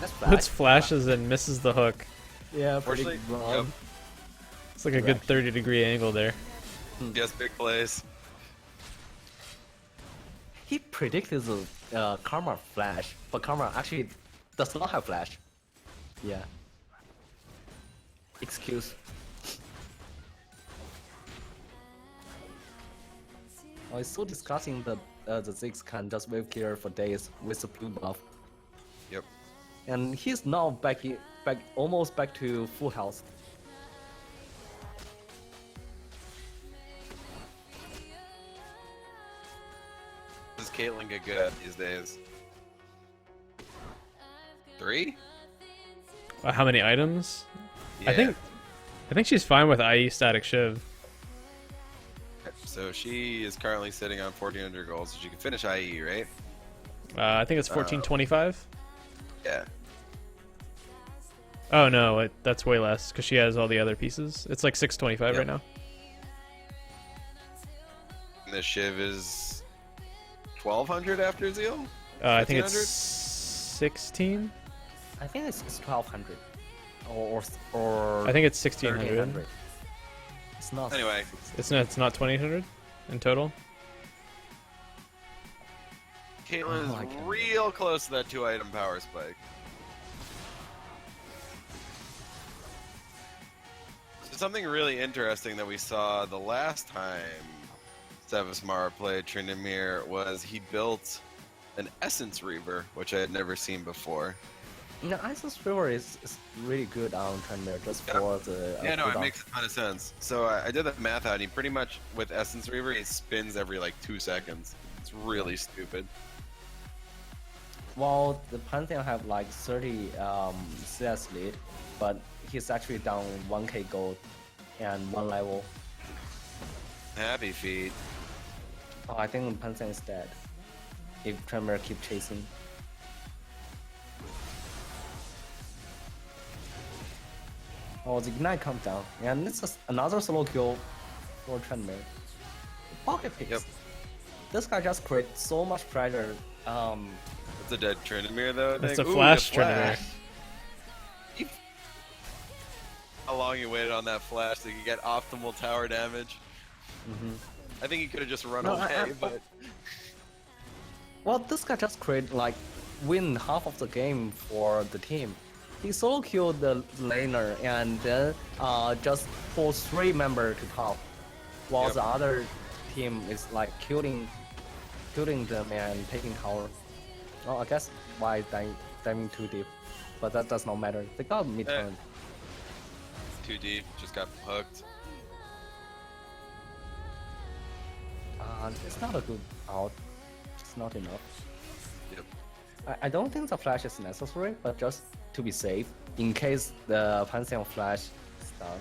That's bad. Puts flashes and misses the hook. Yeah, pretty Fortunately, wrong. yep. It's like a good 30-degree angle there. Yes, big plays. He predicted the Karma flash, but Karma actually does not have flash. Yeah. Excuse. Oh, it's so disgusting that the Ziggs can just wave clear for days with the blue buff. Yep. And he's now almost back to full health. What does Caitlyn get good at these days? 3? How many items? Yeah. I think she's fine with IE static shiv. So she is currently sitting on 1,400 gold, so she can finish IE, right? I think it's 1425. Yeah. Oh no, that's way less because she has all the other pieces. It's like 625 right now. And the Shiv is 1,200 after Zeal? I think 1,500? it's 16. I think it's 1200 or I think it's 1600. 1300. It's not. Anyway. It's not 2800 in total. Caitlyn Oh, I is can't real close to that 2-item power spike. So something really interesting that we saw the last time Sevismar played Tryndamere was he built an Essence Reaver, which I had never seen before. No, Essence River is really good on Tryndamere just for the. Yeah, no, it cooldown. makes a ton of sense. So I did the math out, and he pretty much, with Essence Reaver, he spins every like 2 seconds. It's really stupid. Well, the Pantheon have like 30 CS lead, but he's actually down 1k gold and 1 level. Happy feet. Oh, I think Pantheon is dead. If Tremor keep chasing. Oh, the Ignite comes down, and this is another solo kill for Tremor. Pocket picks. Yep. This guy just creates so much pressure. It's a dead Tryndamere though. I It's think. a Ooh, flash the flash. Tryndamere. How long you waited on that flash so you could get optimal tower damage? I think he could have just run No, away, but Well, this guy just create like win half of the game for the team. He solo killed the laner and then just pull 3 members to top, while Yep. the other team is like killing them and taking tower. Oh, I guess why diving too deep, but that does not matter. They got mid turn. too deep, just got hooked. It's not a good out. It's not enough. Yep. I don't think the flash is necessary, but just to be safe, in case the Pantheon flash is down.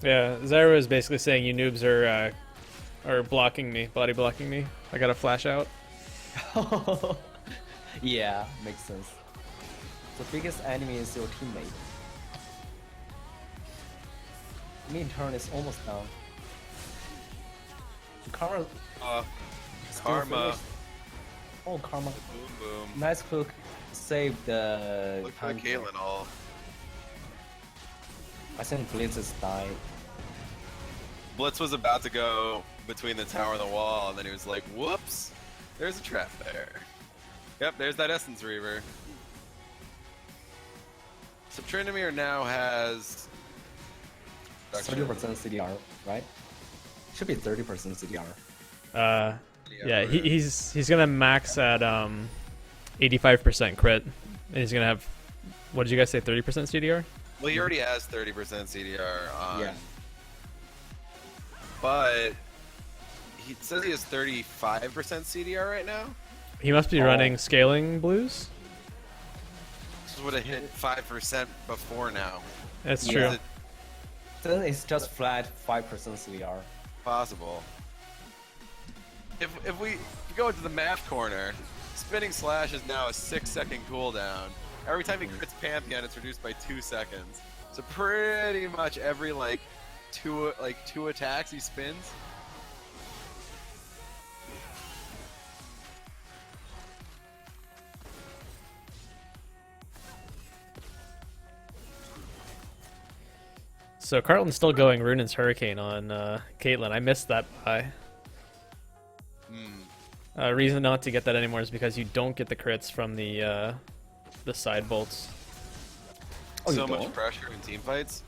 Yeah, Zyro is basically saying you noobs are blocking me, body blocking me. I got to flash out. Yeah, makes sense. The biggest enemy is your teammate. Mid turn is almost down. Karma. still Karma. finished. Oh, Karma. Boom, boom. Nice hook. Save the. Look for Caitlyn all. I think Blitz is dying. Blitz was about to go between the tower and the wall, and then he was like, whoops, there's a trap there. Yep, there's that Essence Reaver. So Tryndamere now has 30% CDR, right? Should be 30% CDR. Yeah, he's gonna max at 85% crit, and he's gonna have, what did you guys say, 30% CDR? Well, he already has 30% CDR on. Yeah. But he says he has 35% CDR right now. He must be running scaling blues. This would have hit 5% before now. That's Yeah. true. Is it Then it's just flat 5% CDR. possible? If we go into the math corner, spinning slash is now a 6-second cooldown. Every time he crits Pantheon, it's reduced by 2 seconds. So pretty much every two attacks he spins. So Carlton's still going Runin's Hurricane on Caitlyn. I missed that buy. Reason not to get that anymore is because you don't get the crits from the side bolts. Oh, So you much don't? pressure in team fights.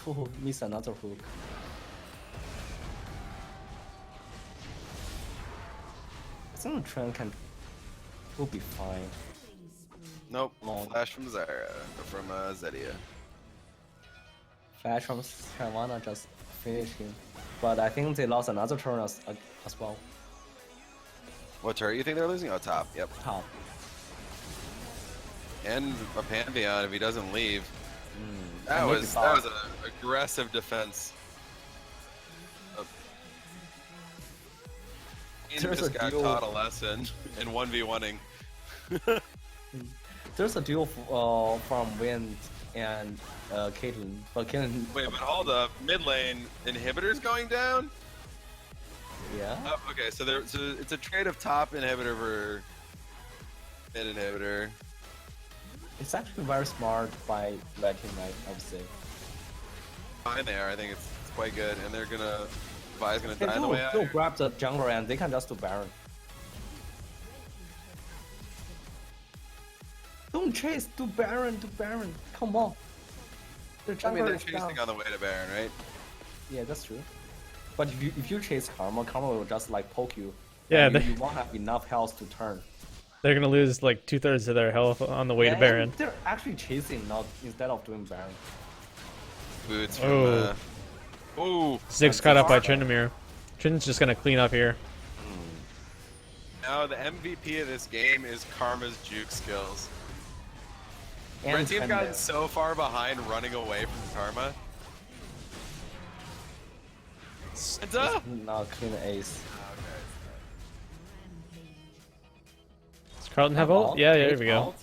Oh, miss another hook. I think the trend will be fine. Nope. Oh. Flash from Zedia. Flash from Shyvana just finished him. But I think they lost another turn as well. What turret you think they're losing? Oh, top. Yep. Top. And a Pantheon if he doesn't leave. That and was maybe an aggressive defense. He There's just a got duel. taught a lesson in 1v1ing. There's a duel from Wind and Caitlyn, but Caitlyn. Wait, but hold up. Mid lane inhibitors going down? Yeah. Okay, so it's a trade of top inhibitor for mid inhibitor. It's actually very smart by Red Team, I would say. Fine there, I think it's quite good, and they're gonna. Vi's gonna die on the way out. They'll grab the jungler and they can just do Baron. Don't chase, do Baron, come on. The I jungler mean, they're is chasing down. on the way to Baron, right? Yeah, that's true. But if you chase Karma will just poke you. Yeah, and you won't have enough health to turn. They're gonna lose like 2/3 of their health on the way to And Baron. they're actually chasing, not instead of doing Baron. Boots from. Oh. Ooh. Ziggs caught up by Tryndamere. Trin's just gonna clean up here. Now the MVP of this game is Karma's juke skills. And Red team Tryndamere. gotten so far behind running away from Karma. Penta? Not clean ace. Does Carlton have ult? Yeah, there we go.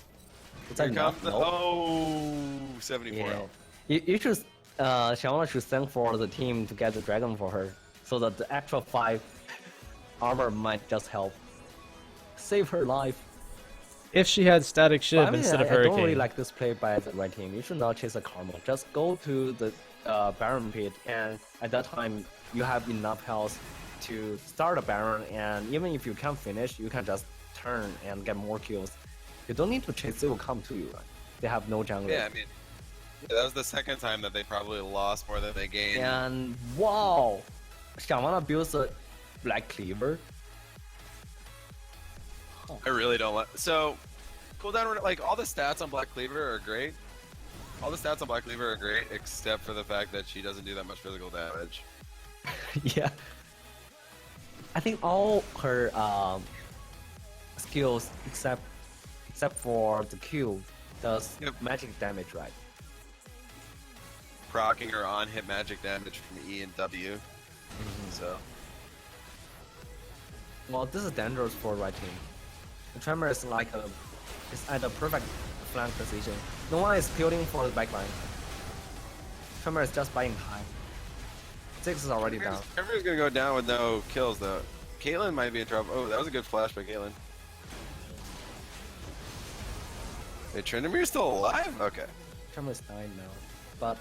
It's Here enough, comes the, no? 74 Yeah. ult. You should, Shyvana should thank for the team to get the dragon for her, so that the extra 5 armor might just help save her life. If she had static But shiv I mean, instead of I don't Hurricane. really like this play by the red team. You should not chase a Karma. Just go to the Baron pit, and at that time you have enough health to start a Baron, and even if you can't finish, you can just turn and get more kills. You don't need to chase, they will come to you, right? They have no jungler. Yeah, I mean, that was the second time that they probably lost more than they gained. And wow! Shyvana builds a Black Cleaver. I really don't like. So, cooldown, like all the stats on Black Cleaver are great. All the stats on Black Cleaver are great, except for the fact that she doesn't do that much physical damage. Yeah. I think all her skills, except for the Q, does magic damage, right? Proccing her on hit magic damage from E and W. So, Well, this is dangerous for right team. The Tremor is it's at a perfect flank position. No one is building for the backline. Tremor is just buying time. 6 is already down. Everyone's gonna go down with no kills though. Caitlyn might be in trouble. Oh, that was a good flash by Caitlyn. Wait, Tryndamere's still alive? Okay. Tremor is dying now, but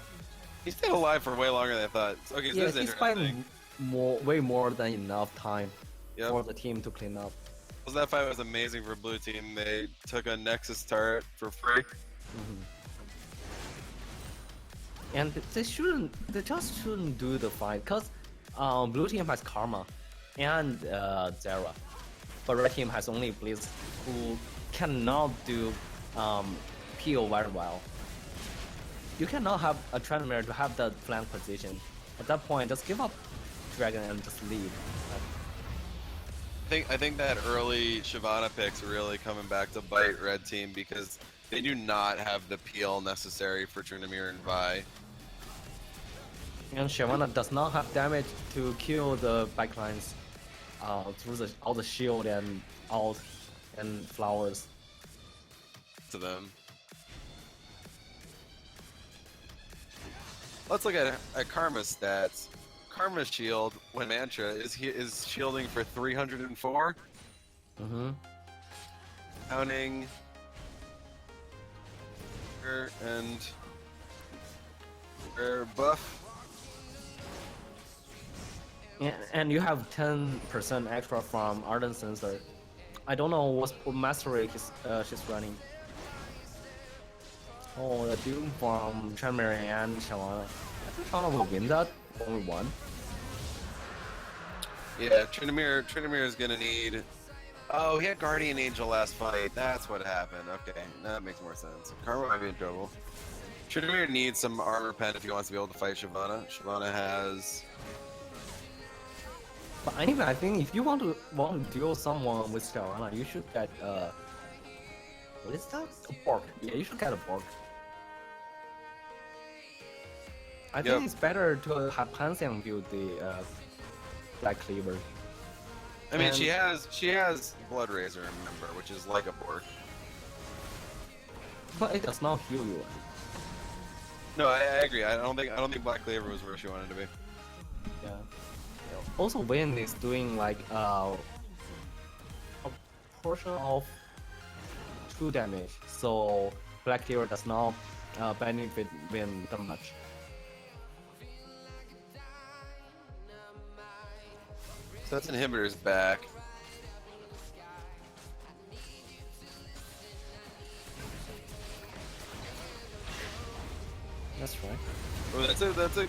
He's stayed alive for way longer than I thought. Okay, so yeah, this is he's interesting. buying way more than enough time Yep. for the team to clean up. Well, that fight was amazing for blue team. They took a Nexus turret for free. and they just shouldn't do the fight, cause blue team has Karma and Zera, but red team has only Blitz, who cannot do peel very well. You cannot have a Trendmere to have the flank position. At that point, just give up Dragon and just leave. I think that early Shyvana pick's really coming back to bite red team because they do not have the peel necessary for Tryndamere and Vi. And Shyvana does not have damage to kill the backlines through all the shield and ult and flowers. To them. Let's look at Karma's stats. Karma's shield when Mantra is shielding for 304. Counting her and her buff. Yeah, and you have 10% extra from Ardent Sensor. I don't know what mastery she's running. Oh, the Doom from Tremere and Shyvana. I think Shyvana will win that 1v1. Yeah, Tryndamere is gonna need. Oh, he had Guardian Angel last fight. That's what happened. Okay, that makes more sense. Karma might be in trouble. Tryndamere needs some armor pen if he wants to be able to fight Shyvana. Shyvana has. But anyway, I think if you want to duel someone with Shyvana, you should get what is that? A Bork. Yeah, you should get a Bork. I think it's better to have Pantheon build the Black Cleaver. I mean, she has Blood Razor, remember, which is like a Bork. But it does not heal you. No, I agree. I don't think Black Cleaver was where she wanted to be. Yeah. Also, Vayne is doing like a portion of 2 damage, so Black Cleaver does not benefit Vayne that much. So that's inhibitor's back. That's right. Well, that's a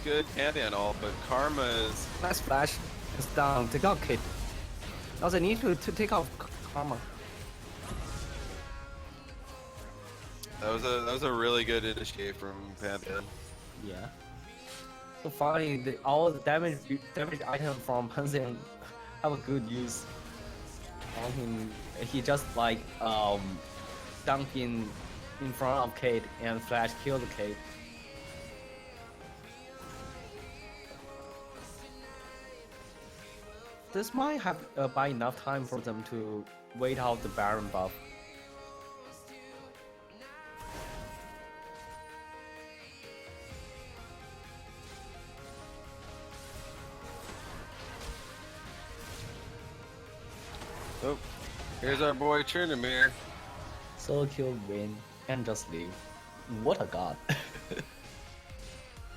good Pantheon ult, but Karma's. Nice flash. It's down. Take out Kate. Also, need to take out Karma. That was a really good initiate from Pantheon. Yeah. So finally, all the damage item from Pantheon have a good use on him. He just like dunk in front of Kate and flash kill the Kate. This might have buy enough time for them to wait out the Baron buff. Oh, here's our boy Tryndamere. Solo kill, win, and just leave. What a god.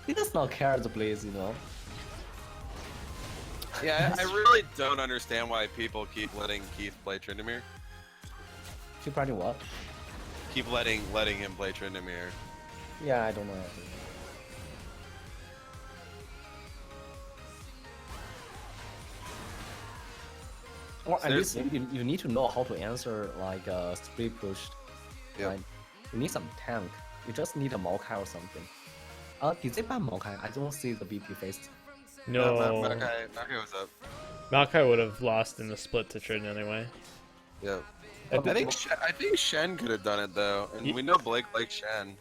He does not care the Blaze, you know. Yeah, I really don't understand why people keep letting Keith play Tryndamere. Keep running what? Keep letting him play Tryndamere. Yeah, I don't know. Or at least you need to know how to answer like split push. Yep. Right? You need some tank. You just need a Maokai or something. Did they ban Maokai? I don't see the BP face. No. Maokai was up. Maokai would have lost in the split to Trid anyway. Yep. I think Shen could have done it though, and we know Blake likes Shen.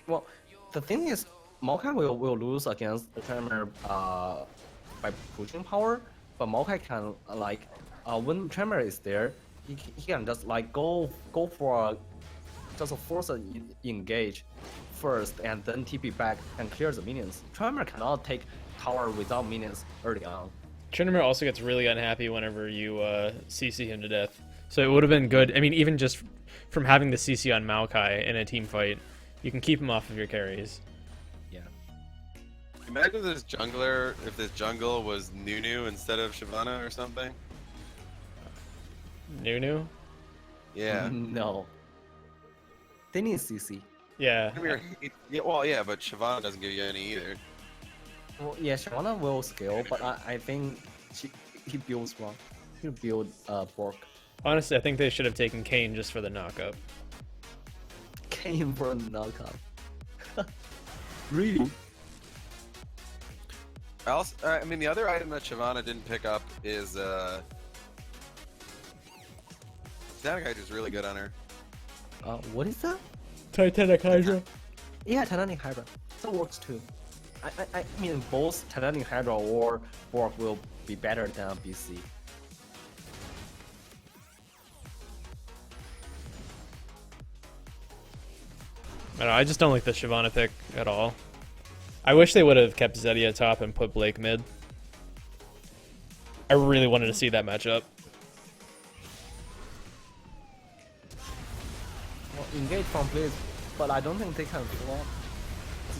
Well, the thing is, Maokai will lose against the Tremor by pushing power, but Maokai can like when Tremor is there, he can just like go for just a force engage first and then TP back and clear the minions. Tremor cannot take tower without minions early on. Tryndamere also gets really unhappy whenever you CC him to death. So it would have been good. I mean, even just from having the CC on Maokai in a team fight, you can keep him off of your carries. Yeah. Imagine this jungler, if this jungle was Nunu instead of Shyvana or something. Nunu? Yeah. No. They need CC. Yeah. Yeah, well, yeah, but Shyvana doesn't give you any either. Well, yeah, Shyvana will scale, but I think he builds wrong. He build Bork. Honestly, I think they should have taken Kane just for the knockup. Came for a knockout. Really? Also, I mean, the other item that Shyvana didn't pick up is Titanic is really good on her. What is that? Titanic Hydra. Yeah, Titanic Hydra. That works too. I mean, both Titanic Hydra or Bork will be better than BC. I don't know, I just don't like the Shyvana pick at all. I wish they would have kept Zedia top and put Blake mid. I really wanted to see that matchup. Well, engage from place, but I don't think they can flop.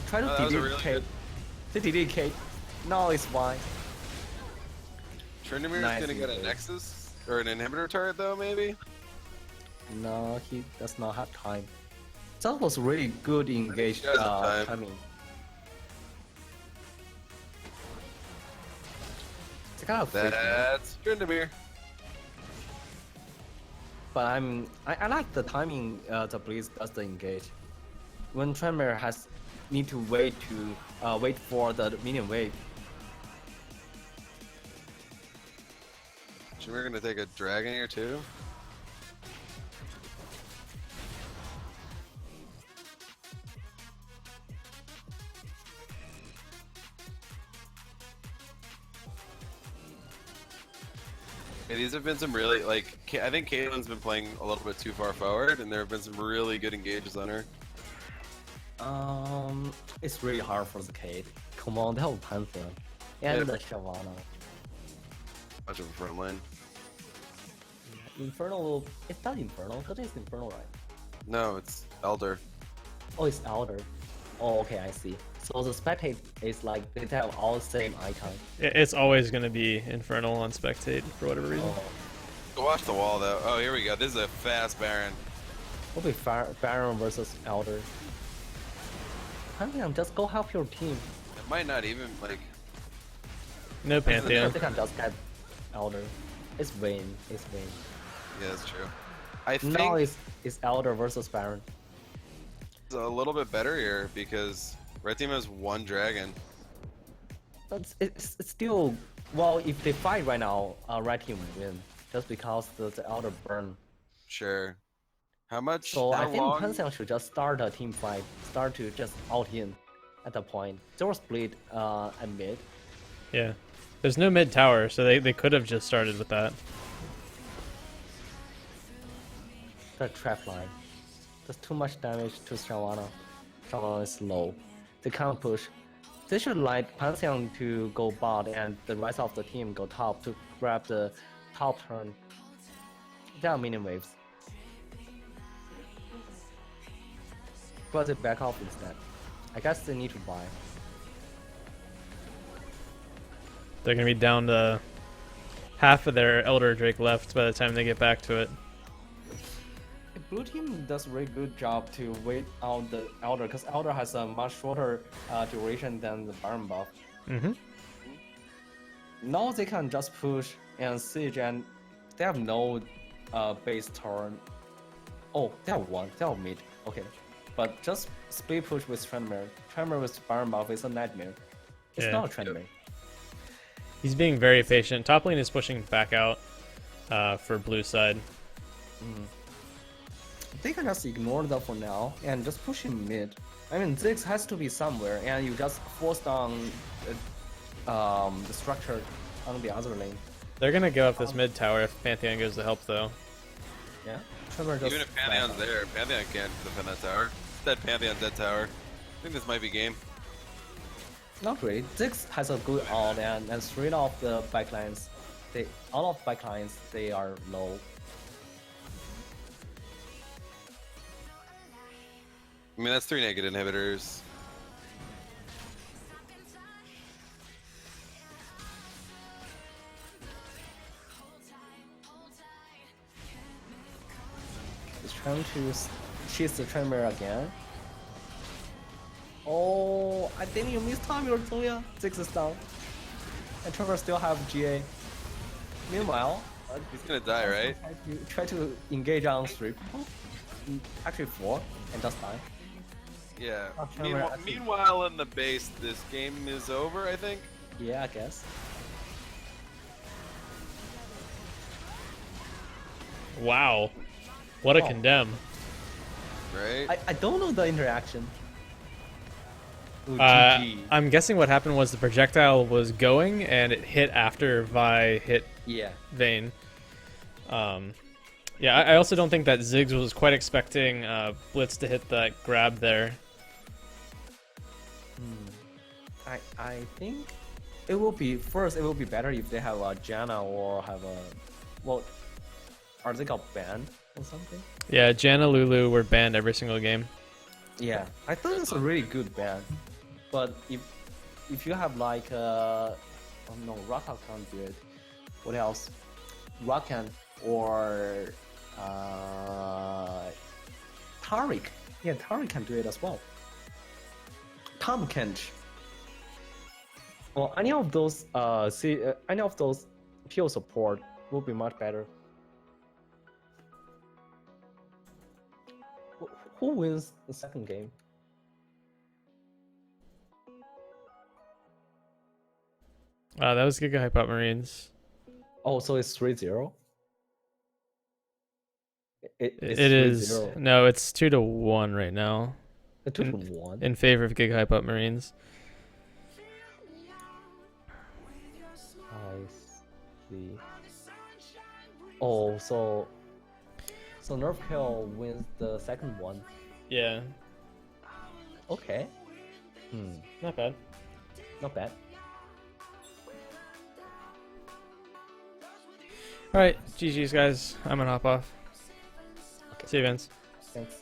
Try to delete really Kate. They delete Kate. Now it's fine. Tryndamere Nice is gonna get a engage. Nexus or an inhibitor turret though, maybe. No, he does not have time. That was really good engage He does have time. timing. It's kind of fake, man. That's Tryndamere. But I like the timing the Blitz does the engage. When Tremor has need to wait for the minion wave. We're gonna take a dragon here too. Yeah, these have been some really, like, I think Caitlin's been playing a little bit too far forward, and there have been some really good engages on her. It's really hard for the Kate. Come on, they have Pantheon and the Shyvana. Much of a front line. Infernal, it's not Infernal, because it's Infernal, right? No, it's Elder. Oh, it's Elder. Oh, okay, I see. So the spectate is like they have all the same icon. It's always going to be Infernal on Spectate for whatever reason. Oh, Go watch the wall though. Oh, here we go. This is a fast Baron. will be Baron versus Elder. Pantheon, just go help your team. It might not even like. No Pantheon. They can just get Elder. It's Vayne. It's Vayne. Yeah, that's true. I think Now it's Elder versus Baron. it's a little bit better here because Red Team has one dragon. But it's still, well, if they fight right now, Red Team will win. Just because the Elder burn. Sure. How much? So how I think long? Pantheon should just start a team fight. Start to just out in at the point. They were split at mid. Yeah. There's no mid tower, so they could have just started with that. The trap line. There's too much damage to Shyvana. Shyvana is low. They can't push. They should like Pantheon to go bot and the rest of the team go top to grab the top turn. There are minion waves. But they back off instead. I guess they need to buy. They're going to be down to half of their Elder Drake left by the time they get back to it. Blue team does a really good job to wait out the Elder because Elder has a much shorter duration than the Baron buff. Mm-hmm. Now they can just push and siege and they have no base turn. Oh, they have one. They have mid. Okay. But just split push with Trendmere. Trendmere with Baron buff is a nightmare. It's Yeah. not a Trendmere. He's being very patient. Top lane is pushing back out for blue side. They can just ignore that for now and just push him mid. I mean, Ziggs has to be somewhere, and you just force down the structure on the other lane. They're going to go up this mid tower if Pantheon goes to help, though. Yeah. Trevor just Even if Pantheon's there, Pantheon can't defend that tower. Dead Pantheon, dead tower. I think this might be game. Not really. Ziggs has a good ult, and straight off the backlines, all of backlines they are low. I mean, that's 3 naked inhibitors. He's trying to chase the Tremor again. Oh, I think you missed time, your Zoya. 6 is down. And Trevor still have GA. Meanwhile, He's gonna die, right? try to engage on 3 people. Actually 4, and just die. Yeah. Oh, Trevor, I think- Meanwhile, in the base, this game is over, I think. Yeah, I guess. Wow. What a Oh. condemn. Right? I don't know the interaction. Ooh, Uh, GG. I'm guessing what happened was the projectile was going and it hit after Vi hit Yeah. Vayne. Yeah, I also don't think that Ziggs was quite expecting Blitz to hit that grab there. I think it will be it will be better if they have a Janna or have a are they got banned or something? Yeah, Janna, Lulu were banned every single game. Yeah, I thought it's a really good ban, but if you have like oh no, Raka can't do it. What else? Rakan or Taric. Yeah, Taric can do it as well. Tom can't. Well, any of those any of those pure support will be much better. Who wins the second game? That was GigaHypeBotMarines. Oh, so it's 3-0? It It's is 3-0. no, it's 2-1 right now 2-1. in favor of GigaHypeBotMarines. I see. Oh, so Nerf Kale wins the second one. Yeah, Okay. not bad. Not bad. All right, GG's guys. I'm gonna hop off. Okay. See you, Vince. Thanks.